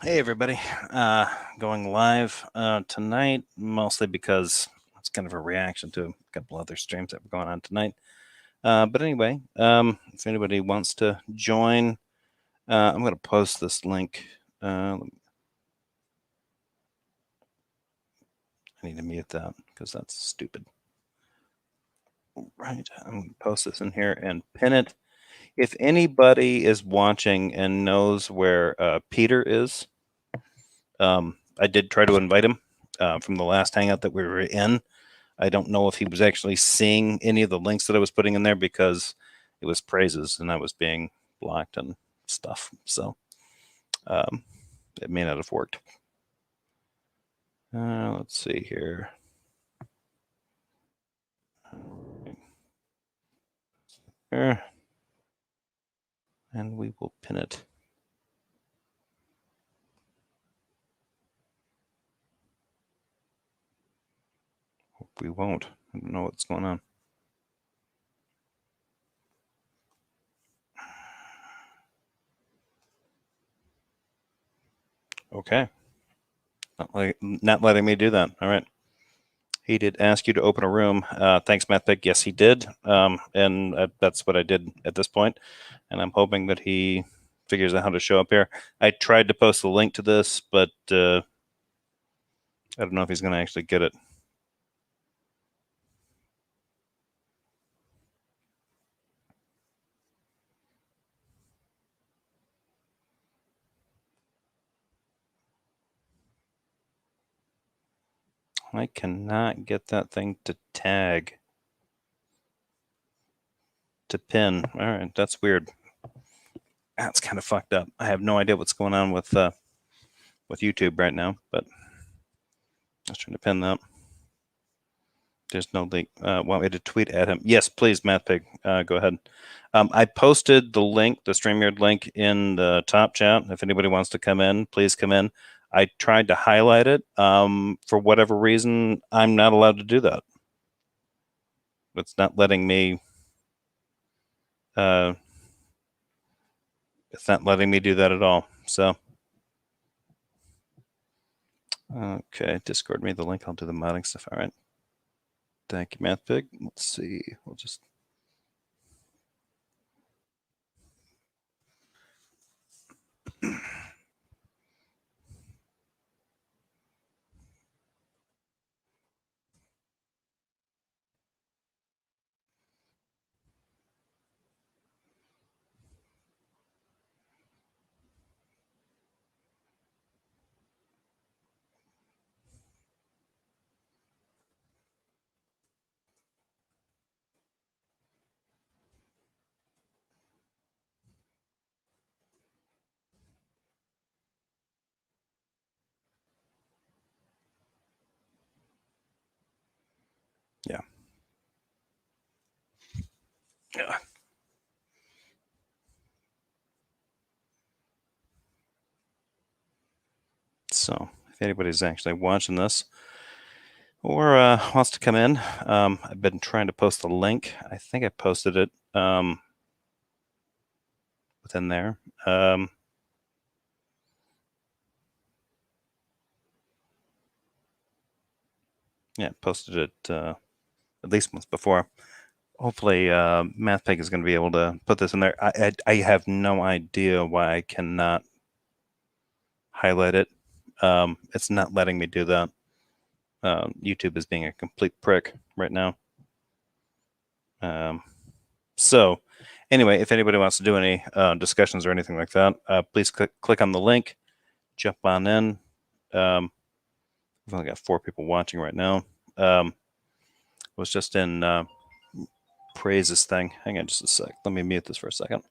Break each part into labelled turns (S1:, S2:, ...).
S1: Hey everybody, going live tonight, mostly because it's kind of a reaction to a couple other streams that were going on tonight. But anyway, if anybody wants to join, I'm going to post this link. I need to mute that because that's stupid. Right, I'm going to post this in here and pin it. If anybody is watching and knows where Peter is, I did try to invite him from the last hangout that we were in. I don't know if he was actually seeing any of the links that I was putting in there because it was praises and I was being blocked and stuff. So it may not have worked. Let's see here. There. And we will pin it. Hope we won't. I don't know what's going on. Okay. Not letting me do that. All right. He did ask you to open a room. Thanks, MathPick. Yes, he did. And that's what I did at this point. And I'm hoping that he figures out how to show up here. I tried to post the link to this, but I don't know if he's going to actually get it. I cannot get that thing to tag. To pin. All right, that's weird. That's kind of fucked up. I have no idea what's going on with YouTube right now, but I was trying to pin that. There's no link. Want me to tweet at him? Yes, please, MathPig. Go ahead. I posted the link, the StreamYard link, in the top chat. If anybody wants to come in, please come in. I tried to highlight it. For whatever reason, I'm not allowed to do that. It's not letting me. It's not letting me do that at all. So, okay, Discord me the link. I'll do the modding stuff. All right. Thank you, MathPig. Let's see. We'll just. Yeah. Yeah. So, if anybody's actually watching this or wants to come in, I've been trying to post the link. I think I posted it within there. Yeah, posted it at least once before. Hopefully, MathPig is going to be able to put this in there. I have no idea why I cannot highlight it. It's not letting me do that. YouTube is being a complete prick right now. So anyway, if anybody wants to do any discussions or anything like that, please click on the link, jump on in. We've only got 4 people watching right now. Was just in Praise's thing. Hang on just a sec. Let me mute this for a second.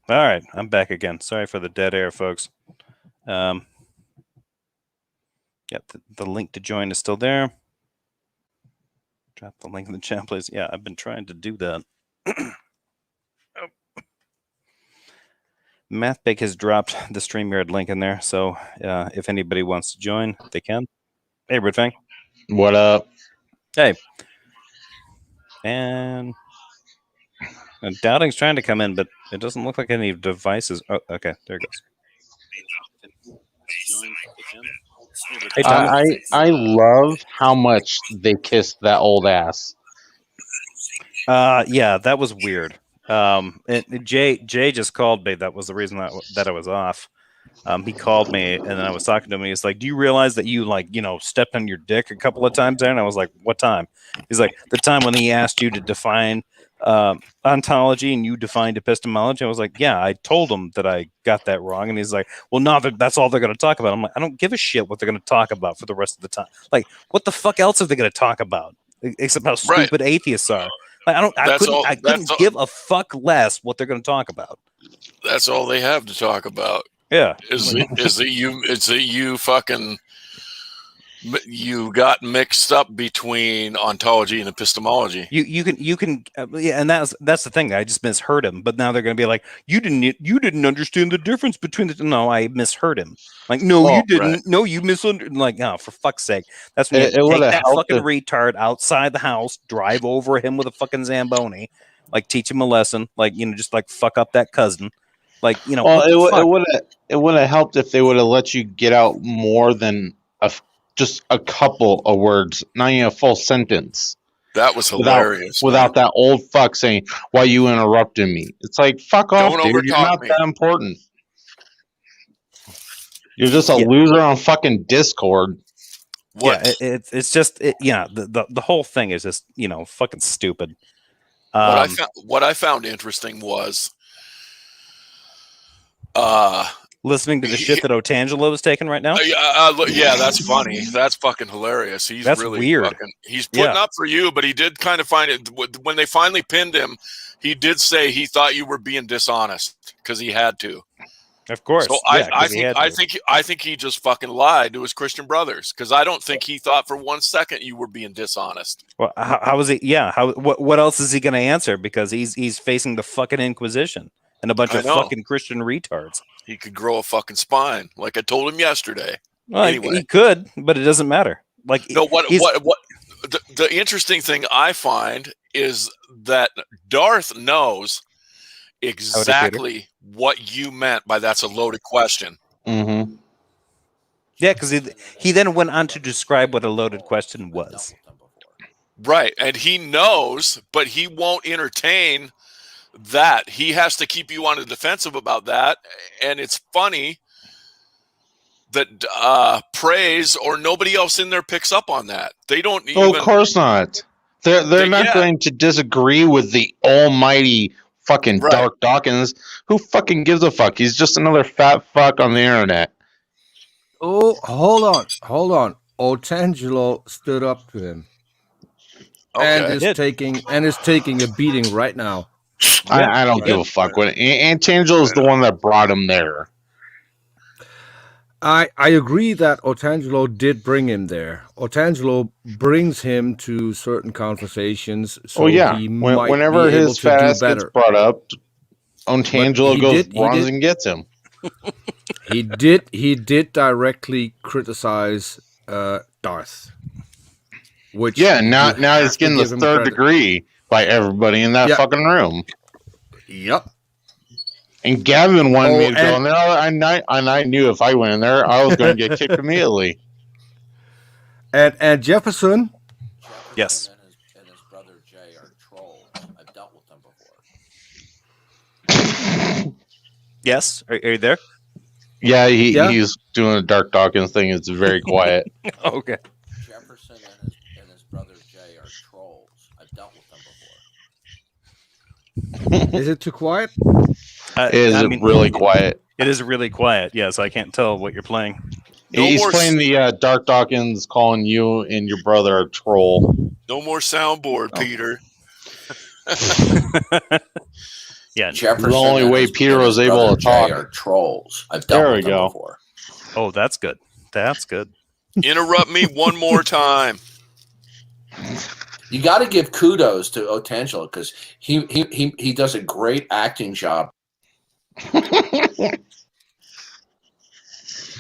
S1: All right, I'm back again. Sorry for the dead air, folks. Yeah, the link to join is still there. Drop the link in the chat, please. Yeah, I've been trying to do that. MathBake has dropped the StreamYard link in there, so if anybody wants to join, they can. Hey, Redfang.
S2: What up?
S1: Hey. And Doubting's trying to come in, but it doesn't look like any devices. Oh, okay, there it goes. Hey,
S2: I love how much they kissed that old ass.
S1: Yeah, that was weird. Jay just called me. That was the reason that I was off. He called me, and then I was talking to him. He's like, "Do you realize that you stepped on your dick a couple of times there?" And I was like, "What time?" He's like, "The time when he asked you to define ontology and you defined epistemology." I was like, "Yeah, I told him that I got that wrong." And he's like, "Well, no, that's all they're going to talk about." I'm like, "I don't give a shit what they're going to talk about for the rest of the time. Like, what the fuck else are they going to talk about except how stupid atheists are?" Like, I couldn't give a fuck less what they're going to talk about.
S3: That's all they have to talk about.
S1: Yeah,
S3: is that you got mixed up between ontology and epistemology.
S1: You can yeah, and that's the thing. I just misheard him, but now they're going to be like, you didn't understand the difference between the. No, I misheard him. Like, no, you didn't. Right. No, you misunderstood. Like, oh, for fuck's sake, that's when you take that fucking retard outside the house, drive over him with a fucking Zamboni, like teach him a lesson, like just like fuck up that cousin, like
S2: Well, it would have helped if they would have let you get out more than just a couple of words, not even a full sentence.
S3: That was hilarious.
S2: Without that old fuck saying, "Why you interrupting me?" It's like, fuck off, dude. You're not that important. You're just a loser on fucking Discord.
S1: What? Yeah, it's just the whole thing is just fucking stupid.
S3: What I found interesting was
S1: listening to the shit that Otangelo is taking right now.
S3: Yeah, that's funny. That's fucking hilarious. That's really weird. He's putting up for you, but he did kind of find it when they finally pinned him. He did say he thought you were being dishonest because he had to.
S1: Of course.
S3: So I think he just fucking lied to his Christian brothers because I don't think he thought for 1 second you were being dishonest.
S1: Well, how is he? Yeah. What else is he going to answer? Because he's facing the fucking Inquisition and a bunch of fucking Christian retards.
S3: He could grow a fucking spine, like I told him yesterday.
S1: Well, anyway. He could, but it doesn't matter. Like,
S3: no, the interesting thing I find is that Darth knows exactly what you meant by that's a loaded question.
S2: Mm-hmm.
S1: Yeah, because he then went on to describe what a loaded question was.
S3: Right, and he knows, but he won't entertain that. He has to keep you on the defensive about that, and it's funny that praise or nobody else in there picks up on that. They don't even...
S2: Oh, of course not. They're not going to disagree with the almighty fucking Darth Dawkins. Who fucking gives a fuck? He's just another fat fuck on the internet.
S4: Oh, hold on. Otangelo stood up to him.
S3: Okay.
S4: And is taking a beating right now.
S2: I don't give a fuck. Otangelo is the one that brought him there.
S4: I agree that Otangelo did bring him there. Otangelo brings him to certain conversations. So he
S2: whenever his fat ass gets brought up, Otangelo runs and gets him.
S4: He did directly criticize Darth. Which
S2: now he's getting the third degree by everybody in that fucking room.
S4: Yep.
S2: And Gavin wanted me to go in there, and I knew if I went in there, I was going to get kicked immediately.
S4: And Jefferson?
S1: Yes.
S5: And his brother Jay are trolls. I've dealt with them before.
S1: Yes? Are you there?
S2: Yeah, he's doing a Darth Dawkins thing. It's very quiet.
S1: Okay.
S5: Jefferson and his brother Jay are trolls. I've dealt with them before.
S4: Is it too quiet?
S2: Really quiet?
S1: It is really quiet. Yeah, so I can't tell what you're playing.
S2: He's playing the Darth Dawkins calling you and your brother a troll.
S3: No more soundboard, Peter.
S1: Yeah.
S5: Jefferson
S2: The only
S5: and
S2: way
S5: his-
S2: Peter
S5: and his
S2: was able
S5: brother
S2: to
S5: Jay
S2: talk.
S5: are trolls. I've dealt
S2: There we
S5: with them
S2: go.
S5: before.
S1: Oh, that's good. That's good.
S3: Interrupt me one more time.
S5: You got to give kudos to Otangelo because he does a great acting job.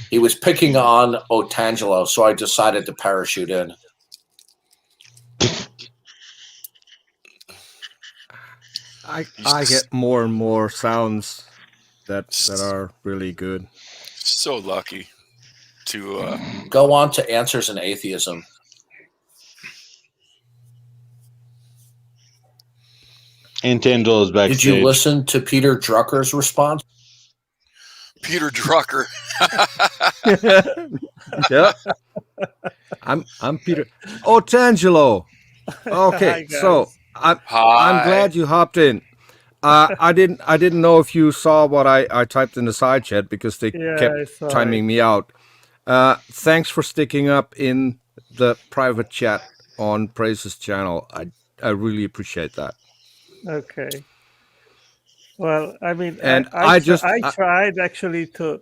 S5: He was picking on Otangelo, so I decided to parachute in.
S4: I get more and more sounds that are really good.
S3: So lucky to
S5: Go on to Answers in Atheism.
S2: Antangelo's backstage.
S5: Did you listen to Peter Drucker's response?
S3: Peter Drucker.
S4: Yeah. I'm Peter. Otangelo. Okay, so I'm glad you hopped in. I didn't know if you saw what I typed in the side chat because they kept timing me out. Thanks for sticking up in the private chat on Praise's channel. I really appreciate that.
S6: Okay. Well, I mean,
S4: And
S6: I tried actually to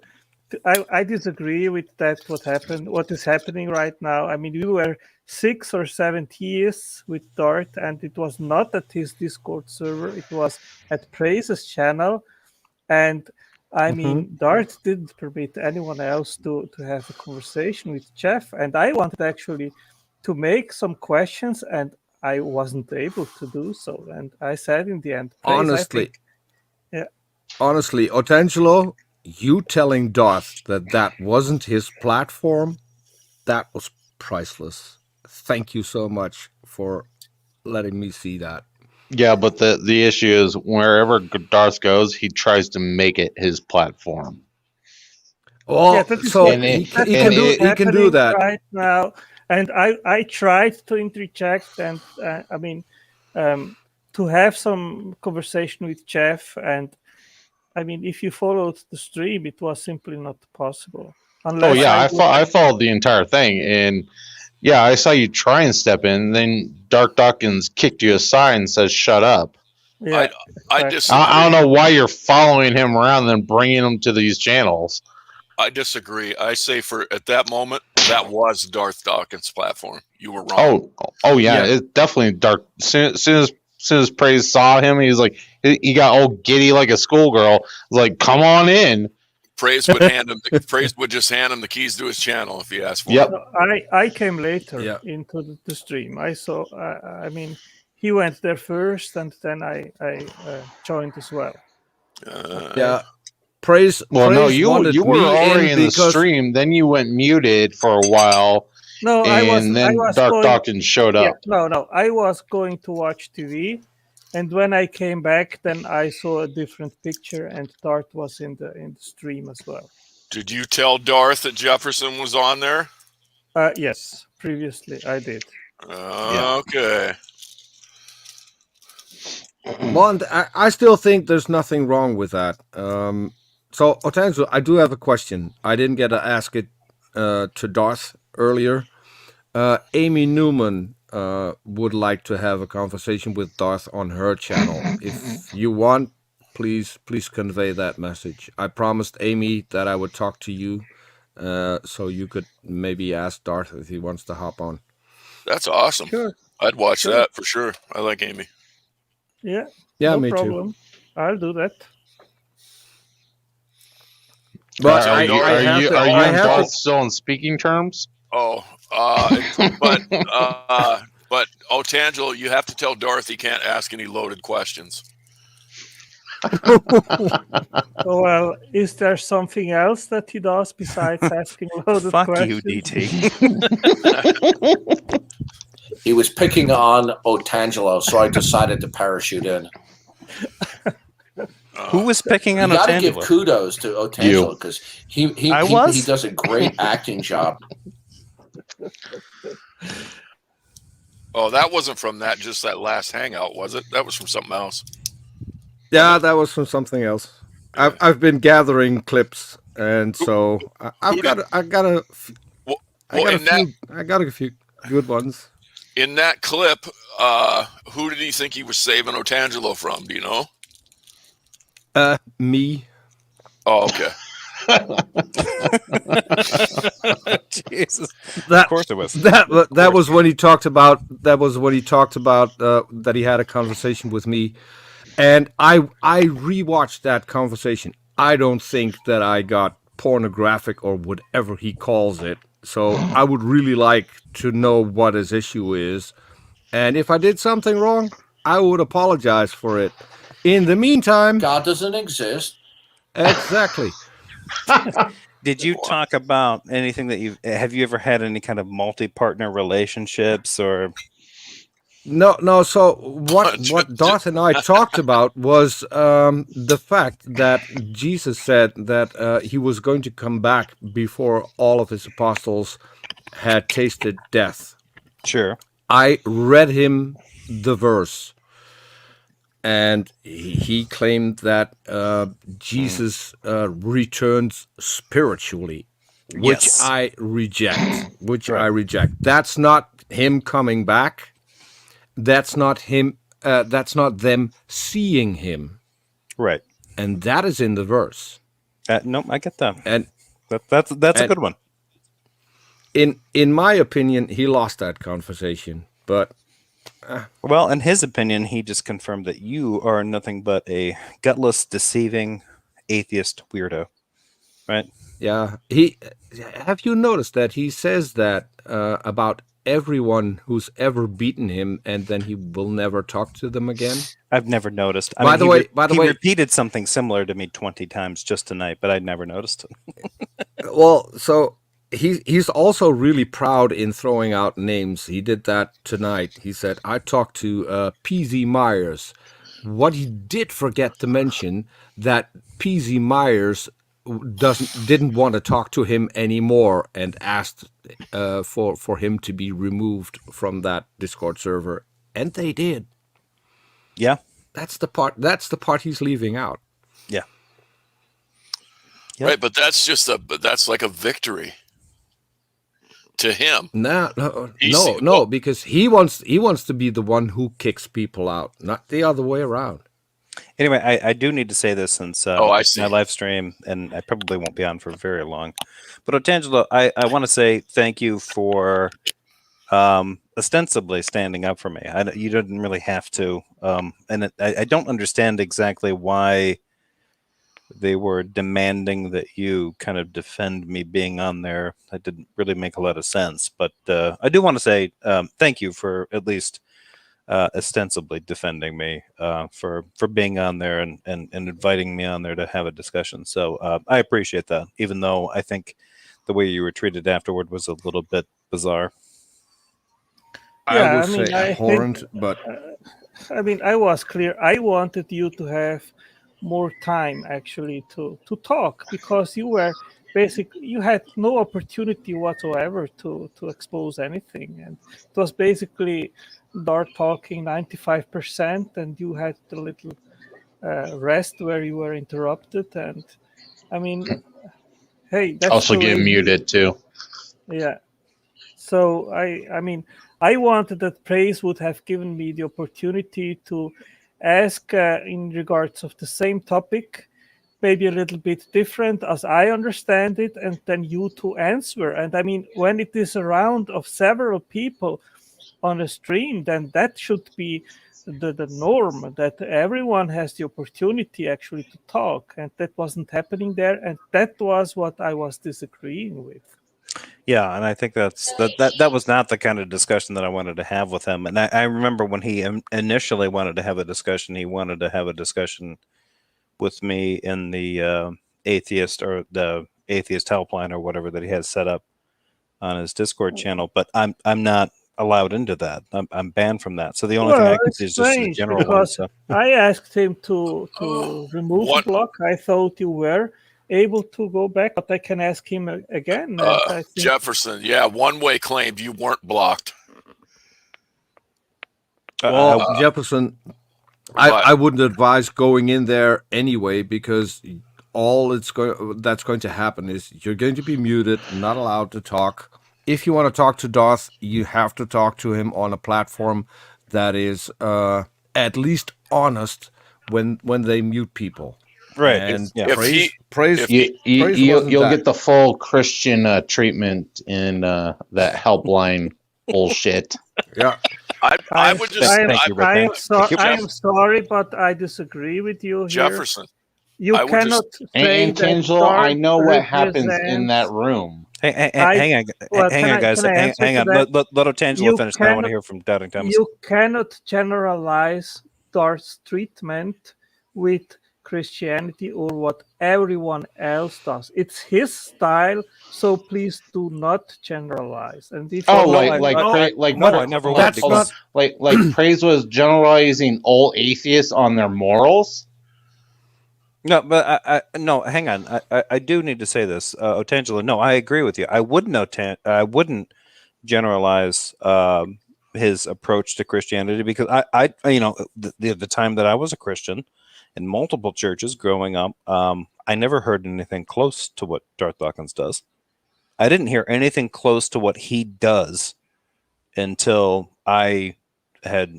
S6: I disagree with that. What is happening right now? I mean, we were 6 or 7 years with Darth, and it was not at his Discord server. It was at Praise's channel, and I mean, Darth didn't permit anyone else to have a conversation with Jeff, and I wanted actually to make some questions, and I wasn't able to do so. And I said in the end, Praise,
S4: honestly, Otangelo, you telling Darth that wasn't his platform, that was priceless. Thank you so much for letting me see that.
S2: Yeah, but the issue is wherever Darth goes, he tries to make it his platform.
S4: Well, so he can do that
S6: right now. And I tried to interject and I mean to have some conversation with Jeff, and I mean, if you followed the stream, it was simply not possible.
S2: I followed the entire thing, and yeah, I saw you try and step in, and then Darth Dawkins kicked you aside and says, "Shut up."
S6: Yeah,
S3: I disagree.
S2: I don't know why you're following him around and then bringing him to these channels.
S3: I disagree. I say at that moment, that was Darth Dawkins' platform. You were wrong.
S2: Oh yeah, it's definitely Darth. Soon as Praise saw him, he was like, he got all giddy like a schoolgirl. Like, come on in.
S3: Praise would just hand him the keys to his channel if he asked for
S2: it.
S6: I came later into the stream. I saw. I mean, he went there first, and then I joined as well.
S4: Praise.
S2: Well,
S4: Praise
S2: you were already in the stream. Then you went muted for a while.
S6: No,
S2: then Darth Dawkins showed up.
S6: No, I was going to watch TV, and when I came back, then I saw a different picture, and Darth was in the stream as well.
S3: Did you tell Darth that Jefferson was on there?
S6: Yes, previously I did.
S3: Okay.
S4: Well, I still think there's nothing wrong with that. So, Otangelo, I do have a question. I didn't get to ask it to Darth earlier. Amy Newman would like to have a conversation with Darth on her channel. If you want, please convey that message. I promised Amy that I would talk to you, so you could maybe ask Darth if he wants to hop on.
S3: That's awesome.
S6: Sure.
S3: I'd watch that for sure. I like Amy.
S6: Yeah,
S4: no
S6: me
S4: problem.
S6: Too. I'll do that.
S2: But are you and Darth still on speaking terms?
S3: Oh, but Otangelo, you have to tell Darth he can't ask any loaded questions.
S6: Well, is there something else that he does besides asking loaded questions?
S1: Fuck you, DT.
S5: He was picking on Otangelo, so I decided to parachute in.
S1: Who was picking on Otangelo?
S5: You got to give kudos to Otangelo because he does a great acting job.
S3: Oh, that wasn't from just that last hangout, was it? That was from something else.
S4: Yeah, that was from something else. I've been gathering clips, and so I got a few good ones.
S3: In that clip, who did he think he was saving Otangelo from? Do you know?
S4: Me.
S3: Oh, okay.
S1: Jesus.
S4: That,
S1: Of course it was.
S4: That was when he talked about that he had a conversation with me, and I rewatched that conversation. I don't think that I got pornographic or whatever he calls it. So I would really like to know what his issue is, and if I did something wrong, I would apologize for it. In the meantime,
S5: God doesn't exist.
S4: Exactly.
S1: Did you talk about anything that have you ever had any kind of multi-partner relationships or?
S4: No. So what Darth and I talked about was the fact that Jesus said that he was going to come back before all of his apostles had tasted death.
S1: Sure.
S4: I read him the verse, and he claimed that Jesus returns spiritually, which
S1: Yes.
S4: I reject. I reject. That's not him coming back. That's not him. That's not them seeing him.
S1: Right.
S4: And that is in the verse.
S1: No, I get that.
S4: And
S1: that's a good one.
S4: In my opinion, he lost that conversation. But
S1: well, in his opinion, he just confirmed that you are nothing but a gutless, deceiving, atheist weirdo. Right?
S4: Yeah. Have you noticed that he says that about everyone who's ever beaten him, and then he will never talk to them again?
S1: I've never noticed.
S4: By the way,
S1: he repeated something similar to me 20 times just tonight, but I'd never noticed it.
S4: Well, so he's also really proud in throwing out names. He did that tonight. He said, I talked to P.Z. Myers. What he did forget to mention that P.Z. Myers didn't want to talk to him anymore and asked for him to be removed from that Discord server, and they did.
S1: Yeah,
S4: that's the part he's leaving out.
S1: Yeah,
S3: right, but that's like a victory to him.
S4: No, because he wants to be the one who kicks people out, not the other way around.
S1: Anyway, I do need to say this since
S3: I see.
S1: my live stream, and I probably won't be on for very long. But Otangelo, I want to say thank you for ostensibly standing up for me. You didn't really have to, and I don't understand exactly why they were demanding that you kind of defend me being on there. That didn't really make a lot of sense. But I do want to say thank you for at least ostensibly defending me for being on there and inviting me on there to have a discussion. So I appreciate that, even though I think the way you were treated afterward was a little bit bizarre.
S4: Yeah, I would say abhorrent, but
S6: I mean, I was clear. I wanted you to have more time actually to talk, because you were basically, you had no opportunity whatsoever to expose anything, and it was basically Darth talking 95%, and you had the little rest where you were interrupted. And I mean, hey, that's
S2: also get muted too.
S6: Yeah. So I mean, I wanted that Praise would have given me the opportunity to ask in regards of the same topic, maybe a little bit different as I understand it, and then you to answer. And I mean, when it is a round of several people on a stream, then that should be the norm, that everyone has the opportunity actually to talk, and that wasn't happening there, and that was what I was disagreeing with.
S1: Yeah, and I think that was not the kind of discussion that I wanted to have with him. And I remember when he initially wanted to have a discussion, he wanted to have a discussion with me in the atheist helpline or whatever that he has set up on his Discord channel. But I'm not allowed into that. I'm banned from that. So the only thing I can see is just a general one. So.
S6: I asked him to remove the block. I thought you were able to go back, but I can ask him again.
S3: Jefferson, one-way claimed you weren't blocked.
S4: Well, Jefferson, I wouldn't advise going in there anyway, because all that's going to happen is you're going to be muted, not allowed to talk. If you want to talk to Darth, you have to talk to him on a platform that is at least honest when they mute people.
S1: Right.
S4: And
S3: If
S4: praise
S2: You'll get the full Christian treatment in that helpline bullshit.
S4: Yeah.
S3: I would just.
S1: Thank you, Rick.
S6: I am sorry, but I disagree with you here.
S3: Jefferson.
S6: You cannot say
S2: and
S6: that
S2: Tangelo,
S6: Darth
S2: I know what happens in
S6: represents-
S2: that room.
S1: Hang on, guys.
S6: can I answer
S1: Hang
S6: to
S1: on.
S6: that?
S1: Let Otangelo
S6: You
S1: finish. Now I want
S6: cannot-
S1: to hear from Doubting Thomas.
S6: You cannot generalize Darth's treatment with Christianity or what everyone else does. It's his style, so please do not generalize. And if
S2: Oh,
S6: you-
S1: I never would.
S4: That's not.
S2: Like Praise was generalizing all atheists on their morals.
S1: No, but no. Hang on. I do need to say this, Otangelo. No, I agree with you. I wouldn't generalize his approach to Christianity because I the time that I was a Christian in multiple churches growing up, I never heard anything close to what Darth Dawkins does. I didn't hear anything close to what he does until I had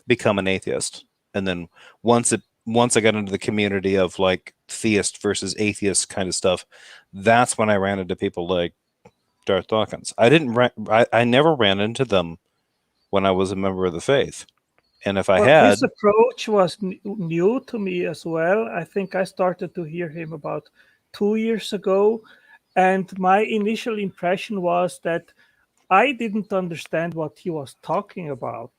S1: become an atheist, and then once I got into the community of like theist versus atheist kind of stuff, that's when I ran into people like Darth Dawkins. I never ran into them when I was a member of the faith. And if I had,
S6: his approach was new to me as well. I think I started to hear him about 2 years ago. And my initial impression was that I didn't understand what he was talking about.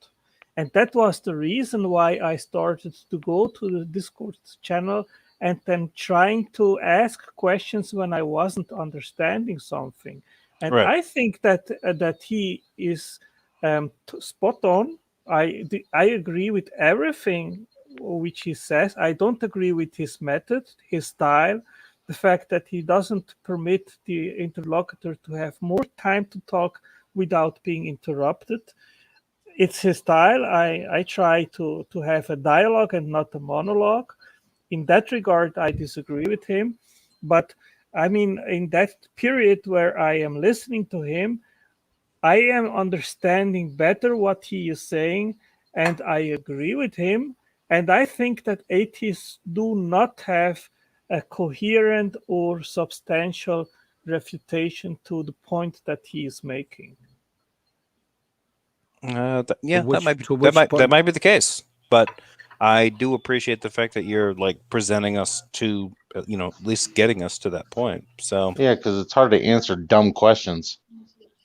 S6: And that was the reason why I started to go to the Discord channel and then trying to ask questions when I wasn't understanding something. And
S1: Right.
S6: I think that he is spot on. I agree with everything which he says. I don't agree with his method, his style, the fact that he doesn't permit the interlocutor to have more time to talk without being interrupted. It's his style. I try to have a dialogue and not a monologue. In that regard, I disagree with him. But I mean, in that period where I am listening to him, I am understanding better what he is saying, and I agree with him. And I think that atheists do not have a coherent or substantial refutation to the point that he is making.
S1: That might be the case, but I do appreciate the fact that you're like presenting us to, at least getting us to that point. So
S2: yeah, because it's hard to answer dumb questions.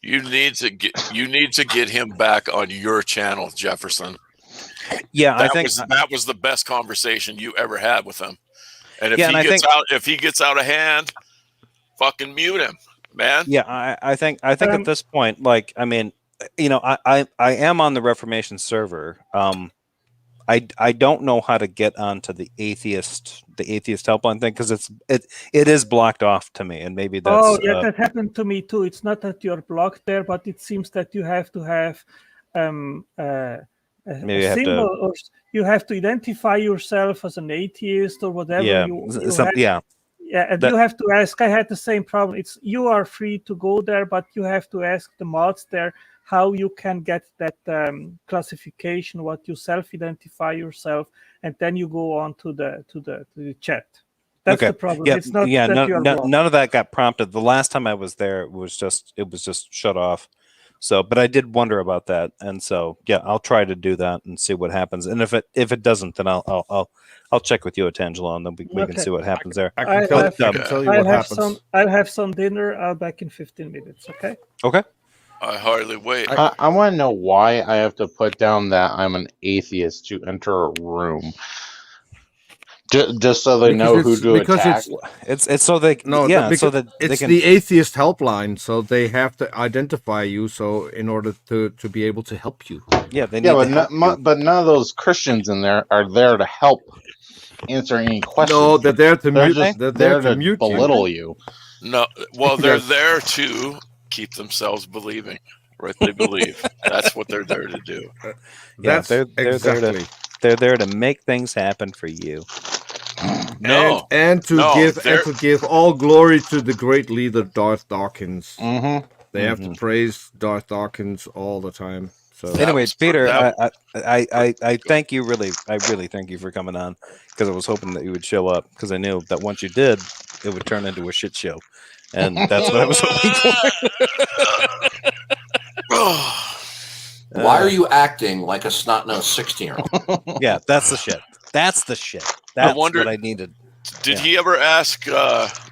S3: You need to get him back on your channel, Jefferson.
S1: Yeah,
S3: I think that was the best conversation you ever had with him. And if he gets out of hand, fucking mute him, man.
S1: Yeah, I think at this point, like, I mean, I am on the Reformation server. I don't know how to get onto the atheist helpline thing because it is blocked off to me, and maybe that's.
S6: That happened to me too. It's not that you're blocked there, but it seems that you have to have a symbol, or you have to identify yourself as an atheist or whatever.
S1: Yeah,
S6: and you have to ask. I had the same problem. You are free to go there, but you have to ask the mods there how you can get that classification, what you self-identify yourself, and then you go on to the chat. That's the problem.
S1: Yeah,
S6: it's not
S1: none of that got prompted. The last time I was there, it was just shut off. So, but I did wonder about that, and so yeah, I'll try to do that and see what happens. And if it doesn't, then I'll check with you, Otangelo, and then we can see what happens there.
S4: I can tell you what happens.
S6: I'll have some dinner. I'll be back in 15 minutes. Okay.
S1: Okay.
S3: I hardly wait.
S2: I want to know why I have to put down that I'm an atheist to enter a room. Just so they know who to attack.
S1: It's so they
S4: it's the atheist helpline, so they have to identify you. So in order to be able to help you,
S2: but none of those Christians in there are there to help answer any questions.
S4: No, they're there to
S2: they're there to belittle you.
S3: No, well, they're there to keep themselves believing, right? They believe that's what they're there to do.
S1: They're there to make things happen for you.
S4: And to give all glory to the great leader Darth Dawkins.
S2: Mm-hmm.
S4: They have to praise Darth Dawkins all the time. So
S1: anyway, Peter, I thank you I really thank you for coming on, because I was hoping that you would show up, because I knew that once you did, it would turn into a shit show, and that's what I was hoping for.
S5: Why are you acting like a snot-nosed 16-year-old?
S1: Yeah, that's the shit. That's the shit. That's what I needed.
S3: Did he ever ask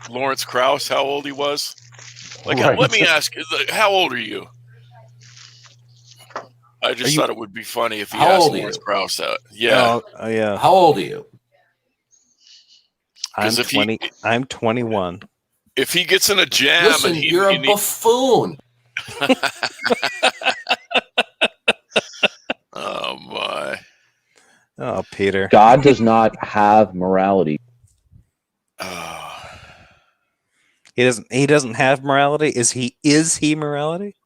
S3: Lawrence Krauss how old he was? Like,
S2: Right.
S3: let me ask, how old are you? I just thought it would be funny if he asked Lawrence Krauss that. Yeah.
S1: Oh, yeah.
S5: How old are you?
S1: I'm 20. I'm 21.
S3: If he gets in a jam,
S5: listen, you're a buffoon.
S3: Oh my!
S1: Oh, Peter.
S7: God does not have morality.
S1: He doesn't have morality. Is he morality?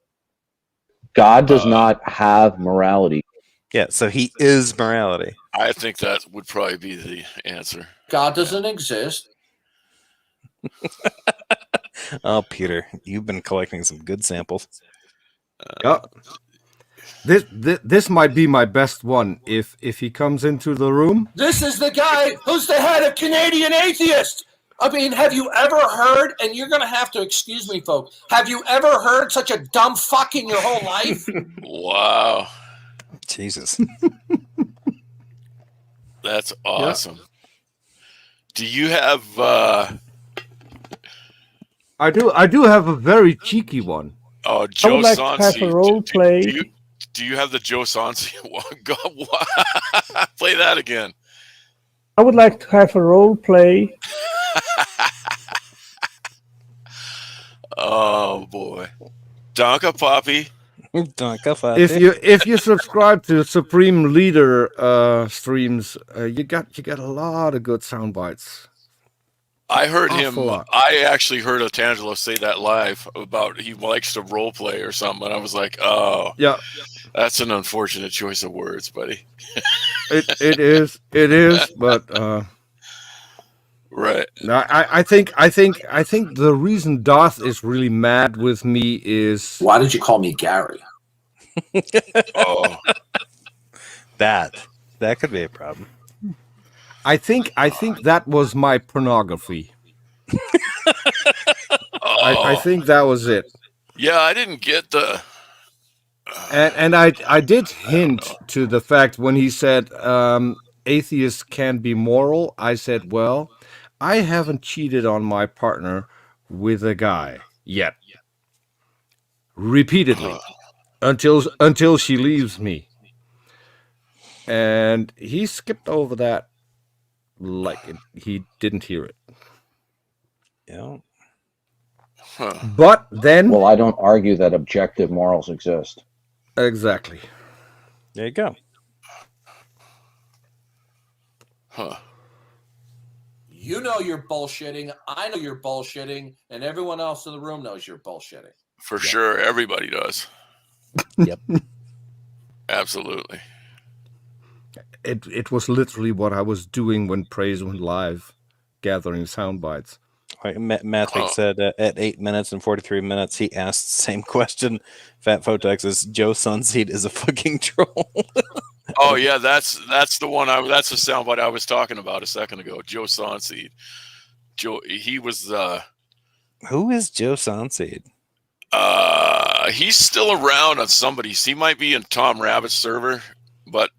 S7: God does not have morality.
S1: Yeah, so he is morality.
S3: I think that would probably be the answer.
S5: God doesn't exist.
S1: Oh, Peter, you've been collecting some good samples.
S4: This might be my best one if he comes into the room.
S5: This is the guy who's the head of Canadian Atheists. I mean, have you ever heard, and you're going to have to excuse me, folks, have you ever heard such a dumb fuck in your whole life?
S3: Wow.
S1: Jesus.
S3: That's awesome. Yeah. Do you have...
S4: I do have a very cheeky one.
S3: Oh, Joe
S6: I would like
S3: Sonsi.
S6: to have a role play.
S3: Do you have the Joe Sonsi one? Play that again.
S6: I would like to have a role play.
S3: Oh boy, Donka Poppy.
S1: Donka Poppy.
S4: If you subscribe to Supreme Leader streams, you got a lot of good sound bites.
S3: I heard him. I actually heard Otangelo say that live about he likes to role play or something, and I was like, oh,
S4: yeah,
S3: that's an unfortunate choice of words, buddy.
S4: it is, but.
S3: Right.
S4: No, I think the reason Darth is really mad with me is
S5: why did you call me Gary?
S3: Oh,
S1: that could be a problem.
S4: I think that was my pornography. I think that was it.
S3: Yeah, I didn't get the.
S4: And I did hint to the fact when he said atheists can be moral. I said, well, I haven't cheated on my partner with a guy yet. Repeatedly. Until she leaves me. And he skipped over that like he didn't hear it.
S1: Yeah.
S3: Huh.
S4: But then...
S7: Well, I don't argue that objective morals exist.
S4: Exactly.
S1: There you go.
S3: Huh.
S5: You know you're bullshitting. I know you're bullshitting. And everyone else in the room knows you're bullshitting.
S3: For sure. Everybody does.
S1: Yep.
S3: Absolutely.
S4: It was literally what I was doing when Praise went live, gathering sound bites.
S1: Mathic said at 8 minutes and 43 minutes, he asked the same question. Fat Photex says, Joe Sunseed is a fucking troll.
S3: Oh yeah, that's the one. That's the soundbite I was talking about a second ago. Joe Sonseed. Joe, he was.
S1: Who is Joe Sonseed?
S3: He's still around on somebody's. He might be in Tom Rabbit's server, but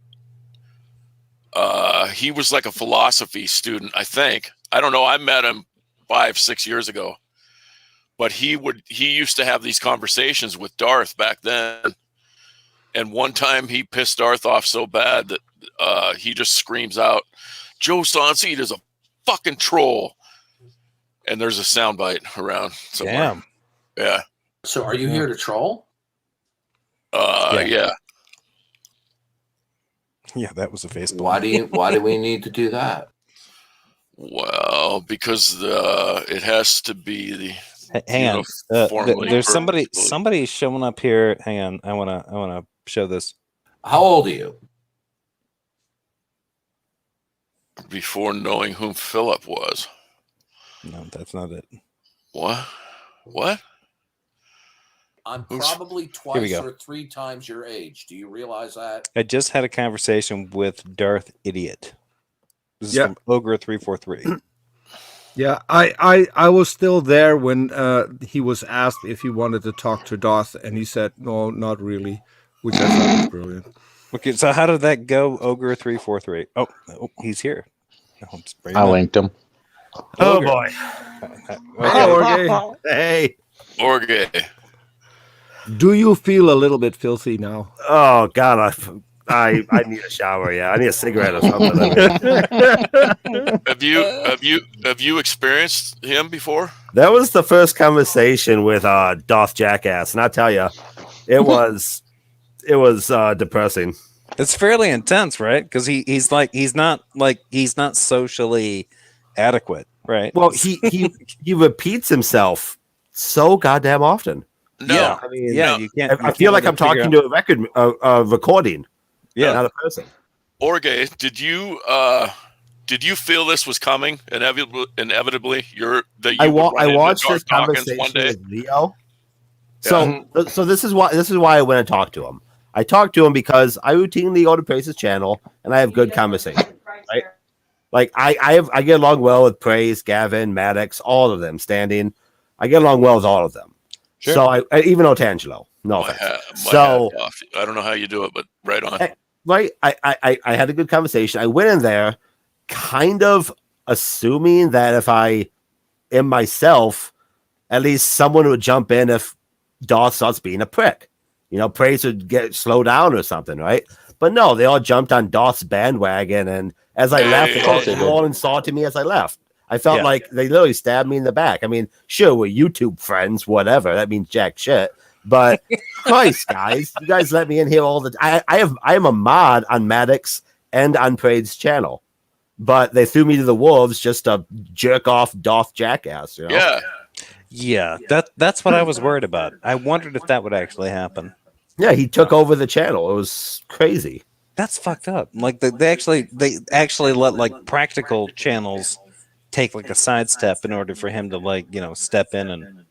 S3: he was like a philosophy student, I think. I don't know. I met him 5-6 years ago, but he used to have these conversations with Darth back then. And one time he pissed Darth off so bad that he just screams out, Joe Sonseed is a fucking troll. And there's a soundbite around somewhere.
S1: Damn.
S3: Yeah.
S5: So are you here to troll?
S3: Yeah.
S1: Yeah, that was a Facebook.
S5: Why do we need to do that?
S3: Well, because it has to be the.
S1: Hang on. There's somebody showing up here. Hang on. I wanna show this.
S5: How old are you?
S3: Before knowing who Philip was.
S1: No, that's not it.
S3: What?
S5: I'm probably twice or 3 times your age. Do you realize that?
S1: I just had a conversation with Darth Idiot. This is from Ogre343.
S4: Yeah, I was still there when he was asked if he wanted to talk to Darth, and he said, no, not really, which I thought was brilliant.
S1: Okay, so how did that go, Ogre343? Oh, he's here.
S2: I linked him.
S8: Oh, boy.
S4: Hey,
S3: Orge.
S4: Do you feel a little bit filthy now?
S8: Oh, God, I need a shower. Yeah, I need a cigarette or something.
S3: Have you experienced him before?
S8: That was the first conversation with Darth Jackass, and I tell you, it was depressing.
S1: It's fairly intense, right? Because he's not socially adequate, right?
S8: Well, he repeats himself so goddamn often.
S3: No,
S1: yeah,
S8: I mean,
S1: you can't.
S8: I feel like I'm talking to a recording.
S1: Yeah,
S8: not a person.
S3: Orge, did you feel this was coming inevitably?
S8: I watched this conversation one day with Leo. So this is why I went and talked to him. I talked to him because I routinely go to Prais's channel and I have good conversation. Right? Like I get along well with Praise, Gavin, Maddox, all of them. Standing, I get along well with all of them. Sure. So I even Otangelo. No offense. So
S3: I don't know how you do it, but right on.
S8: Right. I had a good conversation. I went in there kind of assuming that if I am myself, at least someone would jump in if Darth starts being a prick. Praise would slow down or something, right? But no, they all jumped on Darth's bandwagon, and as I left, they all insulted me as I left. I felt like they literally stabbed me in the back. I mean, sure, we're YouTube friends, whatever. That means jack shit. But Christ, guys, you guys let me in here all the time. I am a mod on Maddox and on Prade's channel, but they threw me to the wolves just to jerk off Darth Jackass.
S1: Yeah. That's what I was worried about. I wondered if that would actually happen.
S8: Yeah, he took over the channel. It was crazy.
S1: That's fucked up. Like they actually let like practical channels take like a sidestep in order for him to step in and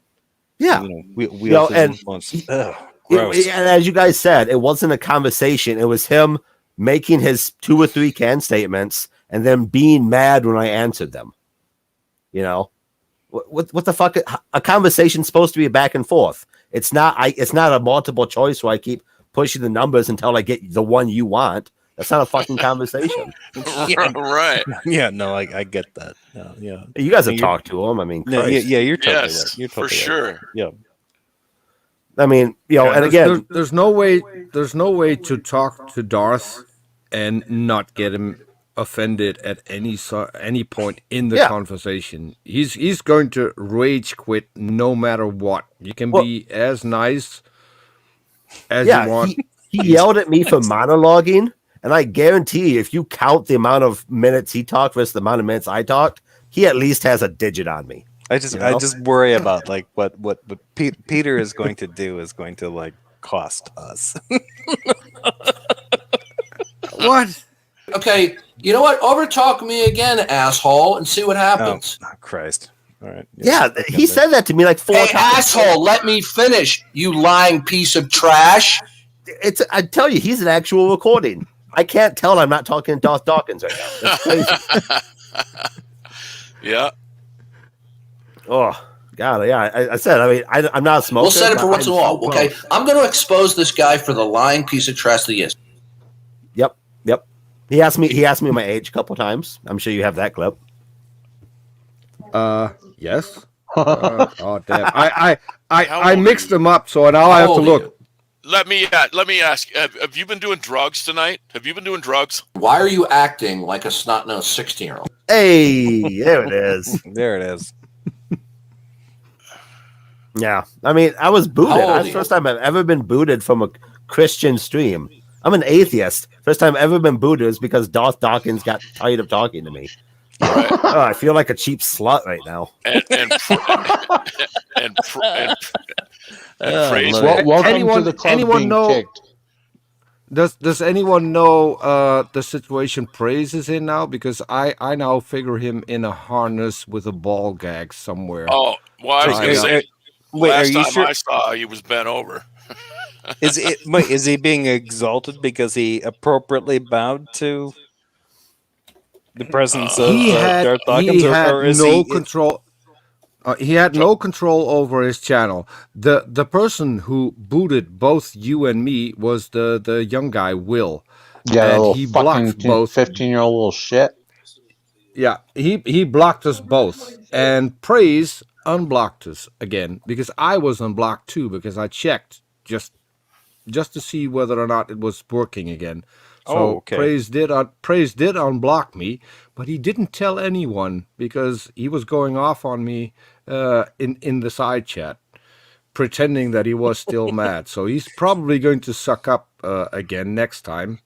S1: wield his influence.
S8: And as you guys said, it wasn't a conversation. It was him making his 2 or 3 can statements and then being mad when I answered them. What the fuck? A conversation's supposed to be a back and forth. It's not. It's not a multiple choice where I keep pushing the numbers until I get the one you want. That's not a fucking conversation.
S3: Right.
S1: Yeah, no, I get that. Yeah.
S8: You guys have talked to him. I mean,
S1: you're totally right. You're totally
S3: for sure.
S1: Right. Yeah.
S8: I mean, and again,
S4: there's no way to talk to Darth and not get him offended at any point in the conversation. He's going to rage quit no matter what. You can be as nice as you want.
S8: He yelled at me for monologuing. And I guarantee you, if you count the amount of minutes he talked versus the amount of minutes I talked, he at least has a digit on me.
S1: I just worry about like what Peter is going to do is going to like cost us.
S4: What?
S5: Okay, you know what? Overtalk me again, asshole, and see what happens.
S1: Oh, Christ. All right.
S8: Yeah, he said that to me like 4 times.
S5: Asshole, let me finish, you lying piece of trash.
S8: I tell you, he's an actual recording. I can't tell I'm not talking to Darth Dawkins right now. That's crazy.
S3: Yeah.
S8: Oh, God. Yeah, I said, I mean, I'm not a smoker.
S5: We'll set it for once in a while, okay? I'm going to expose this guy for the lying piece of trash that he is.
S8: Yep. He asked me my age a couple times. I'm sure you have that clip.
S4: Yes. Oh, damn. I mixed them up, so now I have to look.
S3: Let me ask. Have you been doing drugs tonight? Have you been doing drugs?
S5: Why are you acting like a snot-nosed 16-year-old?
S8: Hey, there it is.
S1: There it is.
S8: Yeah, I mean, I was booted. That's the first time I've ever been booted from a Christian stream. I'm an atheist. First time I've ever been booted is because Darth Dawkins got tired of talking to me.
S3: Right.
S8: Oh, I feel like a cheap slut right now.
S2: Welcome to the club being kicked.
S4: Does anyone know the situation Praise is in now? Because I now figure him in a harness with a ball gag somewhere.
S3: Oh, well, I was going to say,
S1: Wait,
S3: last
S1: are you
S3: time
S1: sure?
S3: I saw, he was bent over.
S1: Is he being exalted because he appropriately bowed to the presence of Darth Dawkins, or is
S4: no
S1: he?
S4: control. He had no control over his channel. The person who booted both you and me was the young guy, Will.
S2: Yeah,
S4: and
S2: little
S4: he
S2: fucking
S4: blocked both.
S2: 15-year-old little shit.
S4: Yeah, he blocked us both, and Praise unblocked us again because I was unblocked too because I checked just to see whether or not it was working again. So
S1: okay.
S4: Praise did unblock me, but he didn't tell anyone because he was going off on me in the side chat, pretending that he was still mad. So he's probably going to suck up again next time.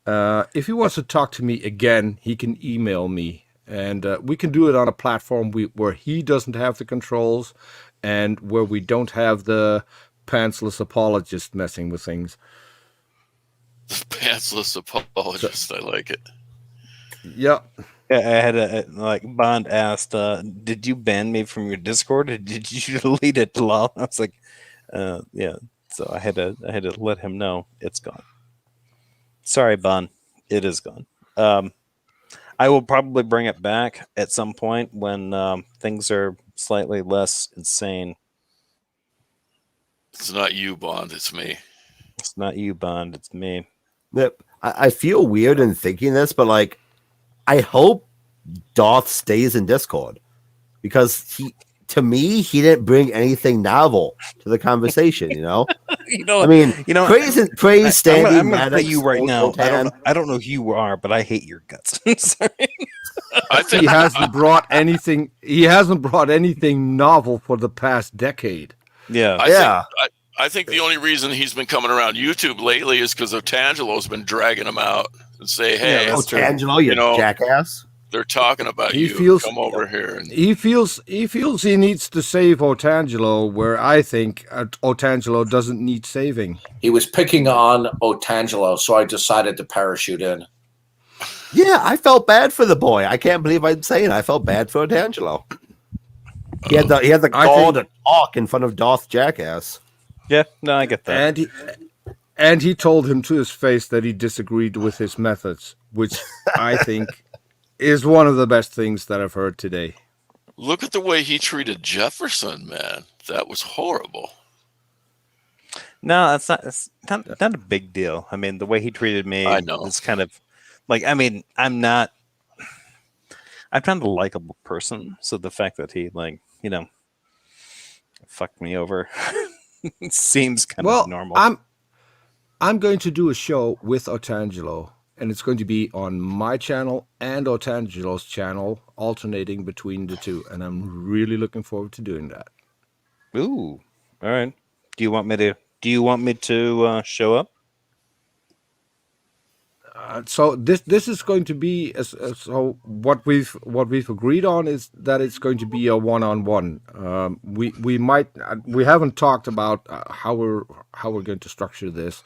S4: If he wants to talk to me again, he can email me, and we can do it on a platform where he doesn't have the controls and where we don't have the pantsless apologist messing with things.
S3: Pantsless apologist. I like it.
S4: Yeah.
S1: I had Bond asked, "Did you ban me from your Discord? Or did you delete it?" Lol. I was like, "Yeah." So I had to let him know it's gone. Sorry, Bond, it is gone. I will probably bring it back at some point when things are slightly less insane.
S3: It's not you, Bond. It's me.
S1: It's not you, Bond. It's me.
S8: Yep. I feel weird in thinking this, but like, I hope Darth stays in Discord because to me, he didn't bring anything novel to the conversation. You know, praise standing.
S1: I'm going to tell you right now. I don't know who you are, but I hate your guts. I'm sorry.
S3: I think
S4: he hasn't brought anything. He hasn't brought anything novel for the past decade.
S1: Yeah,
S3: I think the only reason he's been coming around YouTube lately is because Otangelo's been dragging him out and say, "Hey,
S8: Otangelo, you jackass."
S3: They're talking about
S4: he
S3: you.
S4: Feels,
S3: Come over here. And
S4: he feels he needs to save Otangelo, where I think Otangelo doesn't need saving.
S5: He was picking on Otangelo, so I decided to parachute in.
S8: Yeah, I felt bad for the boy. I can't believe I'm saying I felt bad for Otangelo. He had the gall to talk in front of Darth Jackass.
S1: Yeah, no, I get that.
S4: And he told him to his face that he disagreed with his methods, which I think is one of the best things that I've heard today.
S3: Look at the way he treated Jefferson, man. That was horrible.
S1: No, it's not a big deal. I mean, the way he treated me is kind of like, I mean, I'm not a likable person, so the fact that he fucked me over seems kind of normal.
S4: I'm going to do a show with Otangelo, and it's going to be on my channel and Otangelo's channel, alternating between the two, and I'm really looking forward to doing that.
S1: Ooh, all right. Do you want me to show up?
S4: So this is going to be so what we've agreed on is that it's going to be a one-on-one. We haven't talked about how we're going to structure this.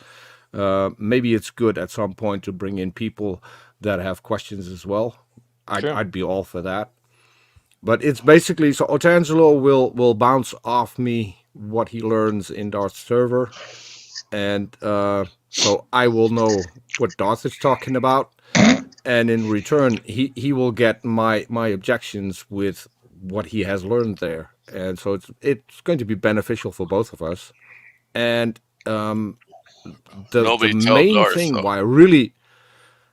S4: Maybe it's good at some point to bring in people that have questions as well. I'd be all for that. But it's basically so Otangelo will bounce off me what he learns in Darth's server, and so I will know what Darth is talking about, and in return he will get my objections with what he has learned there, and so it's going to be beneficial for both of us. And the main
S3: Darth,
S4: thing
S3: though.
S4: why I really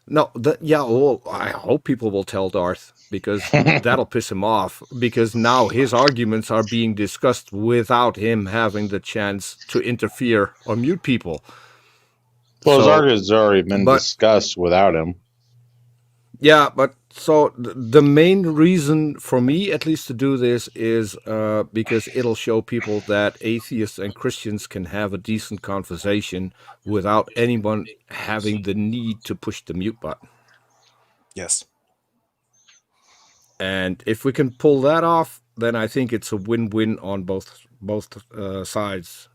S4: I hope people will tell Darth, because that'll piss him off, because now his arguments are being discussed without him having the chance to interfere or mute people.
S2: Well, his arguments have already been discussed without him.
S4: Yeah, but so the main reason for me, at least, to do this is because it'll show people that atheists and Christians can have a decent conversation without anyone having the need to push the mute button.
S1: Yes.
S4: And if we can pull that off, then I think it's a win-win on both sides.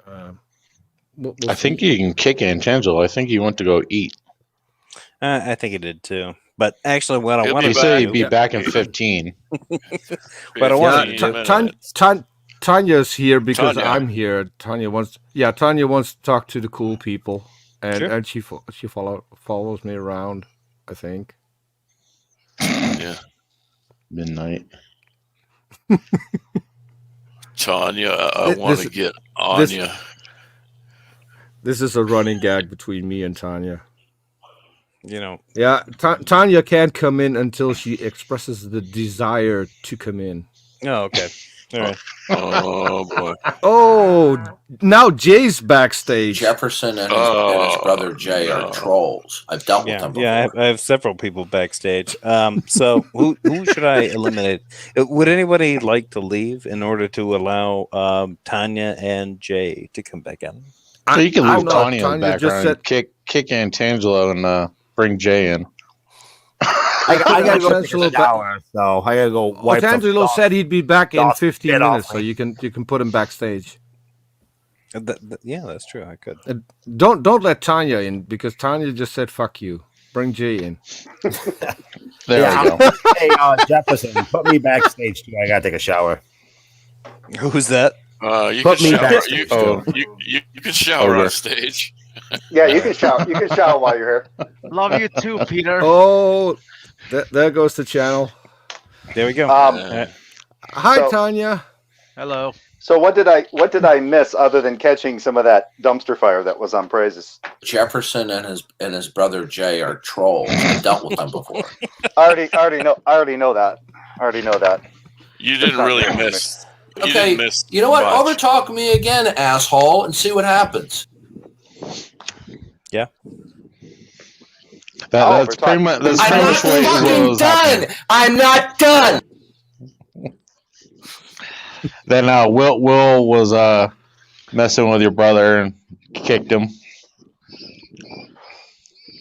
S2: I think you can kick Otangelo. I think he went to go eat.
S1: I think he did too. But actually, what I want
S2: to
S1: say,
S2: say, he'd be back in 15.
S1: But I want
S4: Tanya's here because
S3: Tanya.
S4: I'm here. Tanya wants to talk to the cool people, and
S1: Sure.
S4: and she follows me around, I think.
S3: Yeah.
S2: Midnight.
S3: Tanya, I want to get Anya.
S4: This is a running gag between me and Tanya.
S1: You know.
S4: Yeah, Tanya can't come in until she expresses the desire to come in.
S1: Oh, okay. All right.
S3: Oh boy.
S4: Oh, now Jay's backstage.
S5: Jefferson and his brother Jay are trolls. I've dealt with them before.
S1: Yeah, I have several people backstage. So who should I eliminate? Would anybody like to leave in order to allow Tanya and Jay to come back in?
S2: So you can leave
S4: Tanya
S2: Tanya in the
S4: just
S2: background, kick Otangelo, and bring Jay in.
S8: I gotta go take a shower, so I gotta go wipe the
S4: Otangelo said he'd be back in 15
S8: get
S4: minutes,
S8: off
S4: so
S8: me.
S4: you can put him backstage.
S1: Yeah, that's true. I could.
S4: Don't let Tanya in because Tanya just said fuck you. Bring Jay in.
S2: There we go.
S8: Hey, Jefferson, put me backstage too. I gotta take a shower.
S1: Who's that?
S3: You
S8: Put
S3: can
S8: me
S3: shower.
S8: backstage.
S3: You can shower on stage.
S9: Yeah, you can shower. You can shower while you're here.
S10: Love you too, Peter.
S4: Oh, there goes the channel.
S1: There we go.
S4: Hi,
S9: so-
S4: Tanya.
S10: Hello.
S9: So what did I miss other than catching some of that dumpster fire that was on Praises?
S5: Jefferson and his brother Jay are trolls. I've dealt with them before.
S9: I already know that.
S3: You didn't really miss.
S5: Okay, you know what? Overtalk me again, asshole, and see what happens.
S1: Yeah.
S2: That's pretty much what it was.
S5: I'm not done.
S2: Then Will was messing with your brother and kicked him.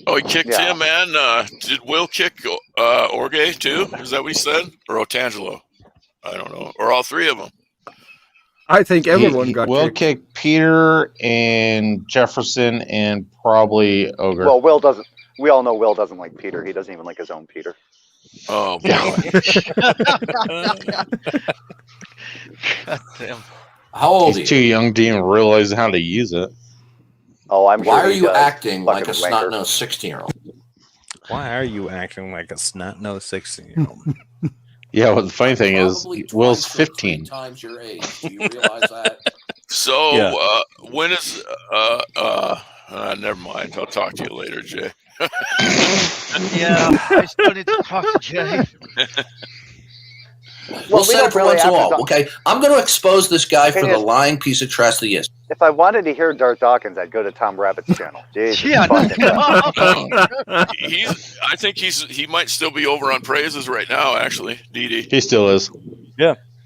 S3: Oh, he kicked him, man. Did Will kick Orge too? Is that what he said? Or Otangelo? I don't know. Or all three of them?
S4: I think everyone got
S2: Will
S4: kicked.
S2: kicked Peter and Jefferson and probably Ogre.
S9: Well, Will doesn't. We all know Will doesn't like Peter. He doesn't even like his own Peter.
S3: Oh boy.
S10: God damn.
S5: How old are
S2: He's too young to even realize how to use it.
S9: Oh, I'm sure.
S5: Why are
S9: he
S5: you
S9: does.
S5: acting like a
S9: Fucking wanker.
S5: snot-nosed 16-year-old?
S1: Why are you acting like a snot-nosed 16-year-old?
S2: Yeah, well, the funny thing is,
S5: Probably
S2: Will's
S5: twice or
S2: 15.
S5: 3 times your age. Do you realize that?
S3: So when is never mind. I'll talk to you later, Jay.
S10: Yeah, I still need to talk to Jay.
S5: We'll set
S9: don't
S5: it for
S9: really
S5: once
S9: have
S5: and
S9: to
S5: all. Okay, I'm going to expose this guy for the
S9: Opinion.
S5: lying piece of trash that he is.
S9: If I wanted to hear Darth Dawkins, I'd go to Tom Rabbit's channel. Jesus
S10: Yeah,
S9: fucking Christ.
S3: I think he might still be over on praises right now. Actually, DD.
S2: He still is.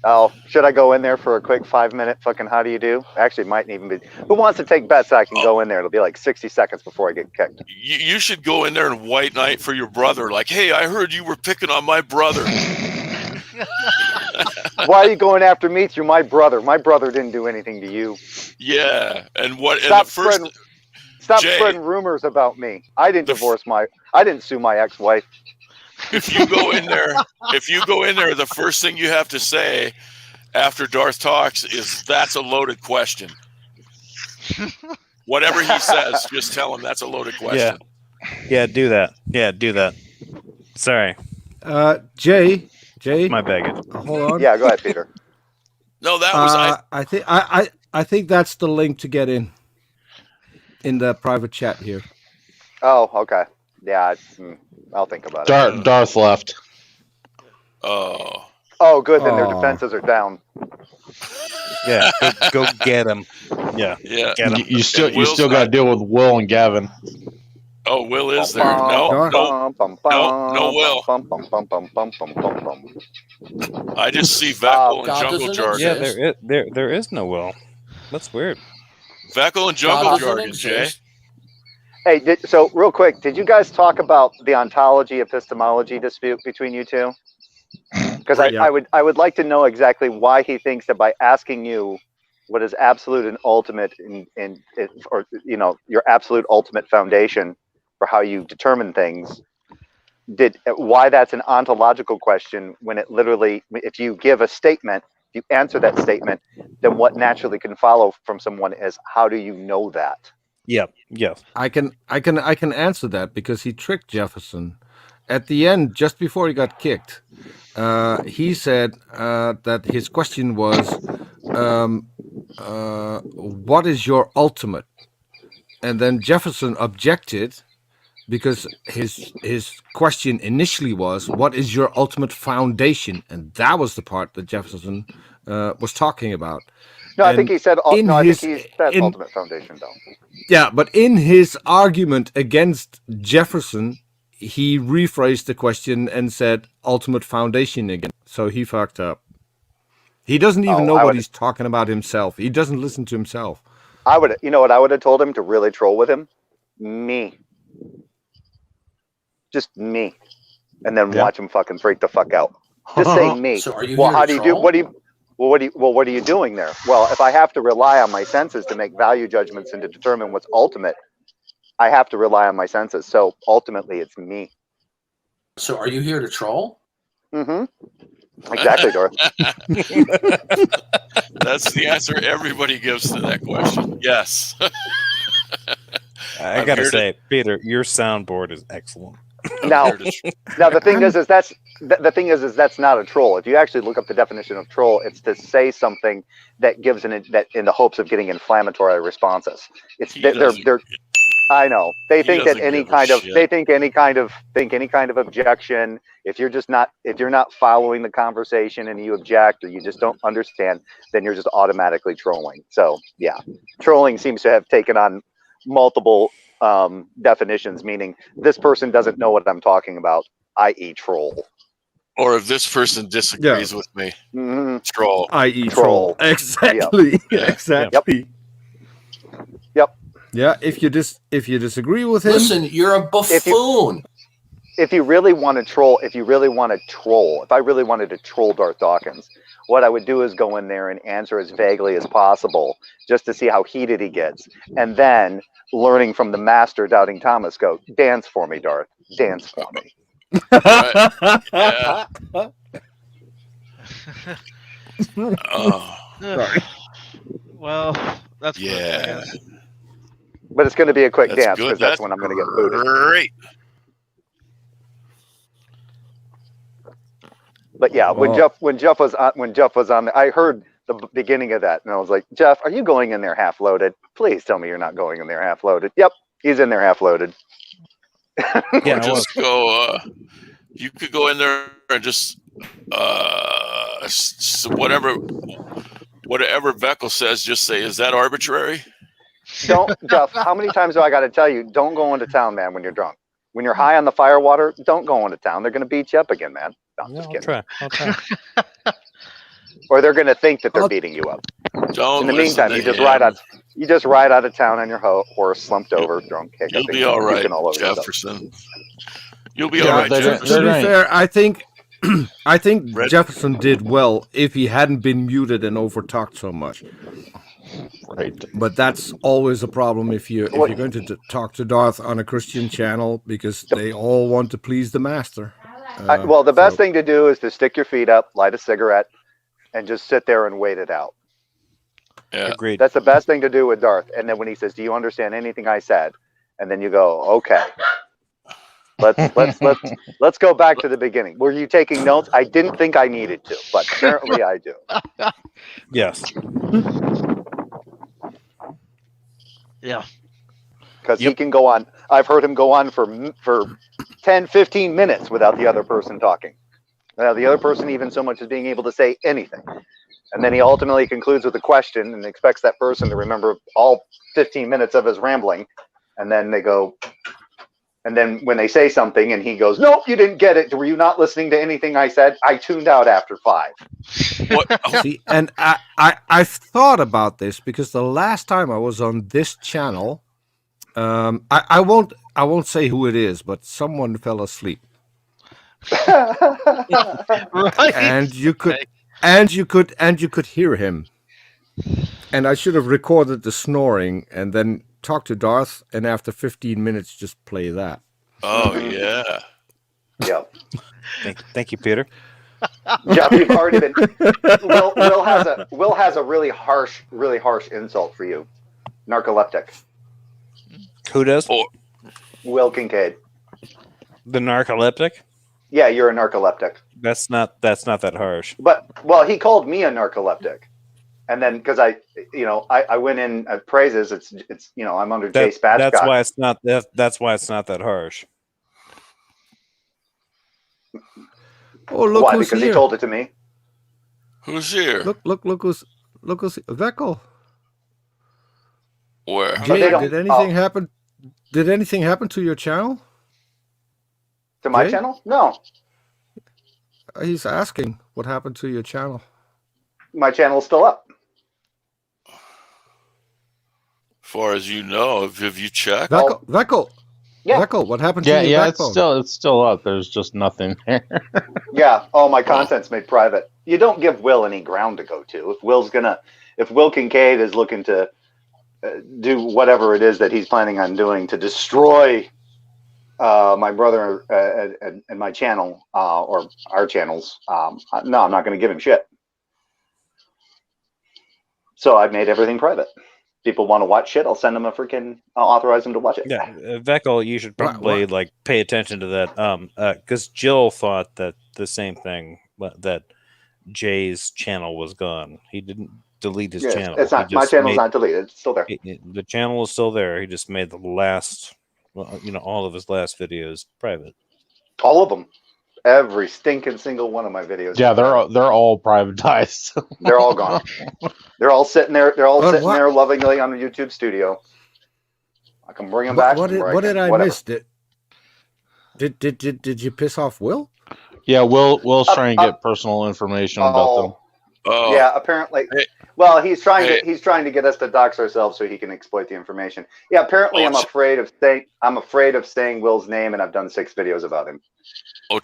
S9: Oh, should I go in there for a quick 5-minute fucking how do you do? Actually, it mightn't even be. Who wants to take bets? I can go in there. It'll be like 60 seconds before I get kicked.
S3: You should go in there and white knight for your brother. Like, hey, I heard you were picking on my brother.
S9: Why are you going after me? You're my brother. My brother didn't do anything to you.
S3: Yeah, and what?
S9: Stop
S3: and the first, Jay,
S9: spreading rumors about me. I didn't I didn't sue my ex-wife.
S3: if you go in there, the first thing you have to say after Darth talks is that's a loaded question. Whatever he says, just tell him that's a loaded question.
S1: Yeah, do that. Yeah, do that. Sorry.
S4: Jay,
S1: My baggage.
S4: hold on.
S9: Yeah, go ahead, Peter.
S3: No, that was
S4: I think that's the link to get in the private chat here.
S9: Oh, okay. Yeah, I'll think about it.
S2: Darth left.
S3: Oh.
S9: Oh, good. Then their
S4: Aw.
S9: defenses are down.
S1: Yeah, go get him. Yeah,
S3: Yeah.
S1: get him.
S2: You still got to deal with Will and Gavin.
S3: Oh, Will is there. No, Will. I just see Veckel and
S5: God
S3: Jungle
S5: doesn't
S3: Jargon.
S1: Yeah, there is no Will. That's weird.
S3: Veckel and Jungle Jargon, Jay.
S9: Hey, so real quick, did you guys talk about the ontology epistemology dispute between you two? Because I would like to know exactly why he thinks that by asking you what is absolute and ultimate or your absolute ultimate foundation for how you determine things, why that's an ontological question when it literally, if you give a statement, if you answer that statement, then what naturally can follow from someone is, how do you know that?
S1: Yep. Yep.
S4: I can answer that because he tricked Jefferson. At the end, just before he got kicked, he said that his question was, what is your ultimate? And then Jefferson objected because his question initially was, what is your ultimate foundation? And that was the part that Jefferson was talking about.
S9: No, I think he said. I think he said ultimate foundation, though.
S4: Yeah, but in his argument against Jefferson, he rephrased the question and said ultimate foundation again. So he fucked up. He doesn't even know what he's talking about himself. He doesn't listen to himself.
S9: You know what I would have told him to really troll with him? Me. Just me. And then watch him fucking freak the fuck out. Just say me.
S5: So are you
S9: well,
S5: here
S9: how
S5: to
S9: do you do?
S5: troll?
S9: What are you doing there? Well, if I have to rely on my senses to make value judgments and to determine what's ultimate, I have to rely on my senses. So ultimately, it's me.
S5: So are you here to troll?
S9: Mm-hmm. Exactly, Darth.
S3: That's the answer everybody gives to that question. Yes.
S1: I gotta say, Peter, your soundboard is excellent.
S9: Now the thing is that's not a troll. If you actually look up the definition of troll, it's to say something that gives that in the hopes of getting inflammatory responses. It's they're I know they think that any kind of objection, if you're not following the conversation and you object or you just don't understand, then you're just automatically trolling. So yeah, trolling seems to have taken on multiple definitions, meaning this person doesn't know what I'm talking about, i.e. troll.
S3: Or if this person disagrees with me, troll.
S4: I.e. troll. Exactly.
S9: Yep.
S4: Exactly.
S9: Yep.
S4: Yeah, if you disagree with him,
S5: listen, you're a buffoon.
S9: If you really want to troll, if I really wanted to troll Darth Dawkins, what I would do is go in there and answer as vaguely as possible, just to see how heated he gets, and then learning from the master, Doubting Thomas, go, dance for me, Darth, dance for me.
S3: Yeah.
S4: Sorry.
S10: Well, that's good,
S9: but it's going to be a quick dance
S3: good.
S9: because that's when I'm going to get booted.
S3: Great.
S9: But yeah, when Jeff was on, I heard the beginning of that, and I was like, Jeff, are you going in there half loaded? Please tell me you're not going in there half loaded. Yep, he's in there half loaded.
S3: Yeah, just go. You could go in there and just whatever Veckel says. Just say, "Is that arbitrary?"
S9: Don't, Jeff. How many times do I got to tell you? Don't go into town, man. When you're drunk, when you're high on the fire water, don't go into town. They're going to beat you up again, man. No, I'm just kidding.
S1: I'll try.
S9: Or they're going to think that they're beating you up.
S3: Don't.
S9: In the meantime, you just ride out of town on your horse, slumped over, drunk.
S3: You'll be all right, Jefferson. You'll be all right, Jefferson.
S4: To be fair, I think Jefferson did well if he hadn't been muted and overtalked so much.
S2: Right.
S4: But that's always a problem if you're going to talk to Darth on a Christian channel, because they all want to please the master.
S9: Well, the best thing to do is to stick your feet up, light a cigarette, and just sit there and wait it out.
S3: Yeah.
S1: Agreed.
S9: That's the best thing to do with Darth. And then when he says, "Do you understand anything I said?" and then you go, "Okay. Let's go back to the beginning. Were you taking notes? I didn't think I needed to, but apparently I do."
S1: Yes.
S10: Yeah.
S9: Because he can go on. I've heard him go on for 10, 15 minutes without the other person talking. Without the other person even so much as being able to say anything. And then he ultimately concludes with a question and expects that person to remember all 15 minutes of his rambling. And then they go, and then when they say something and he goes, "Nope, you didn't get it. Were you not listening to anything I said? I tuned out after 5.
S3: What?
S4: See, and I've thought about this because the last time I was on this channel, I won't say who it is, but someone fell asleep.
S10: Right.
S4: And you could hear him. And I should have recorded the snoring and then talk to Darth, and after 15 minutes just play that.
S3: Oh yeah.
S9: Yeah.
S1: Thank you, Peter.
S9: Jeff, you've already been. Will has a really harsh insult for you. Narcoleptic.
S1: Who does?
S9: Will Kincaid.
S1: The narcoleptic?
S9: Yeah, you're a narcoleptic.
S1: That's not that harsh.
S9: But he called me a narcoleptic, and then because I went in at praises. It's I'm under Jay Spatchcock.
S1: That's why it's not that harsh.
S4: Oh, look
S9: why?
S4: Who's
S9: because
S4: here.
S9: He told it to me.
S3: Who's here?
S4: Look who's Vecco.
S3: Where?
S4: Jay, did anything happen? Did anything happen to your channel?
S9: To my channel? No.
S4: He's asking what happened to your channel.
S9: My channel is still up.
S3: As far as you know, have you checked?
S4: Vecco.
S9: Yeah.
S4: Vecco, what happened to your backbone?
S2: It's still up. There's just nothing there.
S9: Yeah, all my content's made private. You don't give Will any ground to go to. If Will Kincaid is looking to do whatever it is that he's planning on doing to destroy my brother and my channel or our channels, no, I'm not going to give him shit. So I've made everything private. People want to watch shit, I'll send them I'll authorize them to watch it.
S1: Yeah, Vecco, you should probably like pay attention to that, because Jill thought that the same thing, that Jay's channel was gone. He didn't delete his channel.
S9: It's not my channel's not deleted. It's still there.
S1: The channel is still there. He just made the last, all of his last videos private.
S9: All of them. Every stinking single one of my videos.
S2: Yeah, they're all privatized.
S9: They're all gone. They're all sitting there. They're all sitting there lovingly on the YouTube studio. I can bring them back.
S4: What did I miss? Did you piss off Will?
S2: Yeah, Will's trying to get personal information about them.
S3: Oh.
S9: Yeah, apparently. Well, he's trying to get us to dox ourselves so he can exploit the information. Yeah, apparently I'm afraid of saying Will's name, and I've done 6 videos about him.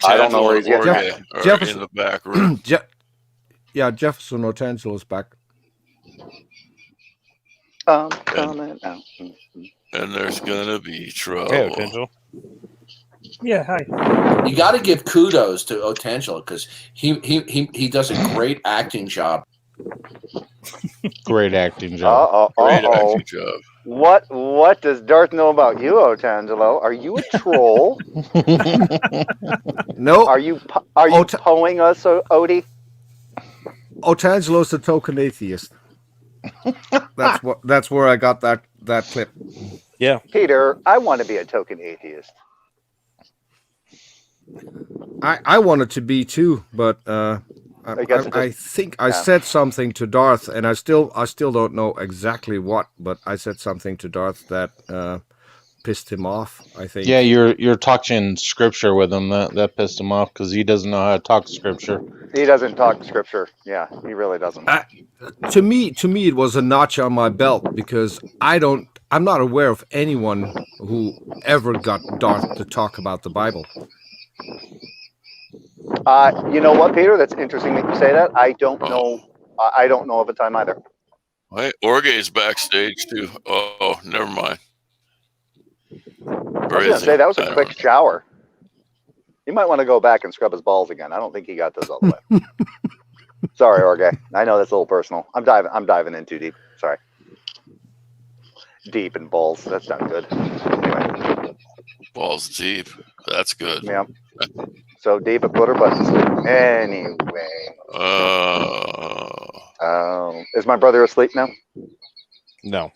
S9: I don't know where he's getting
S3: in the back room.
S4: Jefferson Otangelo's back.
S9: Coming out.
S3: And there's gonna be trouble.
S1: Hey, Otangelo.
S6: Yeah, hi.
S5: You got to give kudos to Otangelo because he does a great acting job.
S2: Great acting job.
S3: Great acting job.
S9: What does Darth know about you, Otangelo? Are you a troll?
S4: No.
S9: Are you poing us, Odie?
S4: Otangelo's a token atheist. That's where I got that clip.
S1: Yeah.
S9: Peter, I want to be a token atheist.
S4: I wanted to be too, but I think I said something to Darth, and I still don't know exactly what, but I said something to Darth that pissed him off, I think.
S2: Yeah, you're talking scripture with him. That pissed him off because he doesn't know how to talk scripture.
S9: He doesn't talk scripture. Yeah, he really doesn't.
S4: To me, it was a notch on my belt because I'm not aware of anyone who ever got Darth to talk about the Bible.
S9: You know what, Peter? That's interesting that you say that. I don't know. I don't know of a time either.
S3: Wait, Orge's backstage too. Oh, never mind.
S9: I was going to say that was a quick shower. You might want to go back and scrub his balls again. I don't think he got those all the way. Sorry, Orge. I know that's a little personal. I'm diving in too deep. Sorry. Deep in balls. That's not good. Anyway.
S3: Balls deep. That's good.
S9: Yeah. So deep, I put her butt to sleep. Anyway. Is my brother asleep now?
S1: No.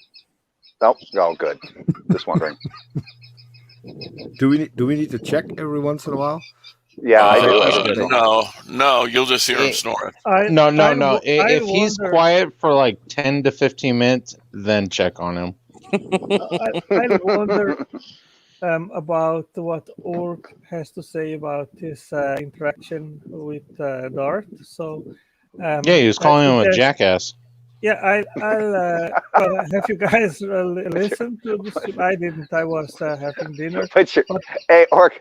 S9: Oh, good. Just wondering.
S4: Do we need to check every once in a while?
S9: Yeah, I do.
S3: No, you'll just hear him snoring.
S2: No. If he's quiet for like 10 to 15 minutes, then check on him.
S6: I wonder about what Org has to say about this interaction with Darth. So,
S2: yeah, he was calling him a jackass.
S6: Yeah, I'll have you guys listen to this. I didn't. I was having dinner.
S9: Hey, Org,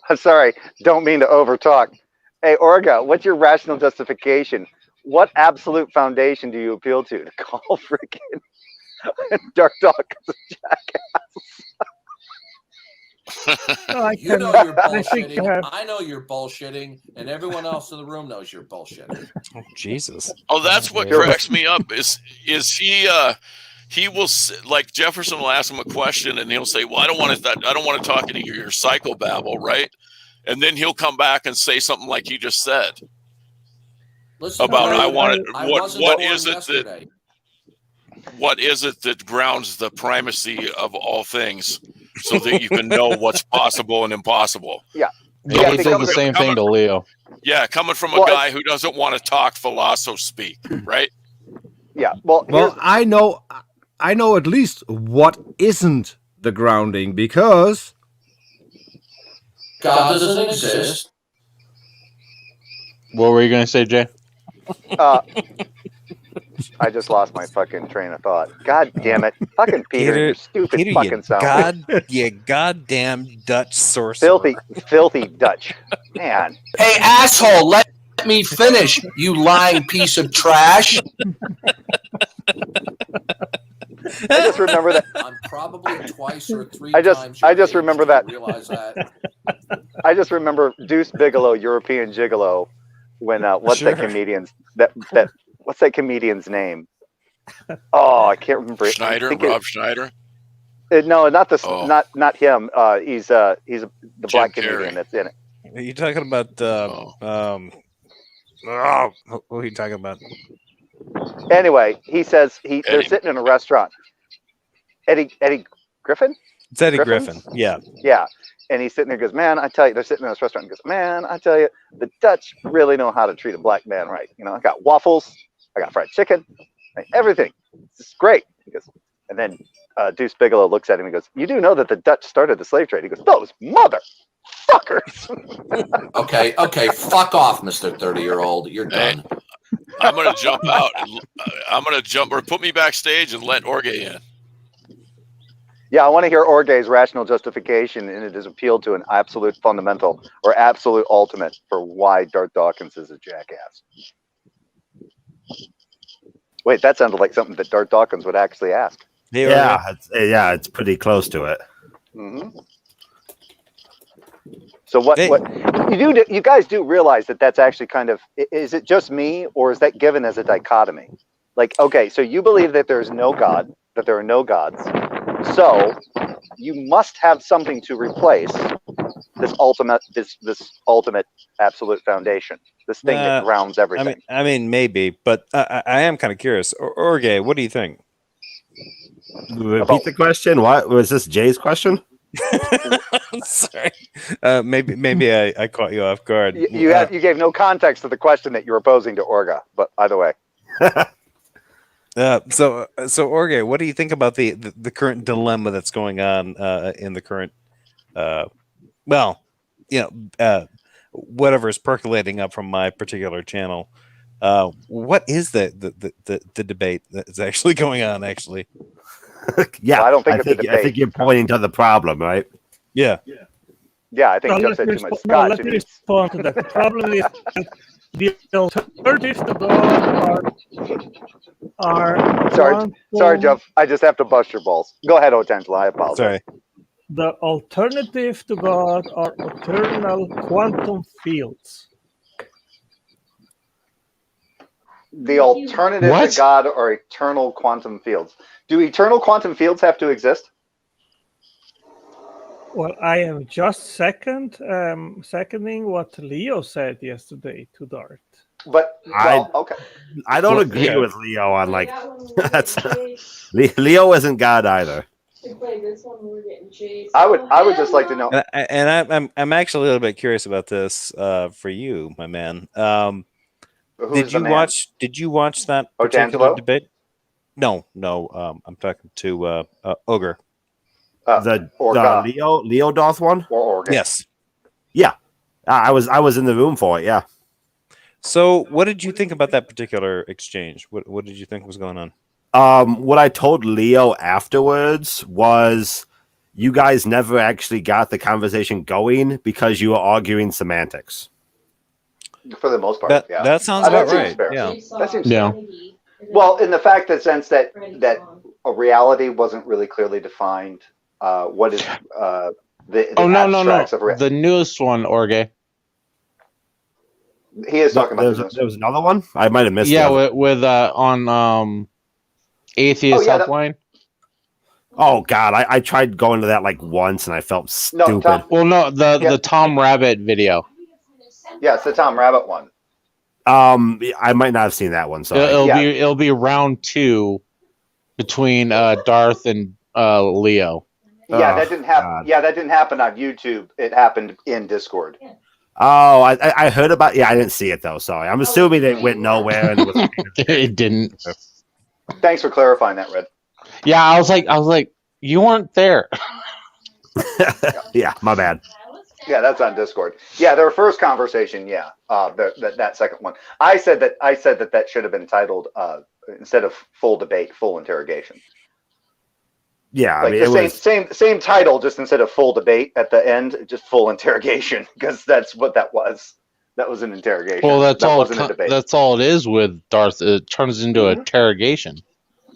S9: I'm sorry. Don't mean to overtalk. Hey, Orga, what's your rational justification? What absolute foundation do you appeal to call freaking Darth Dawkins a jackass?
S5: You know you're bullshitting. I know you're bullshitting, and everyone else in the room knows you're bullshitting.
S1: Oh, Jesus.
S3: Oh, that's what cracks me up. Is he will, like, Jefferson will ask him a question, and he'll say, "Well, I don't want to talk into your psychobabble, right?" And then he'll come back and say something like he just said.
S5: Listen,
S3: about what is it that grounds the primacy of all things, so that you can know what's possible and impossible.
S9: Yeah.
S2: He said the same thing to Leo.
S3: Yeah, coming from a guy who doesn't want to talk philosophy speak, right?
S9: Yeah. Well,
S4: I know at least what isn't the grounding, because
S5: God doesn't exist.
S2: What were you going to say, Jay?
S9: I just lost my fucking train of thought. God damn it. Fucking Peter, you stupid
S1: Peter,
S9: fucking sound.
S1: You goddamn Dutch sorcerer.
S9: Filthy Dutch. Man.
S5: Hey, asshole, let me finish, you lying piece of trash.
S9: I just remember that.
S5: I'm probably twice or three
S9: I
S5: times.
S9: just remember that.
S5: Realize that.
S9: I just remember Deuce Bigelow, European Gigolo, when what's that comedian's name? Oh, I can't remember.
S3: Rob Schneider.
S9: No, not him. He's the black comedian that's in it.
S1: Are you talking about who are you talking about?
S9: Anyway, he says they're sitting in a restaurant. Eddie Griffin?
S1: It's Eddie Griffin. Yeah.
S9: Yeah. And he's sitting there and goes, "Man, I tell you," they're sitting in this restaurant and goes, "Man, I tell you, the Dutch really know how to treat a black man right. You know, I got waffles, I got fried chicken, everything. It's great." He goes, and then Deuce Bigelow looks at him and goes, "You do know that the Dutch started the slave trade?" He goes, "Those motherfuckers."
S5: Okay, fuck off, Mr. 30-year-old. You're done.
S3: I'm going to jump out. I'm going to jump, or put me backstage and let Orge in.
S9: Yeah, I want to hear Orge's rational justification, and it is appealed to an absolute fundamental or absolute ultimate for why Darth Dawkins is a jackass. Wait, that sounded like something that Darth Dawkins would actually ask.
S8: Yeah, it's pretty close to it.
S9: Mm-hmm. So what you guys do realize that that's actually kind of, is it just me, or is that given as a dichotomy? Like, okay, so you believe that there's no God, that there are no gods. So you must have something to replace this ultimate absolute foundation, this thing that grounds everything.
S1: I mean, maybe, but I am kind of curious. Orge, what do you think?
S8: Repeat the question. What was this? Jay's question?
S1: Sorry, maybe I caught you off guard.
S9: You gave no context to the question that you were posing to Orga, but either way.
S1: So Orge, what do you think about the current dilemma that's going on in the current, whatever is percolating up from my particular channel? What is the debate that's actually going on? Actually,
S8: yeah,
S9: well, I don't think it's a debate.
S8: I think you're pointing to the problem, right?
S1: Yeah.
S9: I think Jeff said too much scotch.
S6: Let me respond to that. The problem is the alternatives to God are
S9: sorry, Jeff. I just have to bust your balls. Go ahead, Otangelo. I apologize.
S1: Sorry.
S6: The alternative to God are eternal quantum fields.
S9: The alternative to God are eternal quantum fields. Do eternal quantum fields have to exist?
S6: Well, I am just seconding what Leo said yesterday to Darth.
S9: But okay,
S8: I don't agree with Leo on that's Leo isn't God either.
S9: I would just like to know,
S1: and I'm actually a little bit curious about this for you, my man. Did you watch that particular debate? No. I'm talking to Ogre.
S8: The Leo Darth one?
S1: Yes.
S8: Yeah. I was in the room for it, yeah.
S1: So what did you think about that particular exchange? What did you think was going on?
S8: What I told Leo afterwards was you guys never actually got the conversation going because you were arguing semantics.
S9: For the most part, yeah.
S1: That sounds about right. Yeah.
S9: That seems fair. Well, in the sense that a reality wasn't really clearly defined. What is The
S2: no,
S9: abstracts of
S2: the newest one, Orge.
S9: He is talking about
S8: there was another one. I might have missed.
S2: Yeah, with on Atheist Helpline.
S8: Oh God, I tried going to that like once and I felt stupid.
S2: The Tom Rabbit video.
S9: Yeah, it's the Tom Rabbit one.
S8: I might not have seen that one. So
S2: it'll be round 2 between Darth and Leo.
S9: Yeah, that didn't happen. God. Yeah, that didn't happen on YouTube. It happened in Discord.
S8: Oh, I heard about. Yeah, I didn't see it though. Sorry, I'm assuming it went nowhere and it was.
S2: It didn't.
S9: Thanks for clarifying that, Red.
S2: Yeah, I was like, you weren't there.
S8: Yeah, my bad.
S9: Yeah, that's on Discord. Yeah, their first conversation. Yeah, that second one. I said that should have been titled instead of full debate, full interrogation.
S8: Yeah,
S9: like the same title, just instead of full debate at the end, just full interrogation, because that's what that was. That was an interrogation.
S2: Well, that's all. That's all it is with Darth. It turns into an interrogation.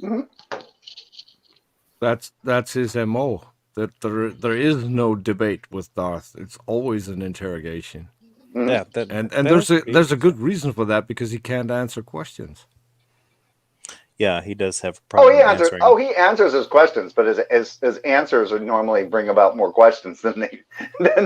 S9: Mm-hmm.
S4: That's his MO. That there is no debate with Darth. It's always an interrogation.
S1: Yeah,
S4: and there's a good reason for that, because he can't answer questions.
S1: Yeah, he does have a problem answering.
S9: He answers his questions, but his answers would normally bring about more questions than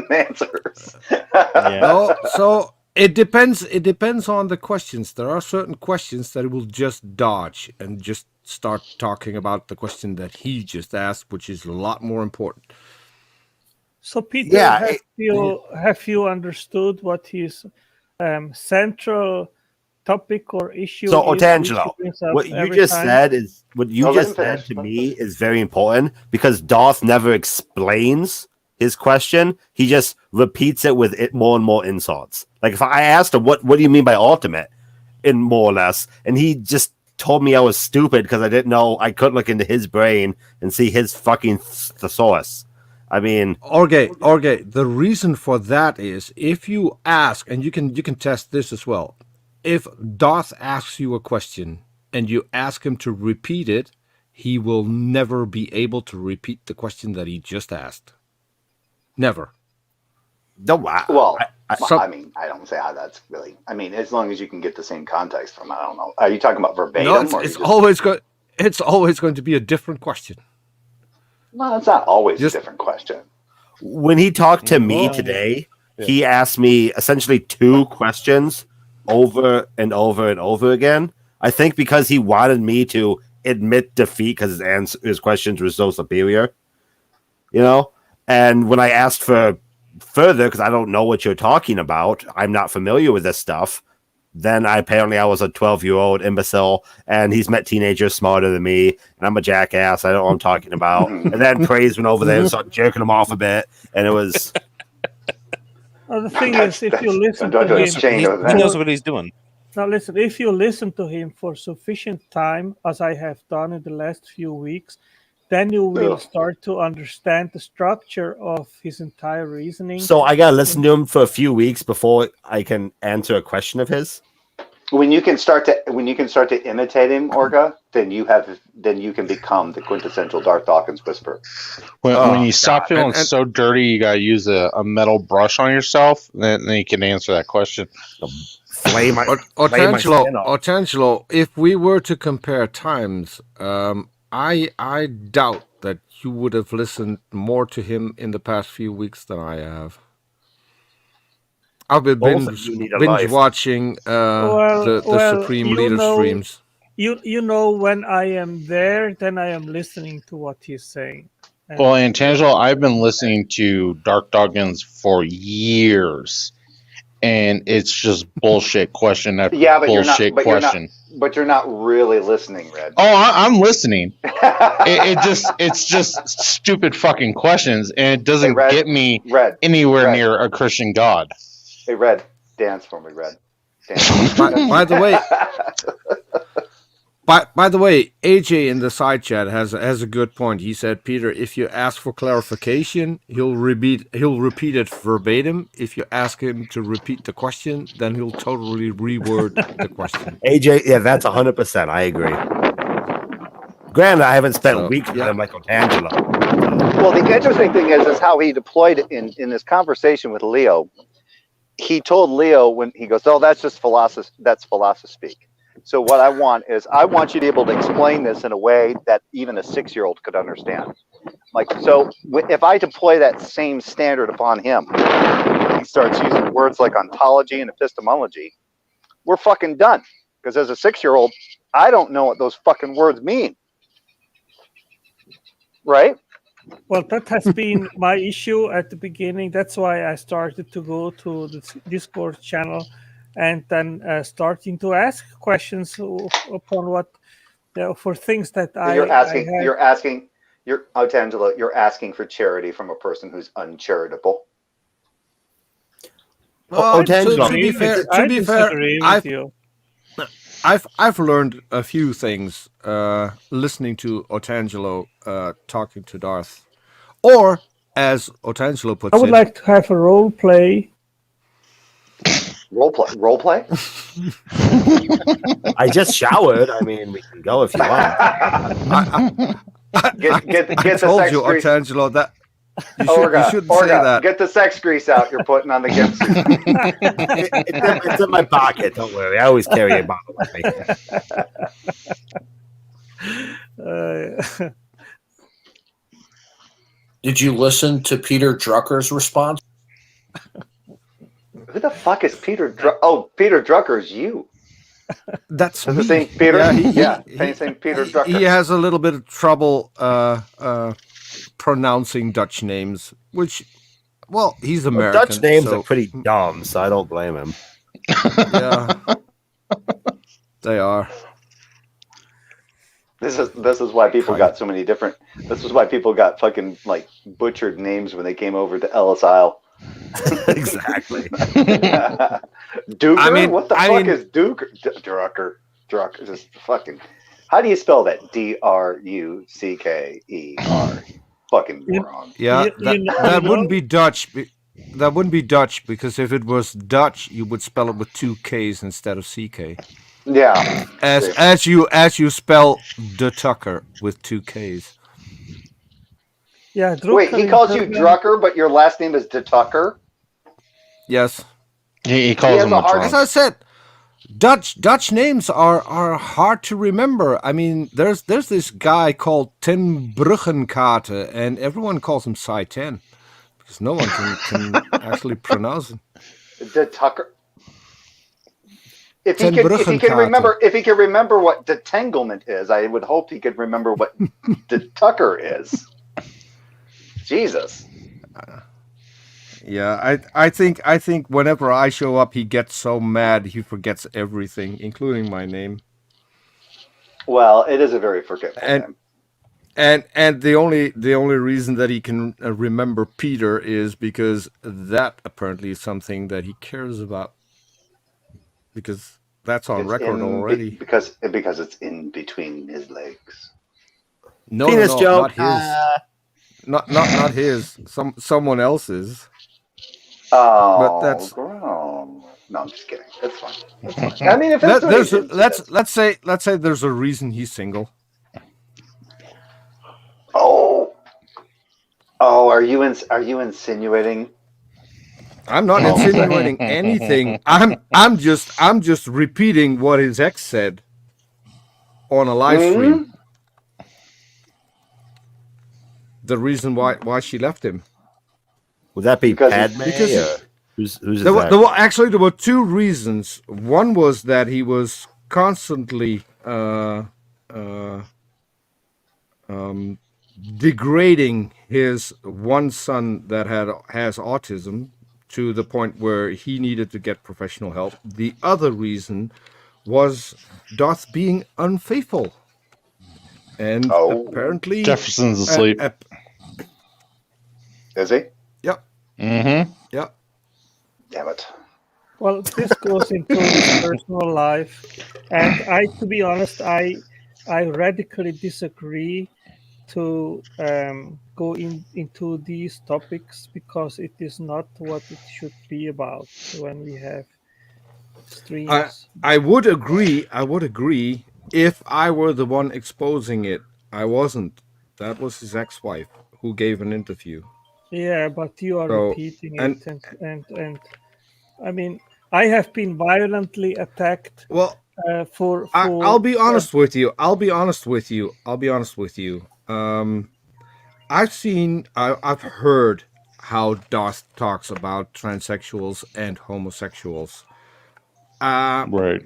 S9: answers.
S1: Yeah.
S4: No, so it depends. It depends on the questions. There are certain questions that he will just dodge and just start talking about the question that he just asked, which is a lot more important.
S6: So, Peter, have you understood what his central topic or issue?
S8: So, Otangelo, what you just said to me is very important, because Darth never explains his question. He just repeats it with more and more insults. Like if I asked him, what do you mean by ultimate, in more or less, and he just told me I was stupid because I didn't know, I couldn't look into his brain and see his fucking thesaurus. I mean,
S4: Orge, the reason for that is, if you ask, and you can test this as well. If Darth asks you a question and you ask him to repeat it, he will never be able to repeat the question that he just asked. Never.
S8: No,
S9: I mean, I don't say how that's really. I mean, as long as you can get the same context from, I don't know. Are you talking about verbatim?
S4: No, it's always going. It's always going to be a different question.
S9: No, it's not always a different question.
S8: When he talked to me today, he asked me essentially 2 questions over and over and over again. I think because he wanted me to admit defeat because his questions were so superior, you know. And when I asked for further, because I don't know what you're talking about, I'm not familiar with this stuff, then I was a 12-year-old imbecile, and he's met teenagers smarter than me, and I'm a jackass. I don't know what I'm talking about. And then Praise went over there and started jerking him off a bit, and it was.
S6: Well, the thing is, if you listen to him,
S1: he knows what he's doing.
S6: Now, listen, if you listen to him for sufficient time, as I have done in the last few weeks, then you will start to understand the structure of his entire reasoning.
S8: So I gotta listen to him for a few weeks before I can answer a question of his.
S9: When you can start to imitate him, Orga, then you can become the quintessential Darth Dawkins whisperer.
S2: When you stop feeling so dirty, you gotta use a metal brush on yourself, then you can answer that question.
S4: Otangelo, if we were to compare times, I doubt that you would have listened more to him in the past few weeks than I have. I've been binge watching the Supreme Leader streams.
S6: You know, when I am there, then I am listening to what he's saying.
S2: Well, Otangelo, I've been listening to Darth Dawkins for years, and it's just bullshit question after bullshit question.
S9: But you're not really listening, Red.
S2: Oh, I'm listening. It's just stupid fucking questions, and it doesn't get me anywhere near a Christian God.
S9: Hey, Red, dance for me, Red.
S4: Dance. By the way, AJ in the side chat has a good point. He said, Peter, if you ask for clarification, he'll repeat it verbatim. If you ask him to repeat the question, then he'll totally reword the question.
S8: AJ, yeah, that's 100%. I agree. Granted, I haven't spent weeks with him like Otangelo.
S9: Well, the interesting thing is how he deployed it in this conversation with Leo. He told Leo when he goes, "Oh, that's just philosophy. That's philosophy speak." So what I want you to be able to explain this in a way that even a 6-year-old could understand. Like, so if I deploy that same standard upon him, he starts using words like ontology and epistemology, we're fucking done. Because as a 6-year-old, I don't know what those fucking words mean. Right?
S6: Well, that has been my issue at the beginning. That's why I started to go to the Discord channel and then starting to ask questions upon what for things that
S9: you're Otangelo, you're asking for charity from a person who's uncharitable.
S4: Well, to be fair, I've learned a few things listening to Otangelo talking to Darth, or as Otangelo puts it,
S6: I would like to have a role play.
S9: Role play.
S8: I just showered. I mean, we can go if you want.
S9: Get the
S4: told
S9: sex
S4: you,
S9: grease.
S4: Otangelo, that you shouldn't
S9: say
S4: that.
S9: Get the sex grease out. You're putting on the gift suit.
S8: It's in my pocket. Don't worry. I always carry a bottle with me.
S5: Did you listen to Peter Drucker's response?
S9: Who the fuck is Peter Drucker? Oh, Peter Drucker is you.
S4: That's
S9: the same Peter.
S4: Yeah,
S9: same Peter Drucker.
S4: He has a little bit of trouble pronouncing Dutch names, which, well, he's American.
S8: Dutch names are pretty dumb, so I don't blame him.
S4: Yeah, they are.
S9: This is why people got so many different. This is why people got fucking like butchered names when they came over to Ellis Isle.
S8: Exactly.
S9: Duker? I mean, what the fuck is Duker? Drucker. Just fucking. How do you spell that? Drucker. Fucking moron.
S4: Yeah, that wouldn't be Dutch. That wouldn't be Dutch because if it was Dutch, you would spell it with 2 K's instead of CK.
S9: Yeah.
S4: As you spell De Tucker with 2 K's.
S6: Yeah.
S9: Wait, he calls you Drucker, but your last name is De Tucker?
S4: Yes.
S2: He calls him
S4: as I said, Dutch names are hard to remember. I mean, there's this guy called Ten Bruggenkate, and everyone calls him Cy 10 because no one can actually pronounce it.
S9: De Tucker. If he can remember what detanglement is, I would hope he could remember what De Tucker is. Jesus.
S4: Yeah, I think whenever I show up, he gets so mad he forgets everything, including my name.
S9: Well, it is a very forgetful name.
S4: And the only reason that he can remember Peter is because that apparently is something that he cares about. Because that's on record already.
S9: Because it's in between his legs.
S4: No,
S8: penis joke.
S4: Not his. Not his. Someone else's.
S9: Oh,
S4: but that's
S9: no, I'm just kidding. That's fine. I mean, if it's
S4: let's say there's a reason he's single.
S9: Oh, are you insinuating?
S4: I'm not insinuating anything. I'm just repeating what his ex said on a live stream. The reason why she left him.
S8: Would that be Padme? Who's
S4: there were 2 reasons. One was that he was constantly degrading his one son that has autism to the point where he needed to get professional help. The other reason was Darth being unfaithful. And apparently
S2: Jefferson's asleep.
S9: Is he?
S4: Yep.
S2: Mm-hmm.
S4: Yep.
S9: Damn it.
S6: Well, this goes into his personal life, and to be honest, I radically disagree to go into these topics because it is not what it should be about when we have streams.
S4: I would agree if I were the one exposing it. I wasn't. That was his ex-wife who gave an interview.
S6: Yeah, but you are
S4: So,
S6: repeating
S4: and
S6: it, and I mean, I have been violently attacked
S4: well,
S6: for
S4: I'll be honest with you. I'll be honest with you. I've heard how Darth talks about transsexuals and homosexuals.
S2: Right.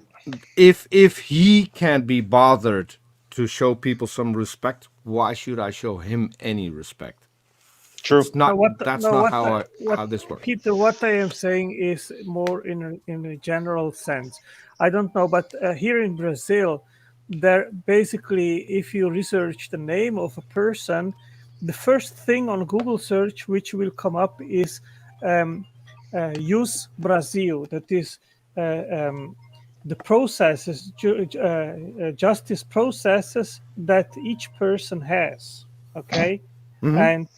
S4: If he can be bothered to show people some respect, why should I show him any respect?
S2: True.
S4: It's not. That's not how this works.
S6: Peter, what I am saying is more in a general sense. I don't know, but here in Brazil, there basically, if you research the name of a person, the first thing on Google search which will come up is use Brazil. That is the processes, justice processes that each person has. Okay, and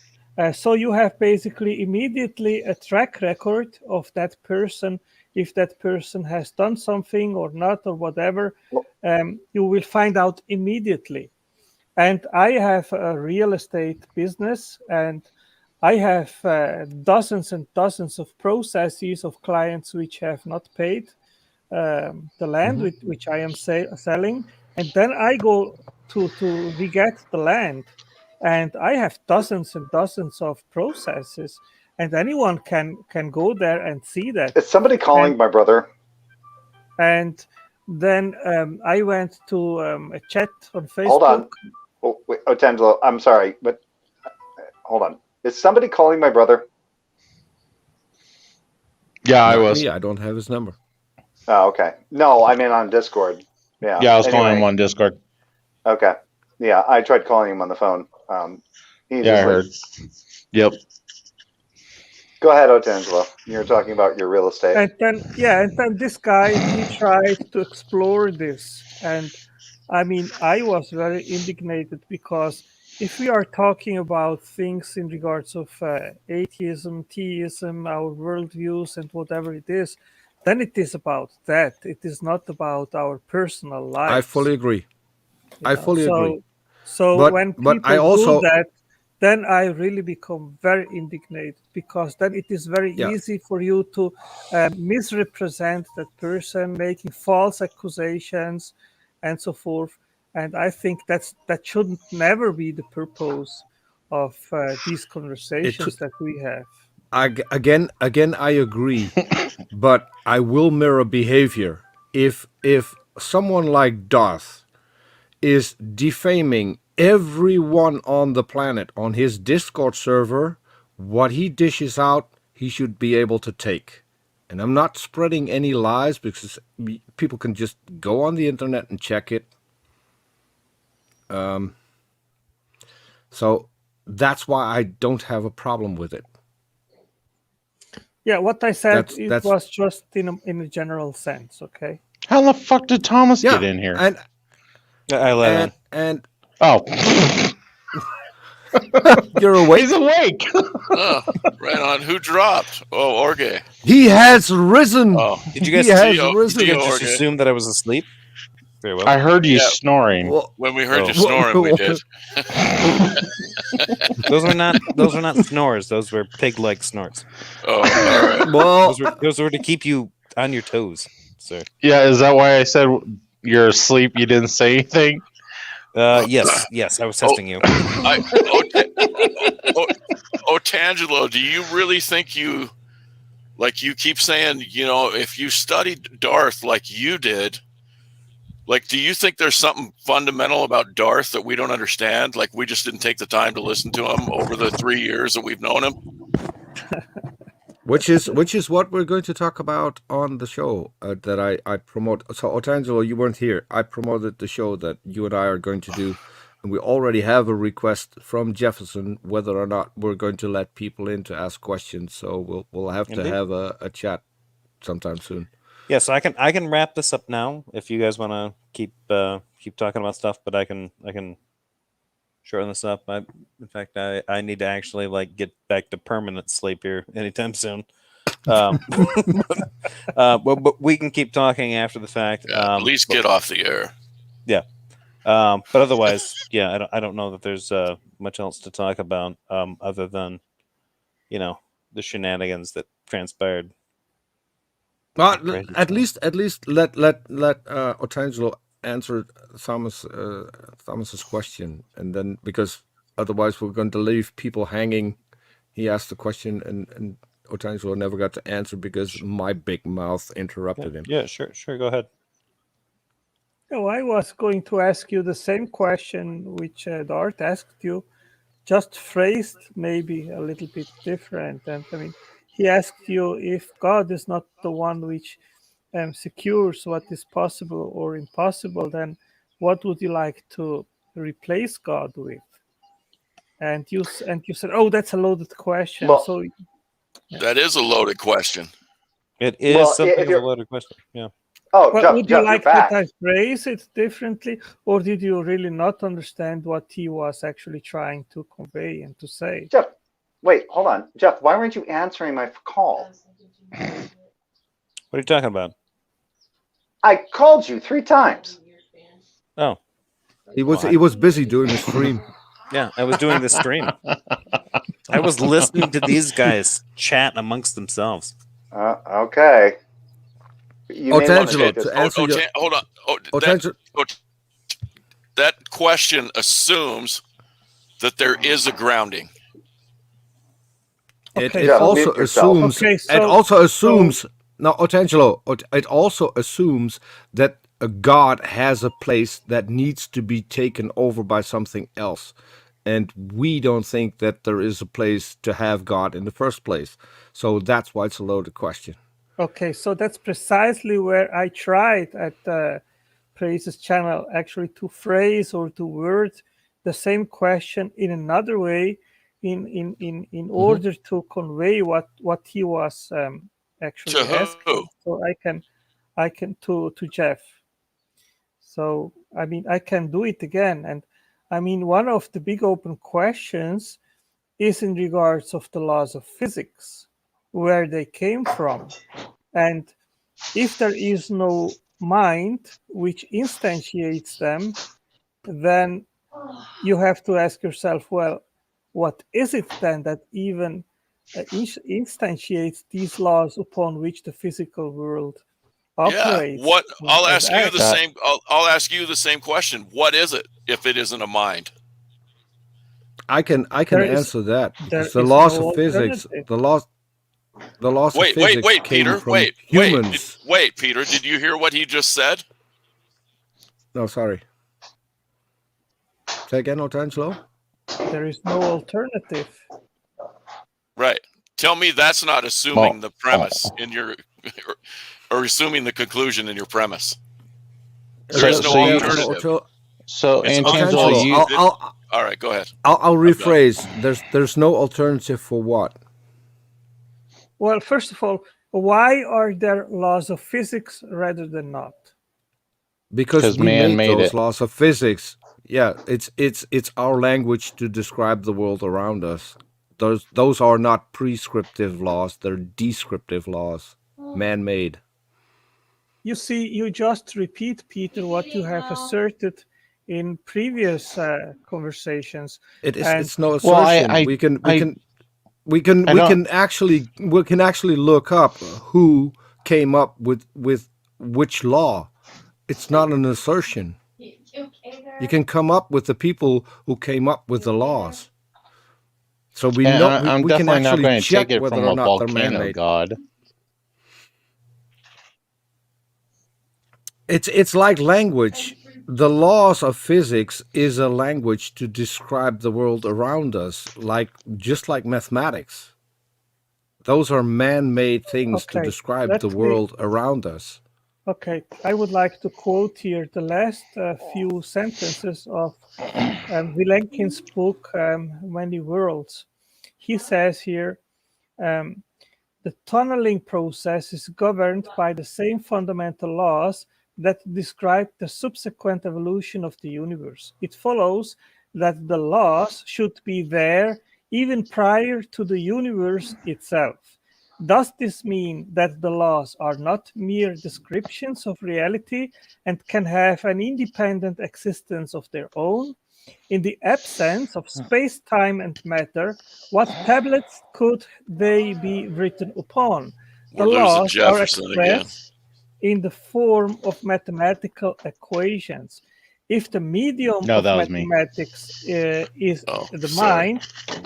S6: so you have basically immediately a track record of that person. If that person has done something or not or whatever, you will find out immediately. And I have a real estate business, and I have dozens and dozens of processes of clients which have not paid the land which I am selling, and then I go to re-get the land, and I have dozens and dozens of processes, and anyone can go there and see that.
S9: Is somebody calling my brother?
S6: And then I went to a chat on Facebook.
S9: Hold on. Oh, wait, Otangelo, I'm sorry, but hold on. Is somebody calling my brother?
S2: Yeah, I was.
S4: Me, I don't have his number.
S9: Oh, okay. No, I mean on Discord. Yeah.
S2: Yeah, I was calling him on Discord.
S9: Okay. Yeah, I tried calling him on the phone.
S2: I heard. Yep.
S9: Go ahead, Otangelo. You're talking about your real estate.
S6: And then this guy, he tried to explore this, and I mean, I was very indignated because if we are talking about things in regards of atheism, theism, our worldviews, and whatever it is, then it is about that. It is not about our personal lives.
S4: I fully agree. Agree.
S6: So when people do that, then I really become very indignated, because then it is very easy for you to misrepresent that person, making false accusations and so forth. And I think that shouldn't never be the purpose of these conversations that we have.
S4: Again, I agree, but I will mirror behavior. If someone like Darth is defaming everyone on the planet on his Discord server, what he dishes out, he should be able to take. And I'm not spreading any lies, because people can just go on the internet and check it. So that's why I don't have a problem with it.
S6: Yeah, what I said was just in a general sense. Okay.
S2: How the fuck did Thomas get in here?
S1: I let
S2: him. Oh.
S4: You're awake.
S2: He's awake.
S3: Oh, right on. Who dropped? Oh, Orge.
S4: He has risen.
S3: Oh,
S1: did you guys just assume that I was asleep? Very well.
S2: I heard you snoring.
S3: Well, when we heard you snoring, we did.
S1: Those are not snores. Those were pig-like snorts.
S3: Oh, all right.
S4: Well,
S1: those were to keep you on your toes, sir.
S2: Yeah, is that why I said you're asleep? You didn't say anything.
S1: Yes, I was testing you.
S3: Otangelo, do you really think you keep saying, if you studied Darth like you did, do you think there's something fundamental about Darth that we don't understand? Like, we just didn't take the time to listen to him over the 3 years that we've known him?
S4: Which is what we're going to talk about on the show that I promote. So, Otangelo, you weren't here. I promoted the show that you and I are going to do, and we already have a request from Jefferson whether or not we're going to let people in to ask questions. So we'll have to have a chat sometime soon.
S1: Yeah, so I can wrap this up now if you guys want to keep talking about stuff, but I can shorten this up. In fact, I need to actually get back to permanent sleep here anytime soon. But we can keep talking after the fact.
S3: Yeah, at least get off the air.
S1: Yeah. But otherwise, yeah, I don't know that there's much else to talk about other than, the shenanigans that transpired.
S4: Well, at least let Otangelo answer Thomas's question, and then, because otherwise we're going to leave people hanging. He asked the question, and Otangelo never got to answer because my big mouth interrupted him.
S1: Yeah, sure, go ahead.
S6: Oh, I was going to ask you the same question which Darth asked you, just phrased maybe a little bit different. And I mean, he asked you if God is not the one which secures what is possible or impossible, then what would you like to replace God with? And you said, "Oh, that's a loaded question."
S9: Well,
S6: so
S3: that is a loaded question.
S1: It is something of a loaded question. Yeah.
S9: Oh,
S6: but
S9: Jeff,
S6: would you like that
S9: back.
S6: I phrase it differently, or did you really not understand what he was actually trying to convey and to say?
S9: Jeff, wait, hold on. Jeff, why weren't you answering my call?
S1: What are you talking about?
S9: I called you 3 times.
S1: Oh.
S4: He was busy doing the stream.
S1: Yeah, I was doing the stream. I was listening to these guys chat amongst themselves.
S9: Okay.
S4: Otangelo, to answer your...
S3: Hold on. That question assumes that there is a grounding.
S4: It also assumes. It also assumes. Now, Otangelo, it also assumes that a God has a place that needs to be taken over by something else. And we don't think that there is a place to have God in the first place. So that's why it's a loaded question.
S6: Okay, so that's precisely where I tried at Praise's channel actually to phrase or to word the same question in another way in order to convey what he was actually asking. So I can to Jeff. So I mean, I can do it again. And I mean, one of the big open questions is in regards of the laws of physics, where they came from. And if there is no mind which instantiates them, then you have to ask yourself, well, what is it then that even instantiates these laws upon which the physical world operates?
S3: Yeah. What? I'll ask you the same. I'll ask you the same question. What is it if it isn't a mind?
S4: I can answer that. Because the laws of physics, the laws of physics came
S3: Peter,
S4: from humans.
S3: Wait, Peter, did you hear what he just said?
S4: No, sorry. Say again, Otangelo?
S6: There is no alternative.
S3: Right. Tell me that's not assuming the premise in your, or assuming the conclusion in your premise. There is no alternative.
S2: So, Otangelo,
S3: all right, go ahead.
S4: I'll rephrase. There's no alternative for what?
S6: Well, first of all, why are there laws of physics rather than not?
S4: Because we made those laws of physics. Yeah, it's our language to describe the world around us. Those are not prescriptive laws; they're descriptive laws, man-made.
S6: You see, you just repeat, Peter, what you have asserted in previous conversations.
S4: It's no assertion. We can actually look up who came up with which law. It's not an assertion. You can come up with the people who came up with the laws. So we know we can actually check whether or not they're man-made.
S2: God.
S4: It's like language. The laws of physics is a language to describe the world around us, just like mathematics. Those are man-made things to describe the world around us.
S6: Okay, I would like to quote here the last few sentences of Vilenkin's book, Many Worlds. He says here, the tunneling process is governed by the same fundamental laws that describe the subsequent evolution of the universe. It follows that the laws should be there even prior to the universe itself. Does this mean that the laws are not mere descriptions of reality and can have an independent existence of their own? In the absence of space, time, and matter, what tablets could they be written upon? The
S3: We're losing
S6: laws are
S3: Jefferson again.
S6: expressed in the form of mathematical equations. If the medium of mathematics is the mind,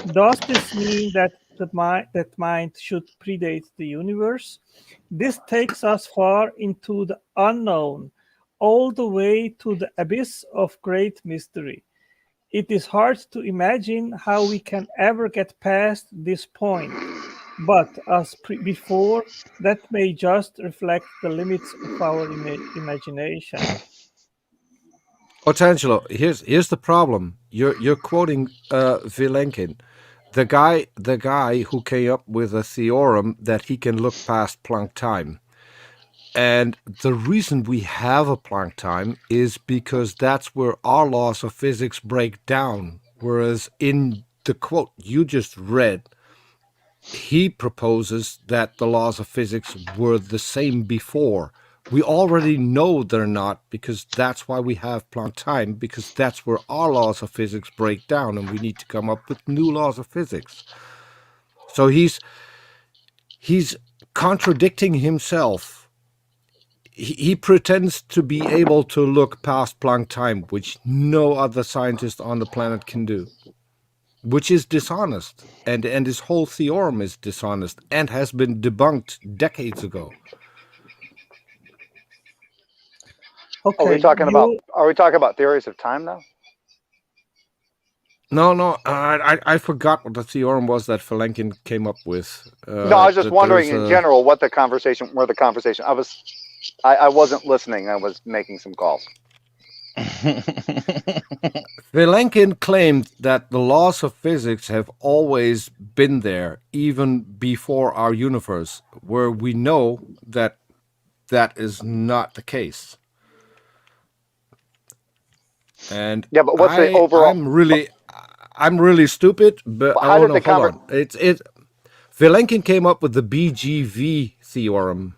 S6: does this mean that that mind should predate the universe? This takes us far into the unknown, all the way to the abyss of great mystery. It is hard to imagine how we can ever get past this point. But as before, that may just reflect the limits of our imagination.
S4: Otangelo, here's the problem. You're quoting Vilenkin, the guy who came up with a theorem that he can look past Planck time. And the reason we have a Planck time is because that's where our laws of physics break down. Whereas in the quote you just read, he proposes that the laws of physics were the same before. We already know they're not, because that's why we have Planck time, because that's where our laws of physics break down, and we need to come up with new laws of physics. So he's contradicting himself. He pretends to be able to look past Planck time, which no other scientist on the planet can do, which is dishonest. And his whole theorem is dishonest and has been debunked decades ago.
S6: Okay,
S9: are we talking about theories of time now?
S4: No, I forgot what the theorem was that Vilenkin came up with.
S9: No, I was just wondering in general where the conversation. I wasn't listening. I was making some calls.
S4: Vilenkin claimed that the laws of physics have always been there, even before our universe, where we know that that is not the case. And
S9: yeah, but what's the overall?
S4: I'm really stupid, but hold on. Vilenkin came up with the BGV theorem,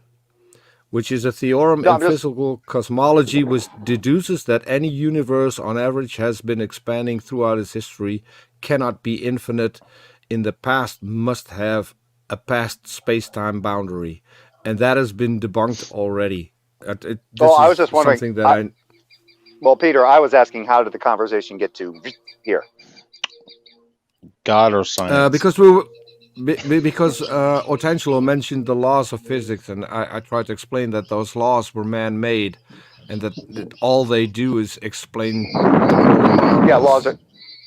S4: which is a theorem in physical cosmology which deduces that any universe on average has been expanding throughout its history, cannot be infinite in the past, must have a past space-time boundary. And that has been debunked already.
S9: I was just wondering. Well, Peter, I was asking, how did the conversation get to here?
S2: God or science?
S4: Because Otangelo mentioned the laws of physics, and I tried to explain that those laws were man-made, and that all they do is explain the world around us.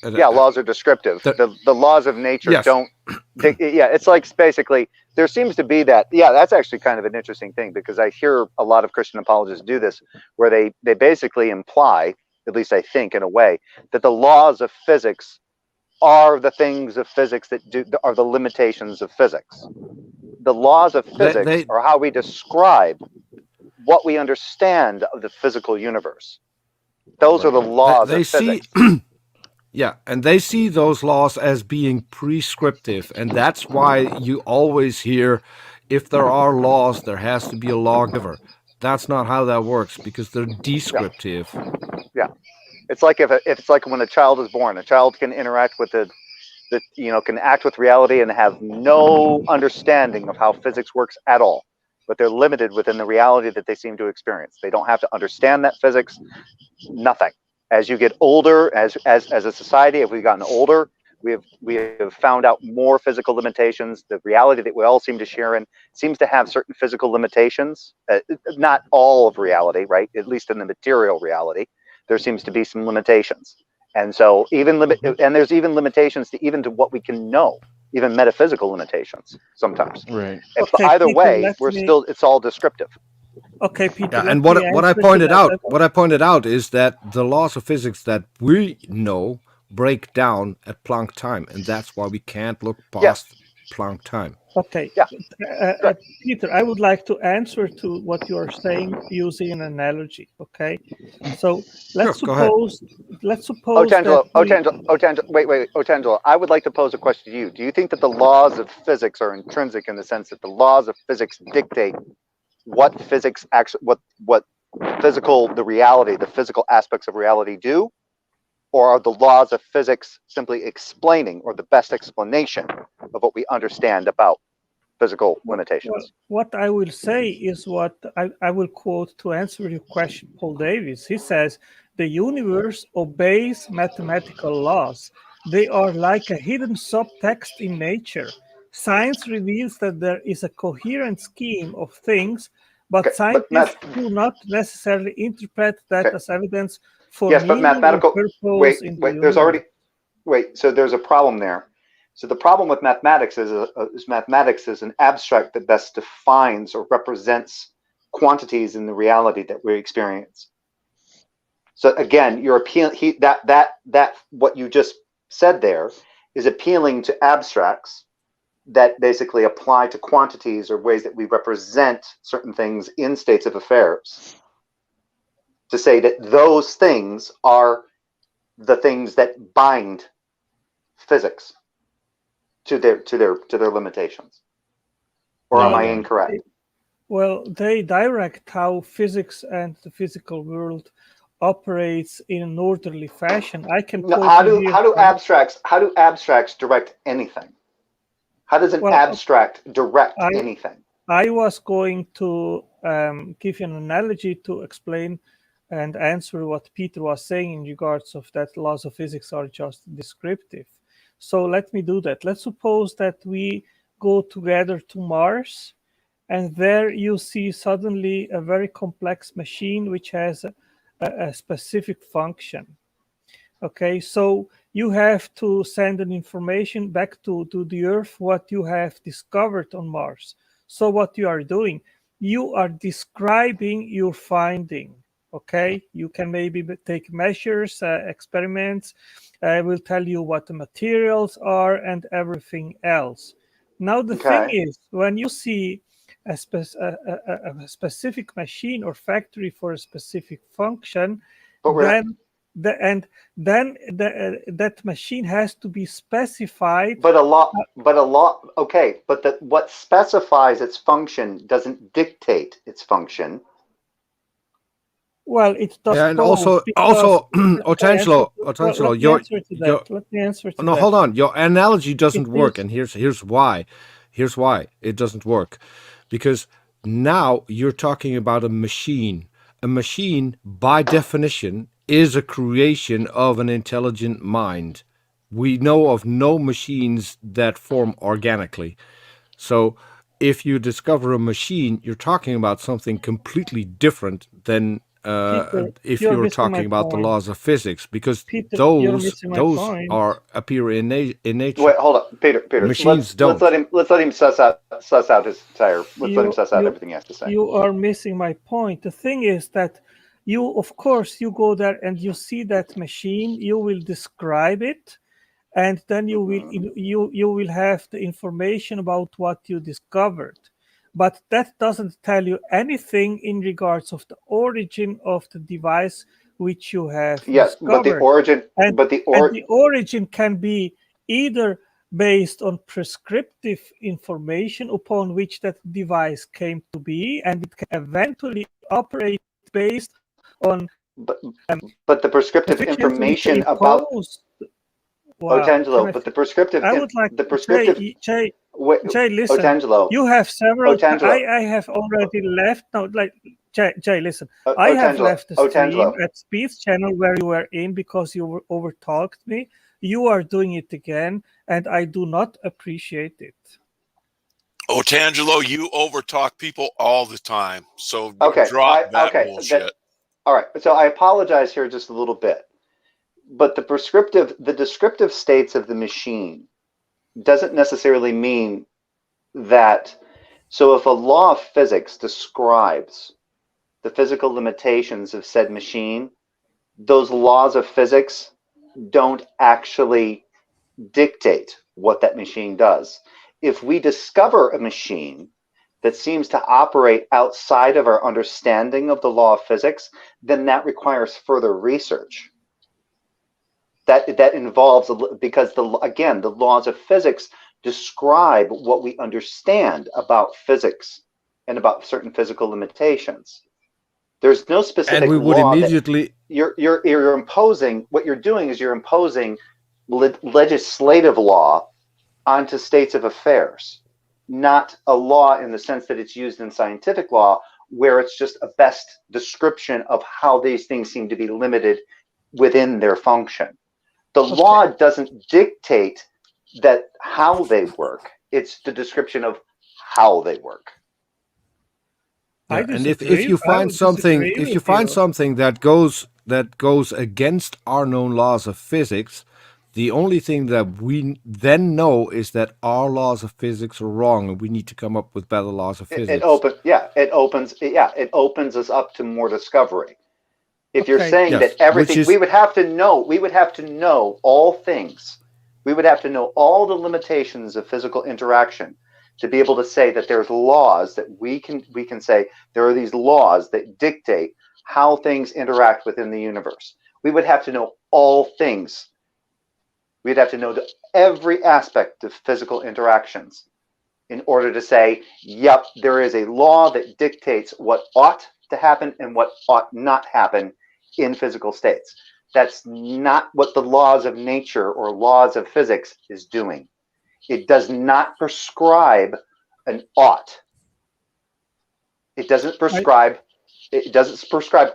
S9: Laws are descriptive. The laws of nature don't. It's like basically there seems to be that. Yeah, that's actually kind of an interesting thing, because I hear a lot of Christian apologists do this, where they basically imply, at least I think in a way, that the laws of physics are the things of physics that are the limitations of physics. The laws of physics are how we describe what we understand of the physical universe. Those are the laws of physics.
S4: Yeah, and they see those laws as being prescriptive, and that's why you always hear, if there are laws, there has to be a lawgiver. That's not how that works, because they're descriptive.
S9: Yeah. It's like if it's like when a child is born, a child can interact with can act with reality and have no understanding of how physics works at all, but they're limited within the reality that they seem to experience. They don't have to understand that physics, nothing. As you get older, as a society, if we've gotten older, we have found out more physical limitations. The reality that we all seem to share in seems to have certain physical limitations. Not all of reality, right? At least in the material reality, there seems to be some limitations. And so there's even limitations to what we can know, even metaphysical limitations sometimes.
S2: Right.
S9: Either way, it's all descriptive.
S6: Okay, Peter.
S4: Yeah, and what I pointed out is that the laws of physics that we know break down at Planck time, and that's why we can't look past Planck time.
S6: Okay.
S9: Yeah.
S6: Peter, I would like to answer to what you are saying using an analogy. Okay. So let's suppose
S9: Otangelo, wait, Otangelo, I would like to pose a question to you. Do you think that the laws of physics are intrinsic in the sense that the laws of physics dictate what physics actually, what the reality, the physical aspects of reality do? Or are the laws of physics simply explaining, or the best explanation of what we understand about physical limitations?
S6: Well, what I will say is what I will quote to answer your question, Paul Davies. He says, the universe obeys mathematical laws. They are like a hidden subtext in nature. Science reveals that there is a coherent scheme of things, but scientists do not necessarily interpret that as evidence for meaning or purpose in the universe.
S9: So there's a problem there. So the problem with mathematics is mathematics is an abstract that best defines or represents quantities in the reality that we experience. So again, you're appealing that what you just said there is appealing to abstracts that basically apply to quantities or ways that we represent certain things in states of affairs. To say that those things are the things that bind physics to their limitations. Or am I incorrect?
S6: Well, they direct how physics and the physical world operates in an orderly fashion. I can
S9: how do abstracts direct anything? How does an abstract direct anything?
S6: I was going to give you an analogy to explain and answer what Peter was saying in regards of that laws of physics are just descriptive. So let me do that. Let's suppose that we go together to Mars, and there you see suddenly a very complex machine which has a specific function. Okay, so you have to send an information back to the Earth what you have discovered on Mars. So what you are doing, you are describing your finding. Okay, you can maybe take measures, experiments. I will tell you what the materials are and everything else. Now the thing is, when you see a specific machine or factory for a specific function, that machine has to be specified.
S9: What specifies its function doesn't dictate its function.
S6: Well, it does.
S4: Yeah, and also, Otangelo,
S6: let me answer to that.
S4: No, hold on. Your analogy doesn't work, and here's why. Here's why it doesn't work, because now you're talking about a machine. A machine, by definition, is a creation of an intelligent mind. We know of no machines that form organically. So if you discover a machine, you're talking about something completely different than
S6: Peter,
S4: if you're talking about the laws of physics, because
S6: Peter,
S4: those appear in nature.
S9: Wait, hold up, Peter.
S4: Machines don't.
S9: Let's let him suss out his entire. Let him suss out everything he has to say.
S6: You are missing my point. The thing is that of course, you go there and you see that machine. You will describe it, and then you will have the information about what you discovered. But that doesn't tell you anything in regards of the origin of the device which you have discovered.
S9: But the origin,
S6: and the origin can be either based on prescriptive information upon which that device came to be, and it can eventually operate based on.
S9: But the prescriptive information about Otangelo, but the prescriptive.
S6: I would like
S9: the prescriptive.
S6: Jay, listen.
S9: Otangelo,
S6: you have several.
S9: Otangelo.
S6: I have already left. No, Jay, listen. I have left the stream at Speed's channel where you were in because you overtalked me. You are doing it again, and I do not appreciate it.
S3: Otangelo, you overtalk people all the time. So drop that bullshit.
S9: All right. So I apologize here just a little bit, but the descriptive states of the machine doesn't necessarily mean that. So if a law of physics describes the physical limitations of said machine, those laws of physics don't actually dictate what that machine does. if we discover a machine that seems to operate outside of our understanding of the law of physics, then that requires further research. That involves, because the laws of physics describe what we understand about physics and about certain physical limitations. There's no specific
S4: and we would
S9: law
S4: immediately
S9: you're imposing. What you're doing is you're imposing legislative law onto states of affairs, not a law in the sense that it's used in scientific law, where it's just a best description of how these things seem to be limited within their function. The law doesn't dictate that how they work. It's the description of how they work.
S4: And if you find something, that goes against our known laws of physics, the only thing that we then know is that our laws of physics are wrong, and we need to come up with better laws of physics.
S9: It opens us up to more discovery. If you're saying that everything, we would have to know all things. We would have to know all the limitations of physical interaction to be able to say that there's laws that we can say there are these laws that dictate how things interact within the universe. We would have to know all things. We'd have to know every aspect of physical interactions in order to say, yep, there is a law that dictates what ought to happen and what ought not happen in physical states. That's not what the laws of nature or laws of physics is doing. It does not prescribe an ought. It doesn't prescribe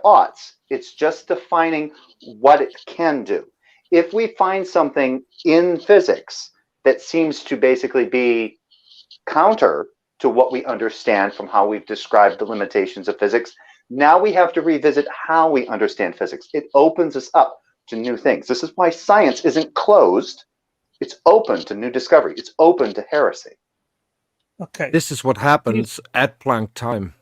S9: oughts. It's just defining what it can do. If we find something in physics that seems to basically be counter to what we understand from how we've described the limitations of physics, now we have to revisit how we understand physics. It opens us up to new things. This is why science isn't closed. It's open to new discovery. It's open to heresy.
S6: Okay.
S4: This is what happens at Planck time.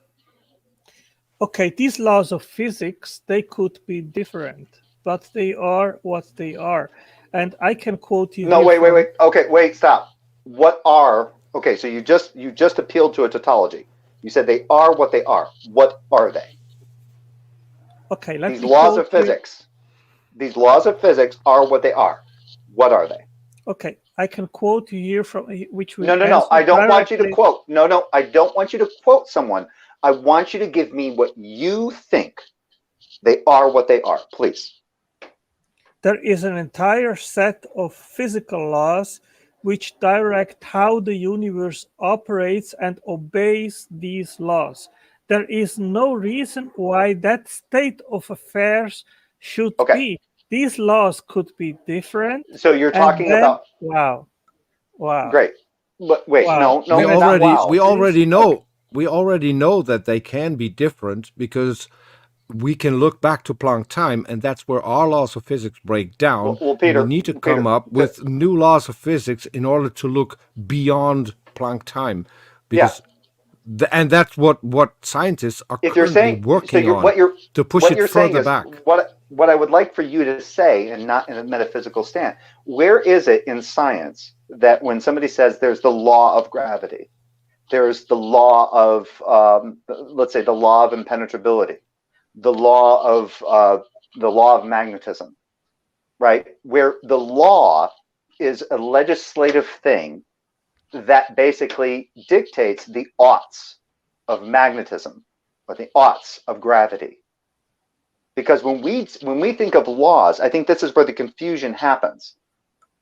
S6: Okay, these laws of physics, they could be different, but they are what they are. And I can quote you.
S9: No, wait. Okay, wait, stop. What are, okay, so you just appealed to a tautology. You said they are what they are. What are they?
S6: Okay,
S9: these laws of physics. These laws of physics are what they are. What are they?
S6: Okay, I can quote you here from which we.
S9: No. I don't want you to quote. No. I don't want you to quote someone. I want you to give me what you think they are. What they are, please.
S6: There is an entire set of physical laws which direct how the universe operates and obeys these laws. There is no reason why that state of affairs should be. These laws could be different.
S9: So you're talking about
S6: wow.
S9: Great. But wait,
S6: wow.
S9: no.
S4: We already know that they can be different because we can look back to Planck time, and that's where our laws of physics break down.
S9: Well, Peter,
S4: we need to come up with new laws of physics in order to look beyond Planck time, because and that's what scientists are currently working on to push it further back.
S9: What I would like for you to say, and not in a metaphysical stand, where is it in science that when somebody says there's the law of gravity, there's the law of, let's say, the law of impenetrability, the law of magnetism, right? Where the law is a legislative thing that basically dictates the oughts of magnetism or the oughts of gravity. Because when we think of laws, I think this is where the confusion happens,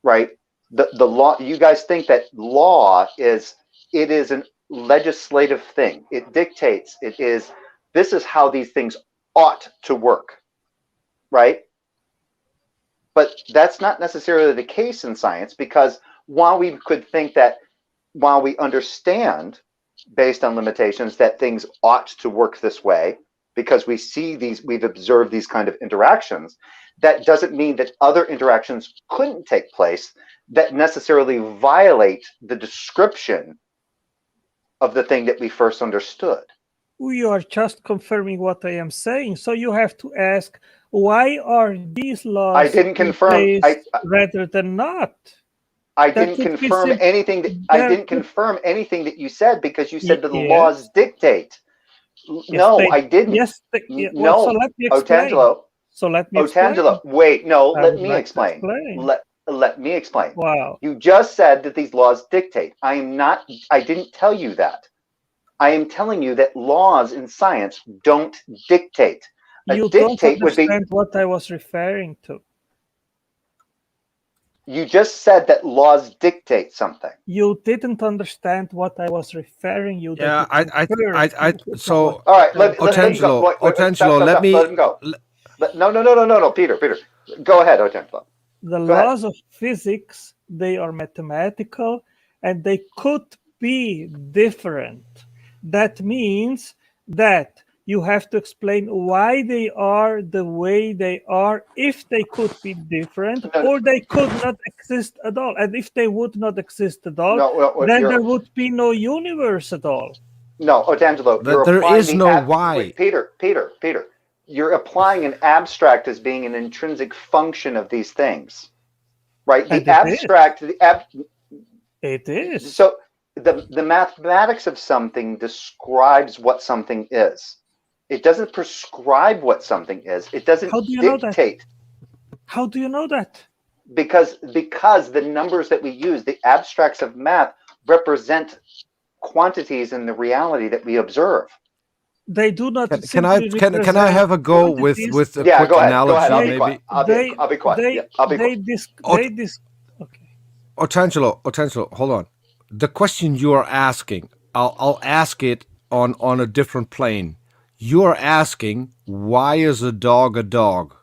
S9: right? The law, you guys think that law is a legislative thing. It dictates. This is how these things ought to work, right? But that's not necessarily the case in science, because while we could think that, while we understand based on limitations that things ought to work this way, because we've observed these kind of interactions, that doesn't mean that other interactions couldn't take place that necessarily violate the description of the thing that we first understood.
S6: You are just confirming what I am saying. So you have to ask, why are these laws
S9: I didn't confirm
S6: rather than not?
S9: I didn't confirm anything that you said because you said that the laws dictate. No, I didn't.
S6: Yes.
S9: No,
S6: so let me explain.
S9: Otangelo, wait, no, let me explain. Let me explain.
S6: Wow.
S9: You just said that these laws dictate. I didn't tell you that. I am telling you that laws in science don't dictate.
S6: You don't understand what I was referring to.
S9: You just said that laws dictate something.
S6: You didn't understand what I was referring you.
S4: Yeah, so
S9: all right, let him go.
S4: Otangelo, let
S9: him go. No, Peter, go ahead, Otangelo.
S6: The laws of physics, they are mathematical, and they could be different. That means that you have to explain why they are the way they are, if they could be different, or they could not exist at all. And if they would not exist at all, then there would be no universe at all.
S9: No, Otangelo,
S4: there is no why.
S9: Wait, Peter, you're applying an abstract as being an intrinsic function of these things, right?
S6: It is.
S9: So the mathematics of something describes what something is. It doesn't prescribe what something is. It doesn't dictate.
S6: How do you know that?
S9: Because the numbers that we use, the abstracts of math, represent quantities in the reality that we observe.
S6: They do not.
S4: Can I have a go with a quick analogy? Maybe
S9: I'll be quiet.
S6: Okay.
S4: Otangelo, hold on. The question you are asking, I'll ask it on a different plane. You're asking, why is a dog a dog?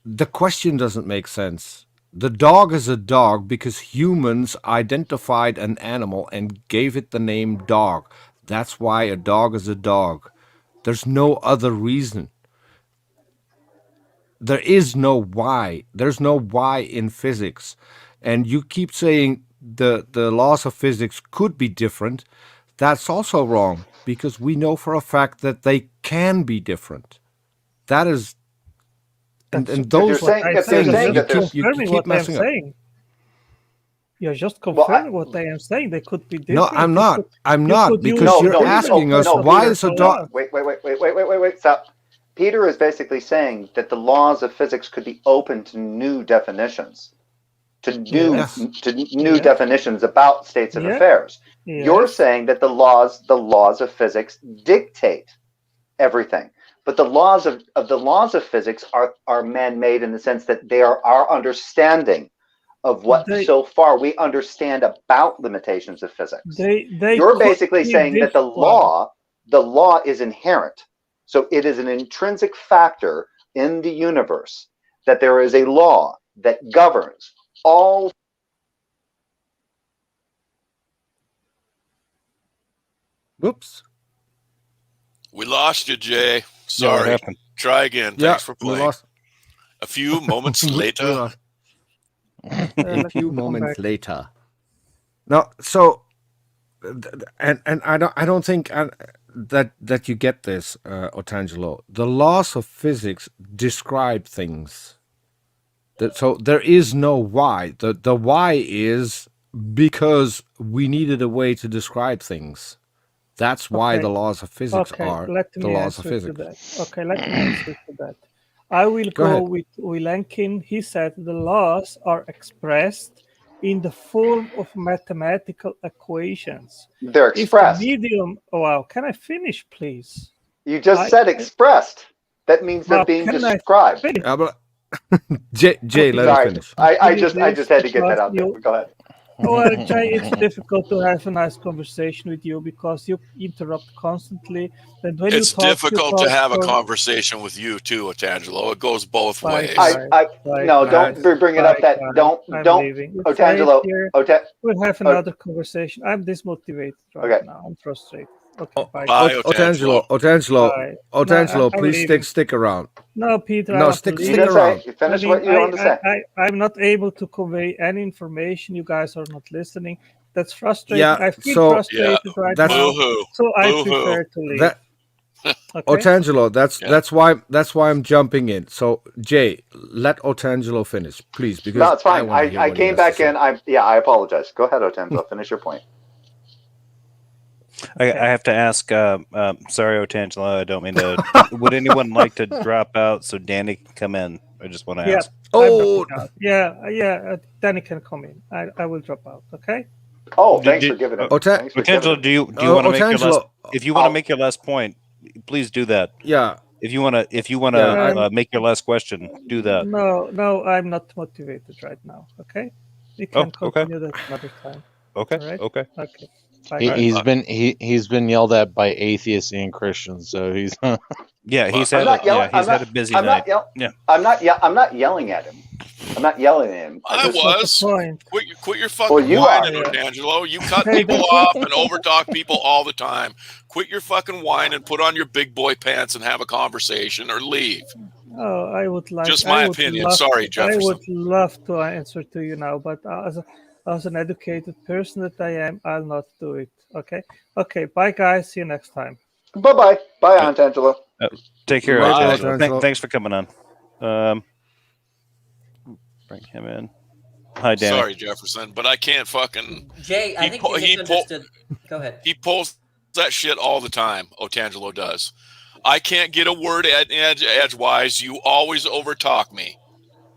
S4: The question doesn't make sense. The dog is a dog because humans identified an animal and gave it the name dog. That's why a dog is a dog. There's no other reason. There is no why. There's no why in physics. And you keep saying the laws of physics could be different. That's also wrong, because we know for a fact that they can be different. That is, and those things you keep messing up.
S6: You're just confirming what I am saying. They could be different.
S4: No, I'm not. I'm not, because you're asking us why is a dog.
S9: Wait. Stop. Peter is basically saying that the laws of physics could be open to new definitions, to new definitions about states of affairs. Yes. You're saying that the laws of physics dictate everything, but the laws of physics are man-made in the sense that they are our understanding of what so far we understand about limitations of physics. You're basically saying that the law is inherent, so it is an intrinsic factor in the universe that there is a law that governs all.
S4: Whoops.
S3: We lost you, Jay. Sorry. Try again. Thanks for playing. A few moments later.
S4: A few moments later. No, so, and I don't think that you get this, Otangelo. The laws of physics describe things. So there is no why. The why is because we needed a way to describe things. That's why the laws of physics are the laws of physics.
S6: Okay, let me answer to that. I will go with Wilenkin. He said the laws are expressed in the form of mathematical equations.
S9: They're expressed.
S6: Can I finish, please?
S9: You just said expressed. That means they're being described.
S4: Jay, let me finish.
S9: I just had to get that out there. Go ahead.
S6: Well, Jay, it's difficult to have a nice conversation with you because you interrupt constantly. And when
S3: it's difficult to have a conversation with you too, Otangelo. It goes both ways.
S9: Don't bring it up. Don't, Otangelo.
S6: We'll have another conversation. I'm dismotivated right now. I'm frustrated. Okay,
S3: bye,
S4: Otangelo, please stick around.
S6: No, Peter.
S4: No, stick around.
S9: Finish what you want to say.
S6: I'm not able to convey any information. You guys are not listening. That's frustrating.
S4: Yeah,
S6: I feel frustrated right now.
S3: Boo-hoo.
S6: So I prefer to leave. Okay.
S4: Otangelo, that's why I'm jumping in. So Jay, let Otangelo finish, please, because
S9: No, it's fine.
S4: I
S9: came back in. I apologize. Go ahead, Otangelo. Finish your point.
S1: I have to ask. Sorry, Otangelo. I don't mean to. Would anyone like to drop out so Danny can come in? I just want to ask.
S4: Oh,
S6: yeah. Danny can come in. I will drop out. Okay.
S9: Oh, thanks for giving it.
S1: Otangelo, do you want to make your last? If you want to make your last point, please do that.
S4: Yeah.
S1: If you want to make your last question, do that.
S6: No, I'm not motivated right now. Okay. We can continue that another time.
S1: Okay.
S6: Right?
S1: Okay.
S6: Okay.
S2: He's been yelled at by atheists and Christians, so he's
S1: he's had a busy night.
S9: I'm not yelling at him. I'm not yelling at him.
S3: I was. Quit your fucking whining, Otangelo. You cut people off and overtalk people all the time. Quit your fucking whine and put on your big boy pants and have a conversation or leave.
S6: Oh, I would like.
S3: Just my opinion. Sorry, Jefferson.
S6: I would love to answer to you now, but as an educated person that I am, I'll not do it. Okay. Okay. Bye, guys. See you next time.
S9: Bye, Otangelo.
S1: Take care, Otangelo. Thanks for coming on. Bring him in. Hi, Danny.
S3: Sorry, Jefferson, but I can't fucking.
S11: Jay, I think you misunderstood. Go ahead.
S3: He pulls that shit all the time. Otangelo does. I can't get a word edgewise. You always overtalk me,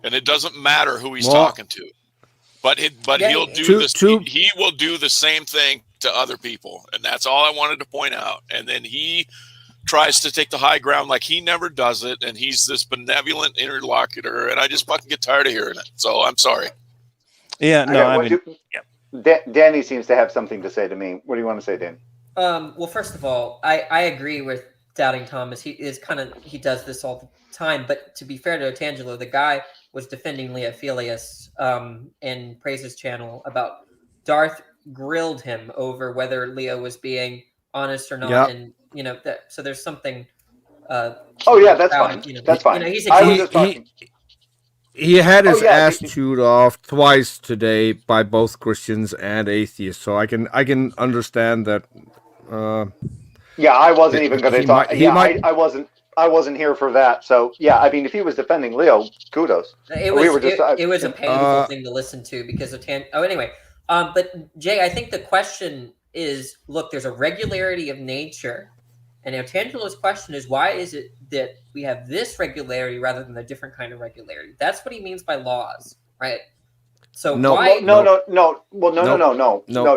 S3: and it doesn't matter who he's talking to. But he'll do this. He will do the same thing to other people, and that's all I wanted to point out. And then he tries to take the high ground like he never does it, and he's this benevolent interlocutor, and I just fucking get tired of hearing it. So I'm sorry.
S1: Yeah, no,
S9: Danny seems to have something to say to me. What do you want to say, Danny?
S11: Well, first of all, I agree with Doubting Thomas. He does this all the time. But to be fair to Otangelo, the guy was defending Leah Filius in Praise's channel about Darth grilled him over whether Leo was being honest or not, and so there's something.
S9: That's fine. That's fine.
S4: He had his ass chewed off twice today by both Christians and atheists, so I can understand that.
S9: I wasn't even going to talk. I wasn't here for that. So I mean, if he was defending Leo, kudos.
S11: It was a painful thing to listen to because of anyway. But Jay, I think the question is, look, there's a regularity of nature. And Otangelo's question is, why is it that we have this regularity rather than a different kind of regularity? That's what he means by laws, right? So
S9: no,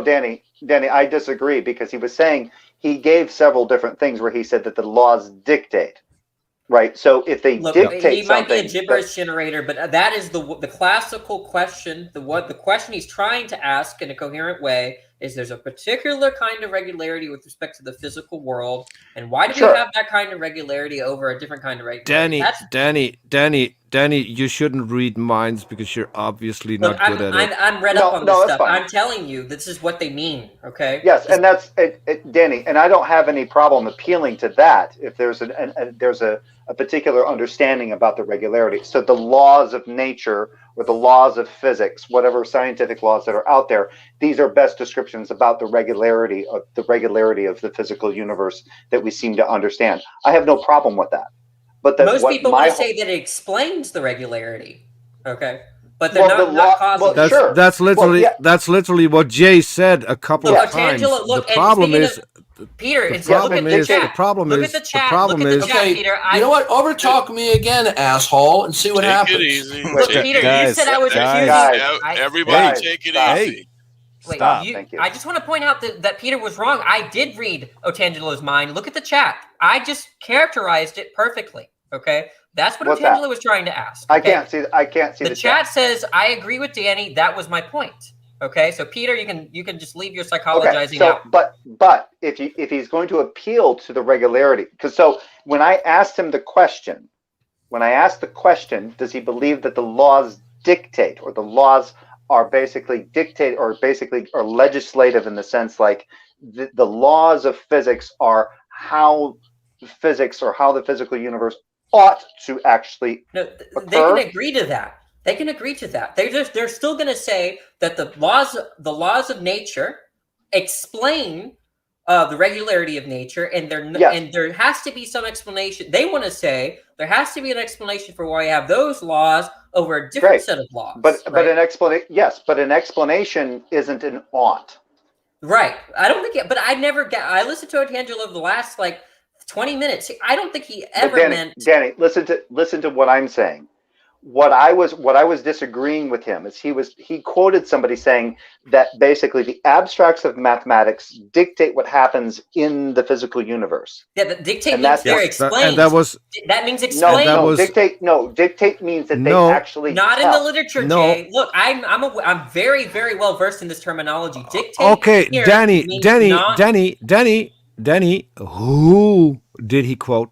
S9: Danny, I disagree because he was saying he gave several different things where he said that the laws dictate, right? So if they dictate,
S11: he might be a gibberish generator, but that is the classical question. The question he's trying to ask in a coherent way is: there's a particular kind of regularity with respect to the physical world, and why do we have that kind of regularity over a different kind of regularity?
S4: Danny, you shouldn't read minds because you're obviously not good at it.
S11: I'm read up on this stuff. Fine. I'm telling you, this is what they mean. Okay.
S9: Yes, and that's Danny, and I don't have any problem appealing to that if there's a particular understanding about the regularity. So the laws of nature or the laws of physics, whatever scientific laws that are out there, these are best descriptions about the regularity of the physical universe that we seem to understand. I have no problem with that. But
S11: most people want to say that it explains the regularity, okay? But they're not causing.
S4: That's literally what Jay said a couple of times.
S11: Look,
S4: the problem is.
S11: Peter,
S4: the problem is.
S11: The problem is. Peter,
S5: you know what? Overtalk me again, asshole, and see what happens.
S3: Take it easy.
S11: Look, Peter, you said I was accusing.
S3: Everybody, take it easy.
S11: Wait, I just want to point out that Peter was wrong. I did read Otangelo's mind. Look at the chat. I just characterized it perfectly. Okay, that's what Otangelo was trying to ask.
S9: Okay? I can't see the
S11: chat. Says I agree with Danny. That was my point. Okay, so Peter, you can just leave your psychologizing out.
S9: But if he's going to appeal to the regularity, because when I asked him the question, does he believe that the laws dictate or the laws are basically dictate or basically are legislative in the sense like the laws of physics are how physics or how the physical universe ought to actually occur?
S11: They can agree to that. They can agree to that. They're still going to say that the laws of nature explain the regularity of nature, and and there has to be some explanation. They want to say there has to be an explanation for why you have those laws over a different set of laws.
S9: But an explanation, yes, but an explanation isn't an ought.
S11: Right. I don't think it, but I never got. I listened to Otangelo the last 20 minutes. I don't think he ever meant.
S9: Danny, listen to what I'm saying. What I was disagreeing with him is he quoted somebody saying that basically the abstracts of mathematics dictate what happens in the physical universe.
S11: Yeah, but dictate means they're explained. That means explain.
S9: Dictate means that they actually
S11: not in the literature. Jay. Look, I'm very, very well versed in this terminology. Dictate.
S4: Okay, Danny, who did he quote?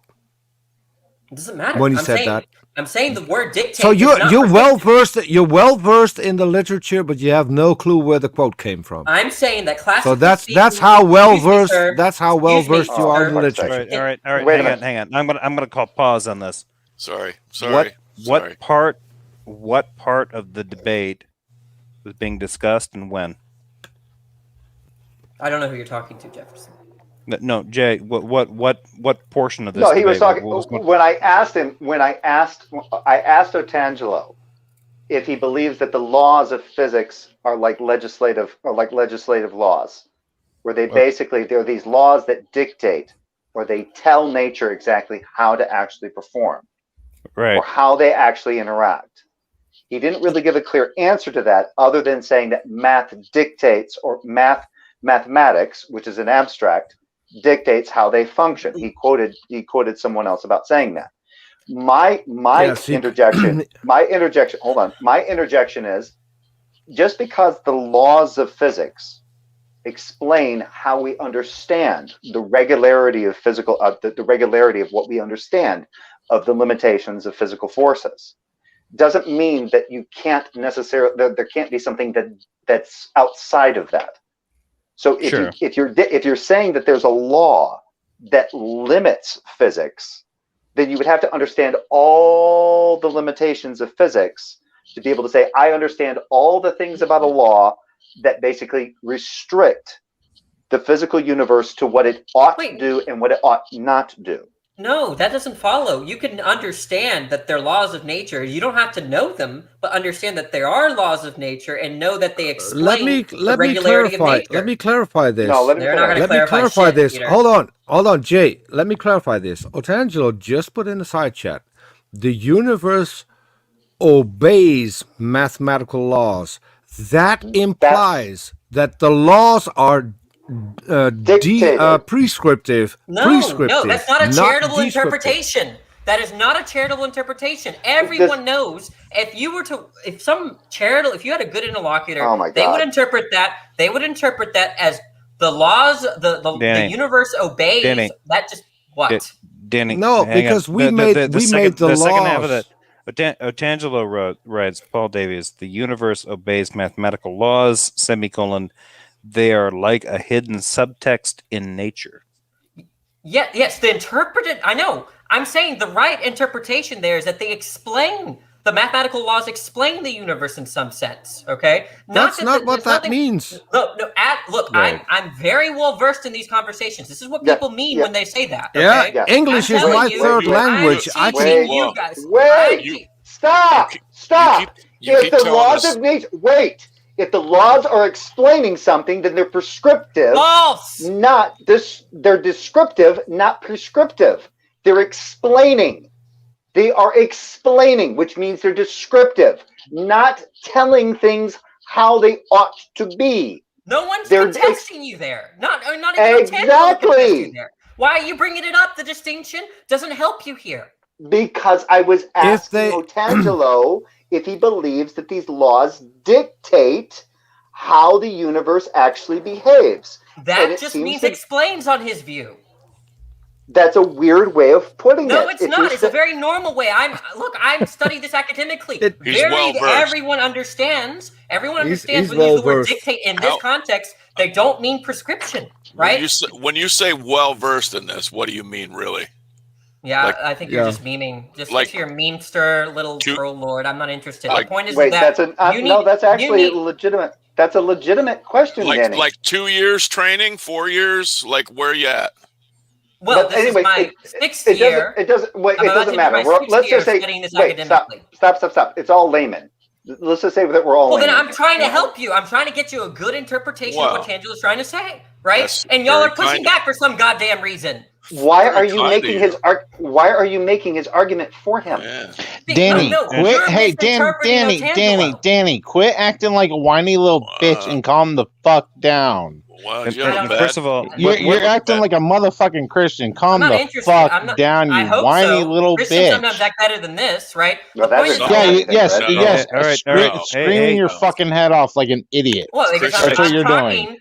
S11: It doesn't matter
S4: when he said that.
S11: I'm saying the word dictate.
S4: So you're well versed. You're well versed in the literature, but you have no clue where the quote came from.
S11: I'm saying that classical.
S4: So that's how well versed. That's how well versed you are in the literature.
S1: All right. Hang on. I'm gonna call pause on this.
S3: Sorry.
S1: What part of the debate was being discussed and when?
S11: I don't know who you're talking to, Jefferson.
S1: No, Jay. What portion of this?
S9: No, he was talking. When I asked Otangelo if he believes that the laws of physics are like legislative laws, where they basically they're these laws that dictate or they tell nature exactly how to actually perform,
S1: right,
S9: or how they actually interact. He didn't really give a clear answer to that, other than saying that math dictates, or mathematics, which is an abstract, dictates how they function. He quoted someone else about saying that. My interjection. Hold on. My interjection is, just because the laws of physics explain how we understand the regularity of the regularity of what we understand of the limitations of physical forces, doesn't mean that you can't necessarily. There can't be something that's outside of that. So if you're saying that there's a law that limits physics, then you would have to understand all the limitations of physics to be able to say, I understand all the things about a law that basically restrict the physical universe to what it ought to do and what it ought not to do.
S11: No, that doesn't follow. You can understand that they're laws of nature. You don't have to know them, but understand that there are laws of nature and know that they explain the regularity of nature.
S4: Let me clarify this.
S11: No, they're not going to
S4: clarify this.
S11: Peter.
S4: Hold on, Jay. Let me clarify this. Otangelo just put in the side chat, the universe obeys mathematical laws. That implies that the laws are prescriptive.
S11: No, that's not a charitable interpretation. That is not a charitable interpretation. Everyone knows if you had a good interlocutor, they would interpret that. They would interpret that as the laws, the universe obeys.
S1: Danny,
S11: that just what?
S1: Danny,
S4: no, because we made the laws.
S1: Second half of that. Otangelo writes, Paul Davies, the universe obeys mathematical laws, semicolon, they are like a hidden subtext in nature.
S11: Yes, the interpreted, I know. I'm saying the right interpretation there is that they explain, the mathematical laws explain the universe in some sense, okay?
S4: That's not what that means.
S11: I'm very well versed in these conversations. This is what people mean when they say that,
S4: okay? Yeah, English is my third language.
S9: Stop! If the laws of nature, if the laws are explaining something, then they're prescriptive.
S11: False.
S9: They're descriptive, not prescriptive. They're explaining. They are explaining, which means they're descriptive, not telling things how they ought to be.
S11: No one's contesting you there. Not even
S9: exactly.
S11: There. Why are you bringing it up? The distinction doesn't help you here.
S9: Because I was asking Otangelo if he believes that these laws dictate how the universe actually behaves.
S11: That just means explains on his view.
S9: That's a weird way of putting it.
S11: No, it's not. It's a very normal way. I've studied this academically. Everyone understands. Everyone understands when you use the word dictate in this context, they don't mean prescription, right?
S3: When you say well versed in this, what do you mean really?
S11: Yeah, I think you're just memeing. Just your memester, little troll lord. I'm not interested. The point is that's actually legitimate.
S9: That's a legitimate question, Danny.
S3: Like 2 years training, 4 years. Like where are you at?
S11: Well, this is my sixth year.
S9: It doesn't matter. Let's just say. Wait, stop. It's all layman. Let's just say that we're all.
S11: Well, then I'm trying to help you. I'm trying to get you a good interpretation of what Tangela's trying to say, right? And y'all are pushing back for some goddamn reason.
S9: Why are you making his argument for him?
S2: Yeah. Danny, quit. Hey, Danny, quit acting like a whiny little bitch and calm the fuck down.
S3: Well,
S1: first of all,
S2: you're acting like a motherfucking Christian. Calm the fuck down, you whiny little bitch.
S11: Sometimes act better than this, right?
S9: No,
S2: yes.
S1: All right.
S2: Screaming your fucking head off like an idiot.
S11: Well,
S2: that's what you're doing.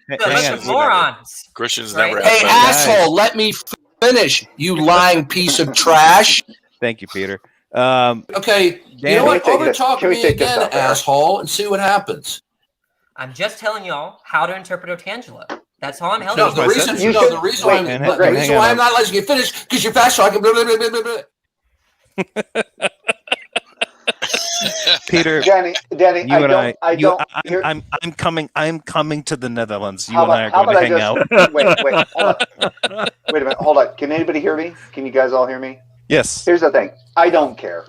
S11: Morons.
S3: Christians never.
S5: Hey, asshole! Let me finish. You lying piece of trash.
S1: Thank you, Peter.
S5: Okay, you know what? Overtalk me again, asshole, and see what happens.
S11: I'm just telling y'all how to interpret Otangelo. That's all I'm helping.
S5: No, the reason why I'm not letting you finish because you're fast talking.
S1: Peter,
S9: Danny,
S1: I'm coming to the Netherlands. You and I are going to hang out.
S9: Wait, hold on. Wait a minute, hold on. Can anybody hear me? Can you guys all hear me?
S1: Yes.
S9: Here's the thing. I don't care.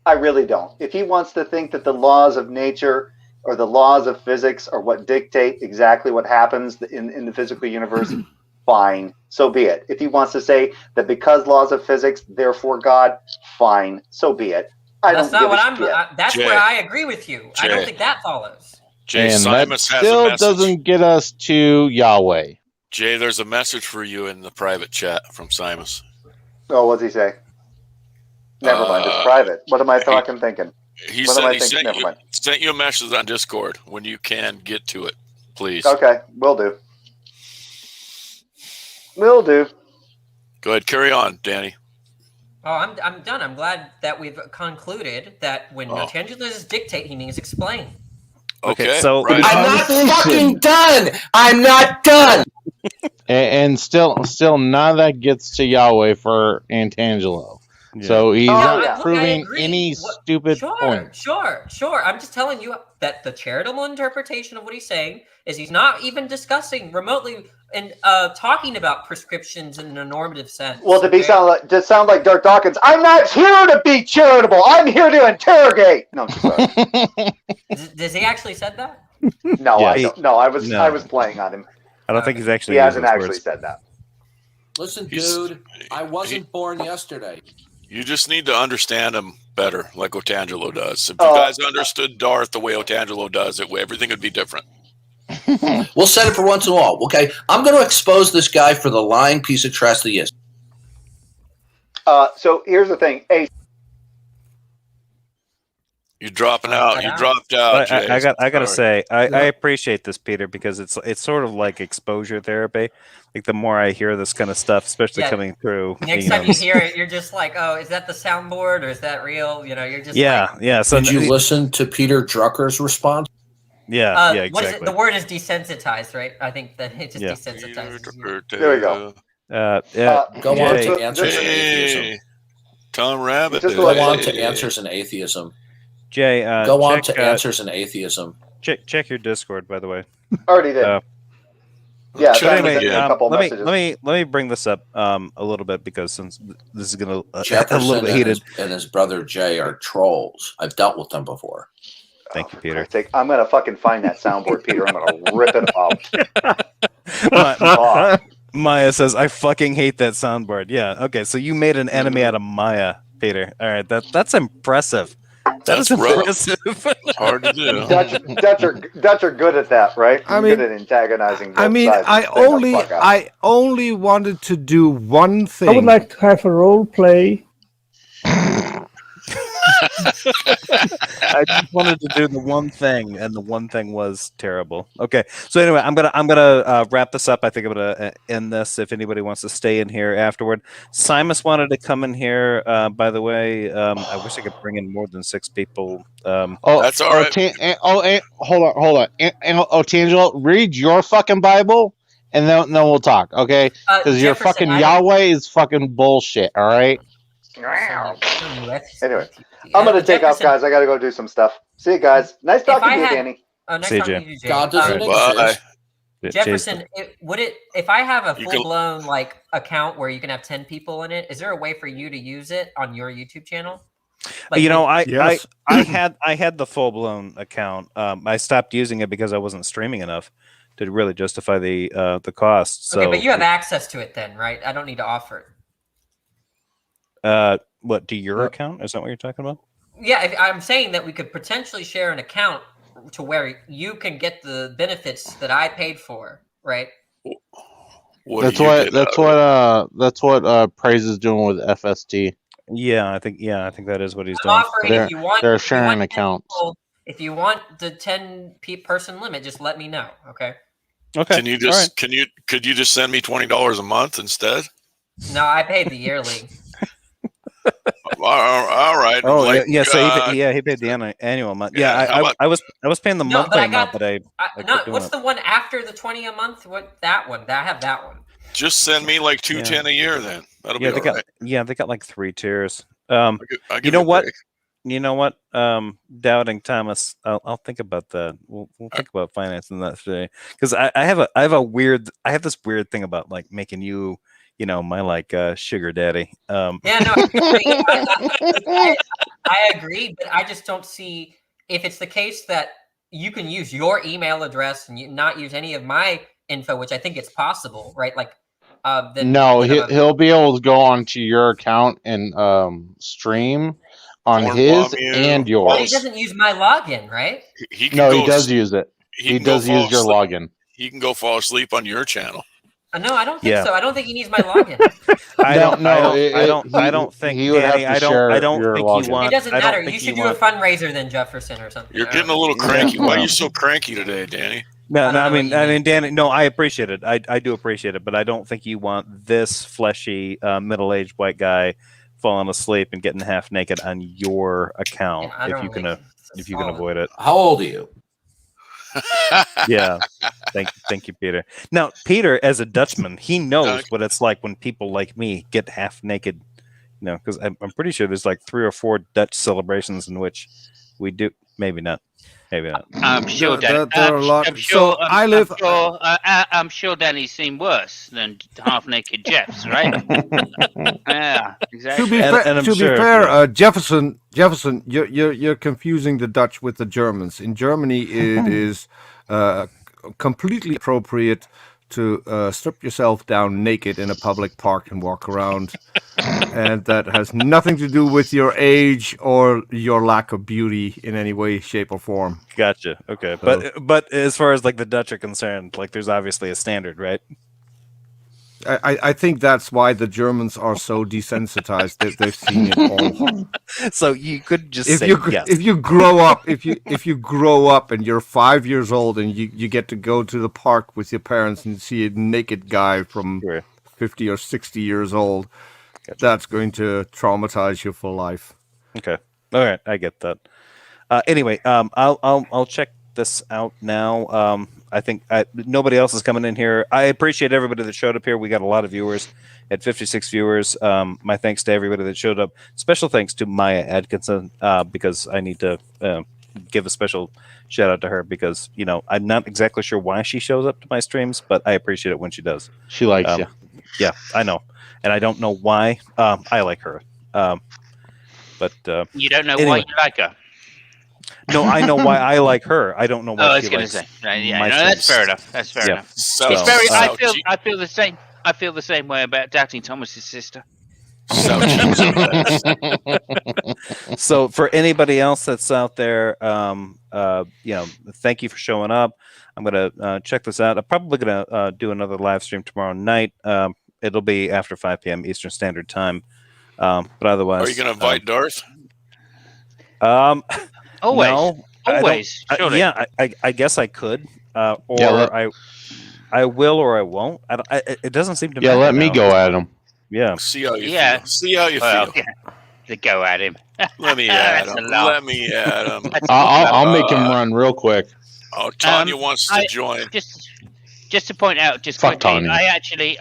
S9: I really don't. If he wants to think that the laws of nature or the laws of physics are what dictate exactly what happens in the physical universe, fine, so be it. If he wants to say that because laws of physics, therefore God, fine, so be it.
S11: That's not what I'm. That's where I agree with you. I don't think that follows.
S3: Jay,
S2: and
S3: Simus
S2: that
S3: has
S2: still
S3: a message.
S2: doesn't get us to Yahweh.
S3: Jay, there's a message for you in the private chat from Simus.
S9: Oh, what's he say? Never mind, it's private. What am I thinking?
S3: He sent you a message on Discord when you can get to it, please.
S9: Okay, will do. Will do.
S3: Go ahead, carry on, Danny.
S11: Oh, I'm done. I'm glad that we've concluded that when Otangelo says dictate, he means explain.
S3: Okay,
S1: so
S5: I'm not fucking done. I'm not done.
S2: And still, none of that gets to Yahweh for Otangelo. Yeah. So he's not proving any stupid point.
S11: Sure. I'm just telling you that the charitable interpretation of what he's saying is he's not even discussing remotely and talking about prescriptions in a normative sense.
S9: Well, to sound like Darth Dawkins, I'm not here to be charitable. I'm here to interrogate. No, I'm sorry.
S11: Does he actually said that?
S9: No, I don't. No, I was playing on him.
S1: I don't think he's actually.
S9: He hasn't actually said that.
S5: Listen, dude, I wasn't born yesterday.
S3: You just need to understand him better, like Otangelo does. If you guys understood Darth the way Otangelo does it, everything would be different.
S5: We'll set it for once and all, okay? I'm going to expose this guy for the lying piece of trash that he is.
S9: So here's the thing. Hey,
S3: you're dropping out. You dropped out.
S1: Jay. I gotta say, I appreciate this, Peter, because it's sort of like exposure therapy. Like the more I hear this kind of stuff, especially coming through.
S11: Next time you hear it, you're just like, oh, is that the soundboard or is that real? You know, you're just
S1: So
S5: did you listen to Peter Drucker's response?
S1: Yeah, exactly.
S11: The word is desensitized, right? I think that it just desensitizes.
S9: There we go.
S5: Go on to Answers in Atheism.
S3: Tom Rabbit.
S5: Go on to Answers in Atheism.
S1: Jay,
S5: go on to Answers in Atheism.
S1: Check your Discord, by the way.
S9: Already did.
S1: Let me bring this up a little bit because since this is going to a little bit heated.
S5: And his brother Jay are trolls. I've dealt with them before.
S1: Thank you, Peter.
S9: I'm going to fucking find that soundboard, Peter. I'm going to rip it out.
S1: Maya says, I fucking hate that soundboard. Yeah, okay, so you made an enemy out of Maya, Peter. All right, that's impressive. That's impressive.
S3: Hard to do.
S9: Dutch are good at that, right? Good at antagonizing.
S4: I only wanted to do one thing.
S6: I would like to have a role play.
S1: I just wanted to do the one thing, and the one thing was terrible. Okay, so anyway, I'm gonna wrap this up. I think I'm gonna end this. If anybody wants to stay in here afterward, Simus wanted to come in here. By the way, I wish I could bring in more than 6 people.
S3: That's all right.
S2: Hold on. Otangelo, read your fucking Bible, and then we'll talk. Okay, because your fucking Yahweh is fucking bullshit. All right.
S9: Anyway, I'm going to take off, guys. I got to go do some stuff. See you guys. Nice talking to you, Danny.
S11: Next
S1: See you,
S11: time
S1: Jay.
S11: you do, Jay.
S5: God doesn't
S3: Bye.
S5: exist.
S11: Jefferson, if I have a
S3: You can-
S11: full blown like account where you can have 10 people in it, is there a way for you to use it on your YouTube channel? Like,
S4: Yes.
S1: I had the full blown account. I stopped using it because I wasn't streaming enough to really justify the cost. So,
S11: okay, but you have access to it then, right? I don't need to offer
S1: it. What, to your account? Is that what you're talking about?
S11: Yeah, I'm saying that we could potentially share an account to where you can get the benefits that I paid for, right?
S2: That's what Praise is doing with FST.
S1: Yeah, I think that is what he's doing.
S11: Offering if you want,
S2: they're sharing accounts.
S11: People, if you want the 10 person limit, just let me know. Okay.
S1: Okay.
S3: Can you just could you just send me $20 a month instead?
S11: No, I paid the yearly.
S3: All right.
S1: Oh, yeah. So he paid the annual amount. Yeah, I was paying the monthly amount, but I
S11: what's the one after the 20 a month? What that one? I have that one.
S3: Just send me like $210 a year, then that'll be all right.
S1: They got like 3 tiers. You know what? Doubting Thomas, I'll think about that. We'll think about financing that today, because I have this weird thing about like making you, my like sugar daddy.
S11: Yeah, no, I agree, but I just don't see if it's the case that you can use your email address and not use any of my info, which I think it's possible, right? Like,
S2: he'll be able to go onto your account and stream on his and yours.
S11: Well, he doesn't use my login, right?
S2: He does use it. He does use your login.
S3: He can go fall asleep on your channel.
S11: No, I don't think so. I don't think he needs my login.
S1: I don't think
S2: he would have to share
S1: I don't
S2: your
S1: think
S2: login.
S1: you want.
S11: It doesn't matter. You should do a fundraiser then, Jefferson, or something.
S3: You're getting a little cranky. Why are you so cranky today, Danny?
S1: No, I mean, Danny. No, I appreciate it. I do appreciate it, but I don't think you want this fleshy, middle-aged white guy falling asleep and getting half naked on your account if you can avoid it.
S5: How old are you?
S1: Yeah, thank you, Peter. Now, Peter, as a Dutchman, he knows what it's like when people like me get half naked. Because I'm pretty sure there's like 3 or 4 Dutch celebrations in which we do. Maybe not.
S12: I'm sure Danny.
S4: There are a lot.
S12: I'm sure Danny's seen worse than half naked Jeffs, right? Yeah, exactly.
S4: To be fair, Jefferson, you're confusing the Dutch with the Germans. In Germany, it is completely appropriate to strip yourself down naked in a public park and walk around. And that has nothing to do with your age or your lack of beauty in any way, shape, or form.
S1: Gotcha. Okay. But as far as like the Dutch are concerned, like there's obviously a standard, right?
S4: I think that's why the Germans are so desensitized that they've seen it all.
S1: So you could just
S4: yes. If you grow up and you're 5 years old and you get to go to the park with your parents and see a naked guy from 50 or 60 years old, that's going to traumatize you for life.
S1: Okay. All right. I get that. Anyway, I'll check this out now. I think nobody else is coming in here. I appreciate everybody that showed up here. We got a lot of viewers at 56 viewers. My thanks to everybody that showed up. Special thanks to Maya Atkinson, because I need to give a special shout out to her because, I'm not exactly sure why she shows up to my streams, but I appreciate it when she does.
S2: She likes you.
S1: Yeah, I know. And I don't know why. I like her. But
S12: you don't know why you like her?
S1: No, I know why I like her. I don't know why.
S12: I was going to say, that's fair enough. That's fair enough. It's very. I feel the same. I feel the same way about Doubting Thomas's sister.
S1: So for anybody else that's out there, thank you for showing up. I'm gonna check this out. I'm probably gonna do another live stream tomorrow night. It'll be after 5 p.m. Eastern Standard Time. But otherwise,
S3: are you gonna invite Darth?
S12: Always.
S1: No,
S12: always.
S1: I guess I could, or I will, or I won't. It doesn't seem to matter.
S2: Yeah, let me go at him.
S1: Yeah.
S3: See how you feel. See how you feel.
S12: Yeah. To go at him.
S3: Let me at him. Let me at him.
S2: I'll make him run real quick.
S3: Oh, Tanya wants to join.
S12: Just to point out, quickly, I actually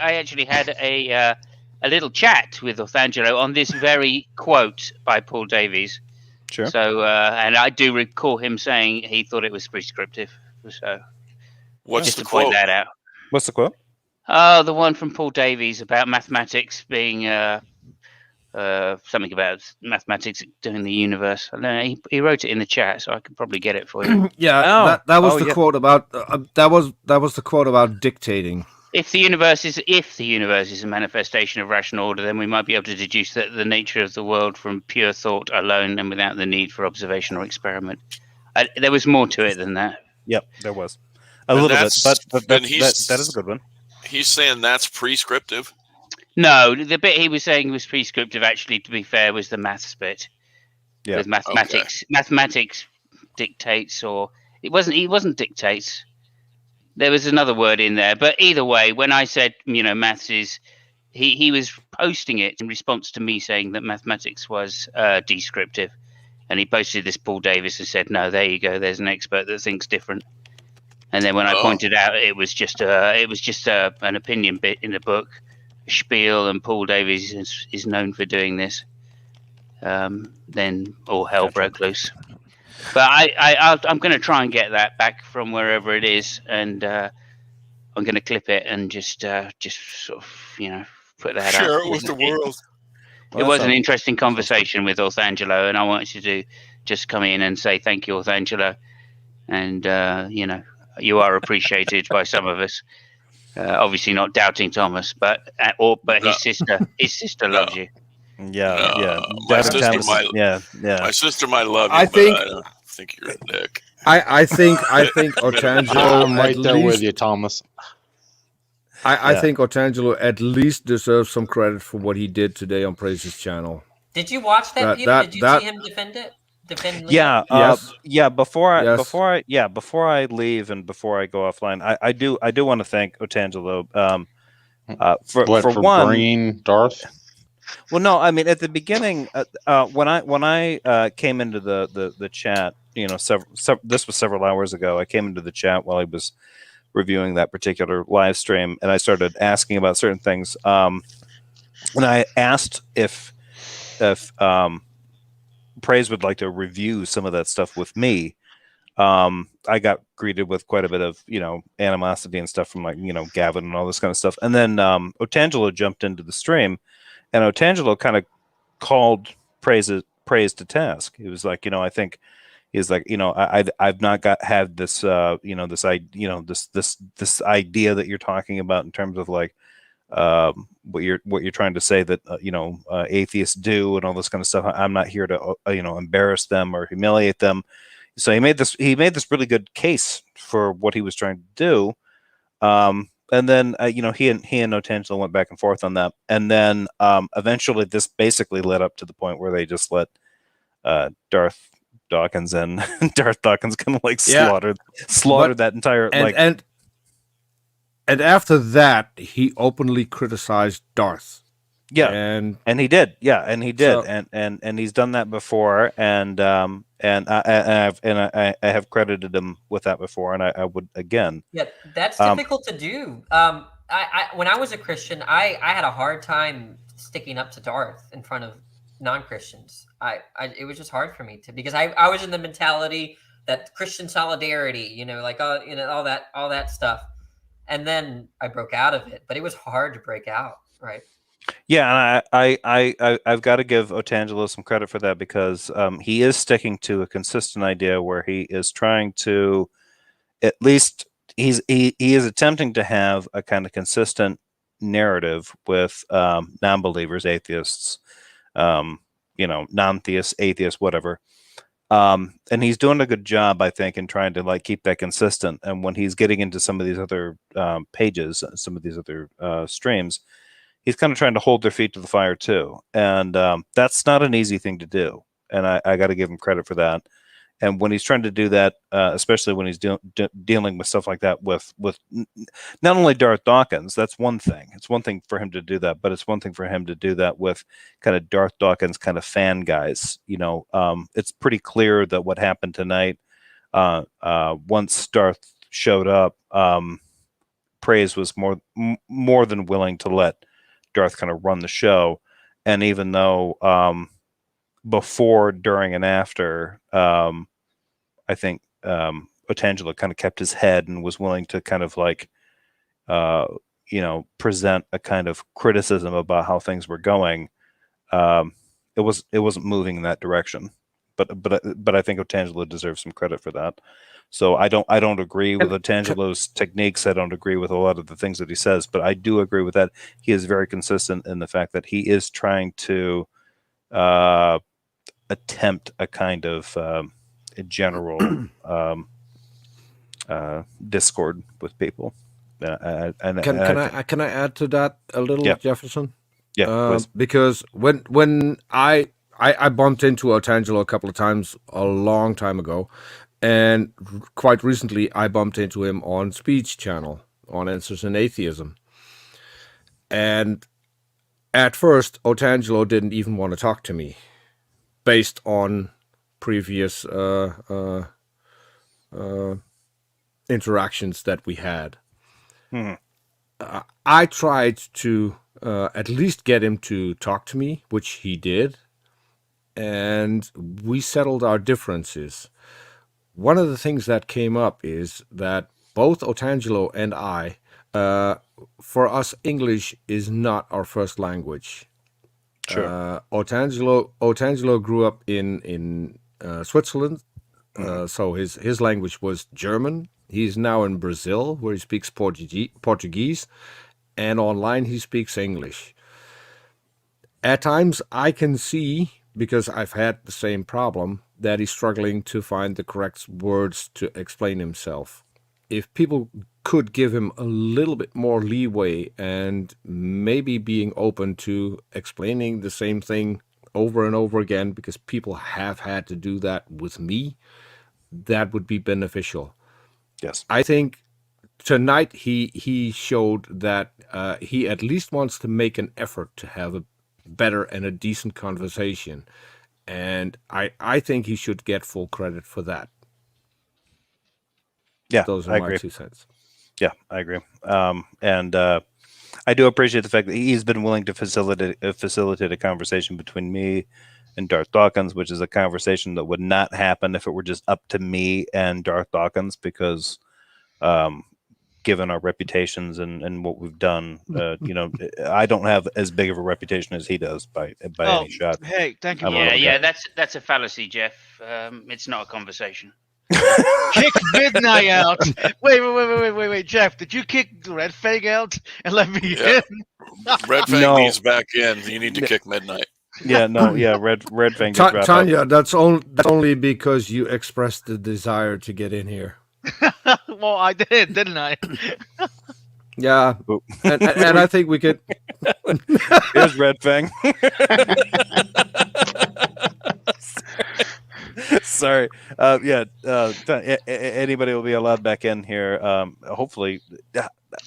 S12: had a little chat with Otangelo on this very quote by Paul Davies.
S1: Sure.
S12: So, and I do recall him saying he thought it was prescriptive. So,
S3: what's
S12: just
S3: the
S12: to
S3: quote?
S12: point that out.
S1: What's the quote?
S12: Oh, the one from Paul Davies about mathematics being something about mathematics doing the universe. I don't know, he wrote it in the chat, so I could probably get it for you.
S4: Yeah, that was the quote about that was the quote about dictating.
S12: If the universe is a manifestation of rational order, then we might be able to deduce that the nature of the world from pure thought alone, and without the need for observation or experiment. There was more to it than that.
S1: Yep, there was a little bit, but that is a good one.
S3: He's saying that's prescriptive.
S12: No, the bit he was saying was prescriptive. Actually, to be fair, was the maths bit. Yeah, with mathematics. Okay. Mathematics dictates, or it wasn't dictates. There was another word in there, but either way, when I said maths is, he was posting it in response to me saying that mathematics was descriptive, and he posted this Paul Davis and said, "No, there you go. There's an expert that thinks different." And then when I pointed out it was just an opinion bit in the book, spiel, and Paul Davies is known for doing this, then all hell broke loose. But I'm going to try and get that back from wherever it is, and I'm going to clip it and just sort of put that out.
S3: Share it with the world.
S12: It was an interesting conversation with Otangelo, and I wanted you to just come in and say thank you, Otangelo, and you are appreciated by some of us. Obviously not Doubting Thomas, but his sister loves you.
S1: Yeah.
S3: My sister might love you,
S4: I think,
S3: but I don't think you're a dick.
S4: I think Otangelo
S2: I'm right there with you, Thomas.
S4: I think Otangelo at least deserves some credit for what he did today on Praise's channel.
S11: Did you watch that, Peter? Did you see him defend it?
S1: Yeah,
S4: yes.
S1: Before I leave and before I go offline, I do want to thank Otangelo for one,
S2: bringing Darth.
S1: Well, no, I mean at the beginning when I came into the chat, this was several hours ago. I came into the chat while I was reviewing that particular live stream, and I started asking about certain things. And I asked if Praise would like to review some of that stuff with me. I got greeted with quite a bit of animosity and stuff from Gavin and all this kind of stuff. And then Otangelo jumped into the stream, and Otangelo kind of called Praise to task. He was like, I think he's like, I've not had this this idea that you're talking about in terms of like what you're trying to say that atheists do and all this kind of stuff. I'm not here to embarrass them or humiliate them. So he made this really good case for what he was trying to do. And then he and Otangelo went back and forth on that, and then eventually this basically led up to the point where they just let Darth Dawkins in. Darth Dawkins kind of slaughtered that entire
S4: and after that he openly criticized Darth.
S1: Yeah, and he did. Yeah, and he did, so, and he's done that before, and I have credited him with that before, and I would again.
S11: Yeah, that's difficult to do. I when I was a Christian, I had a hard time sticking up to Darth in front of non-Christians. It was just hard for me because I was in the mentality that Christian solidarity, all that stuff, and then I broke out of it, but it was hard to break out, right?
S1: Yeah, and I've got to give Otangelo some credit for that because he is sticking to a consistent idea where he is trying to, at least he is attempting to have a kind of consistent narrative with non-believers, atheists, non-theists, atheists, whatever. And he's doing a good job, I think, in trying to keep that consistent. And when he's getting into some of these other pages, some of these other streams, he's kind of trying to hold their feet to the fire too. And that's not an easy thing to do. And I got to give him credit for that. And when he's trying to do that, especially when he's dealing with stuff like that with not only Darth Dawkins, that's one thing. It's one thing for him to do that, but it's one thing for him to do that with kind of Darth Dawkins kind of fan guys. It's pretty clear that what happened tonight, once Darth showed up, Praise was more than willing to let Darth kind of run the show. And even though before, during, and after, I think Otangelo kind of kept his head and was willing to kind of like, present a kind of criticism about how things were going. It wasn't moving in that direction, but I think Otangelo deserves some credit for that. So I don't agree with Otangelo's techniques. I don't agree with a lot of the things that he says, but I do agree with that. He is very consistent in the fact that he is trying to attempt a kind of a general discord with people.
S4: Can I add to that a little,
S1: yeah.
S4: Jefferson?
S1: Yeah,
S4: because when I bumped into Otangelo a couple of times a long time ago, and quite recently I bumped into him on Speech Channel on Answers in Atheism. And at first, Otangelo didn't even want to talk to me, based on previous interactions that we had. I tried to at least get him to talk to me, which he did, and we settled our differences. One of the things that came up is that both Otangelo and I, for us, English is not our first language.
S1: Sure.
S4: Otangelo grew up in Switzerland, so his language was German. He's now in Brazil, where he speaks Portuguese, and online he speaks English. At times I can see, because I've had the same problem, that he's struggling to find the correct words to explain himself. If people could give him a little bit more leeway and maybe being open to explaining the same thing over and over again, because people have had to do that with me, that would be beneficial.
S1: Yes.
S4: I think tonight he showed that he at least wants to make an effort to have a better and a decent conversation. And I think he should get full credit for that.
S1: Yeah,
S4: those are
S1: I
S4: my
S1: agree.
S4: 2 cents.
S1: Yeah, I agree. And I do appreciate the fact that he's been willing to facilitate a conversation between me and Darth Dawkins, which is a conversation that would not happen if it were just up to me and Darth Dawkins, because given our reputations and what we've done, I don't have as big of a reputation as he does by any shot.
S10: Hey, thank you.
S12: Yeah, that's a fallacy, Jeff. It's not a conversation.
S10: Kick Midnight out. Wait, Jeff, did you kick Red Fang out and let me in?
S3: Red Fang needs back in. You need to kick Midnight.
S1: Yeah, no, yeah, Red Fang.
S4: Tanya, that's only because you expressed the desire to get in here.
S10: Well, I did, didn't I?
S4: Yeah, and I think we could.
S1: Here's Red Fang. Sorry. Anybody will be allowed back in here. Hopefully.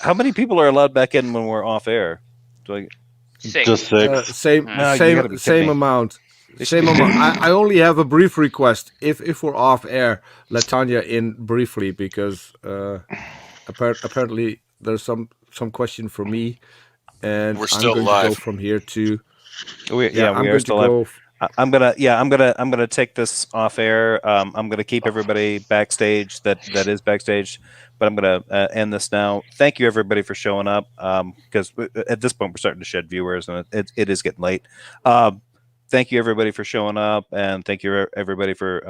S1: How many people are allowed back in when we're off air?
S2: Just 6.
S4: Same amount. Same amount. I only have a brief request. If we're off air, let Tanya in briefly, because apparently there's some question for me, and
S3: we're still
S4: I'm going
S3: live.
S4: to go from here to.
S1: We are still live. I'm gonna take this off air. I'm gonna keep everybody backstage that is backstage, but I'm gonna end this now. Thank you everybody for showing up. Because at this point we're starting to shed viewers, and it is getting late. Thank you everybody for showing up, and thank you everybody for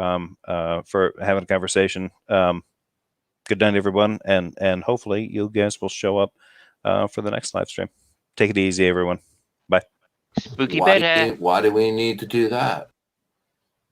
S1: having a conversation. Good night everyone, and hopefully you guys will show up for the next live stream. Take it easy everyone. Bye.
S12: Spooky better.
S13: Why do we need to do that?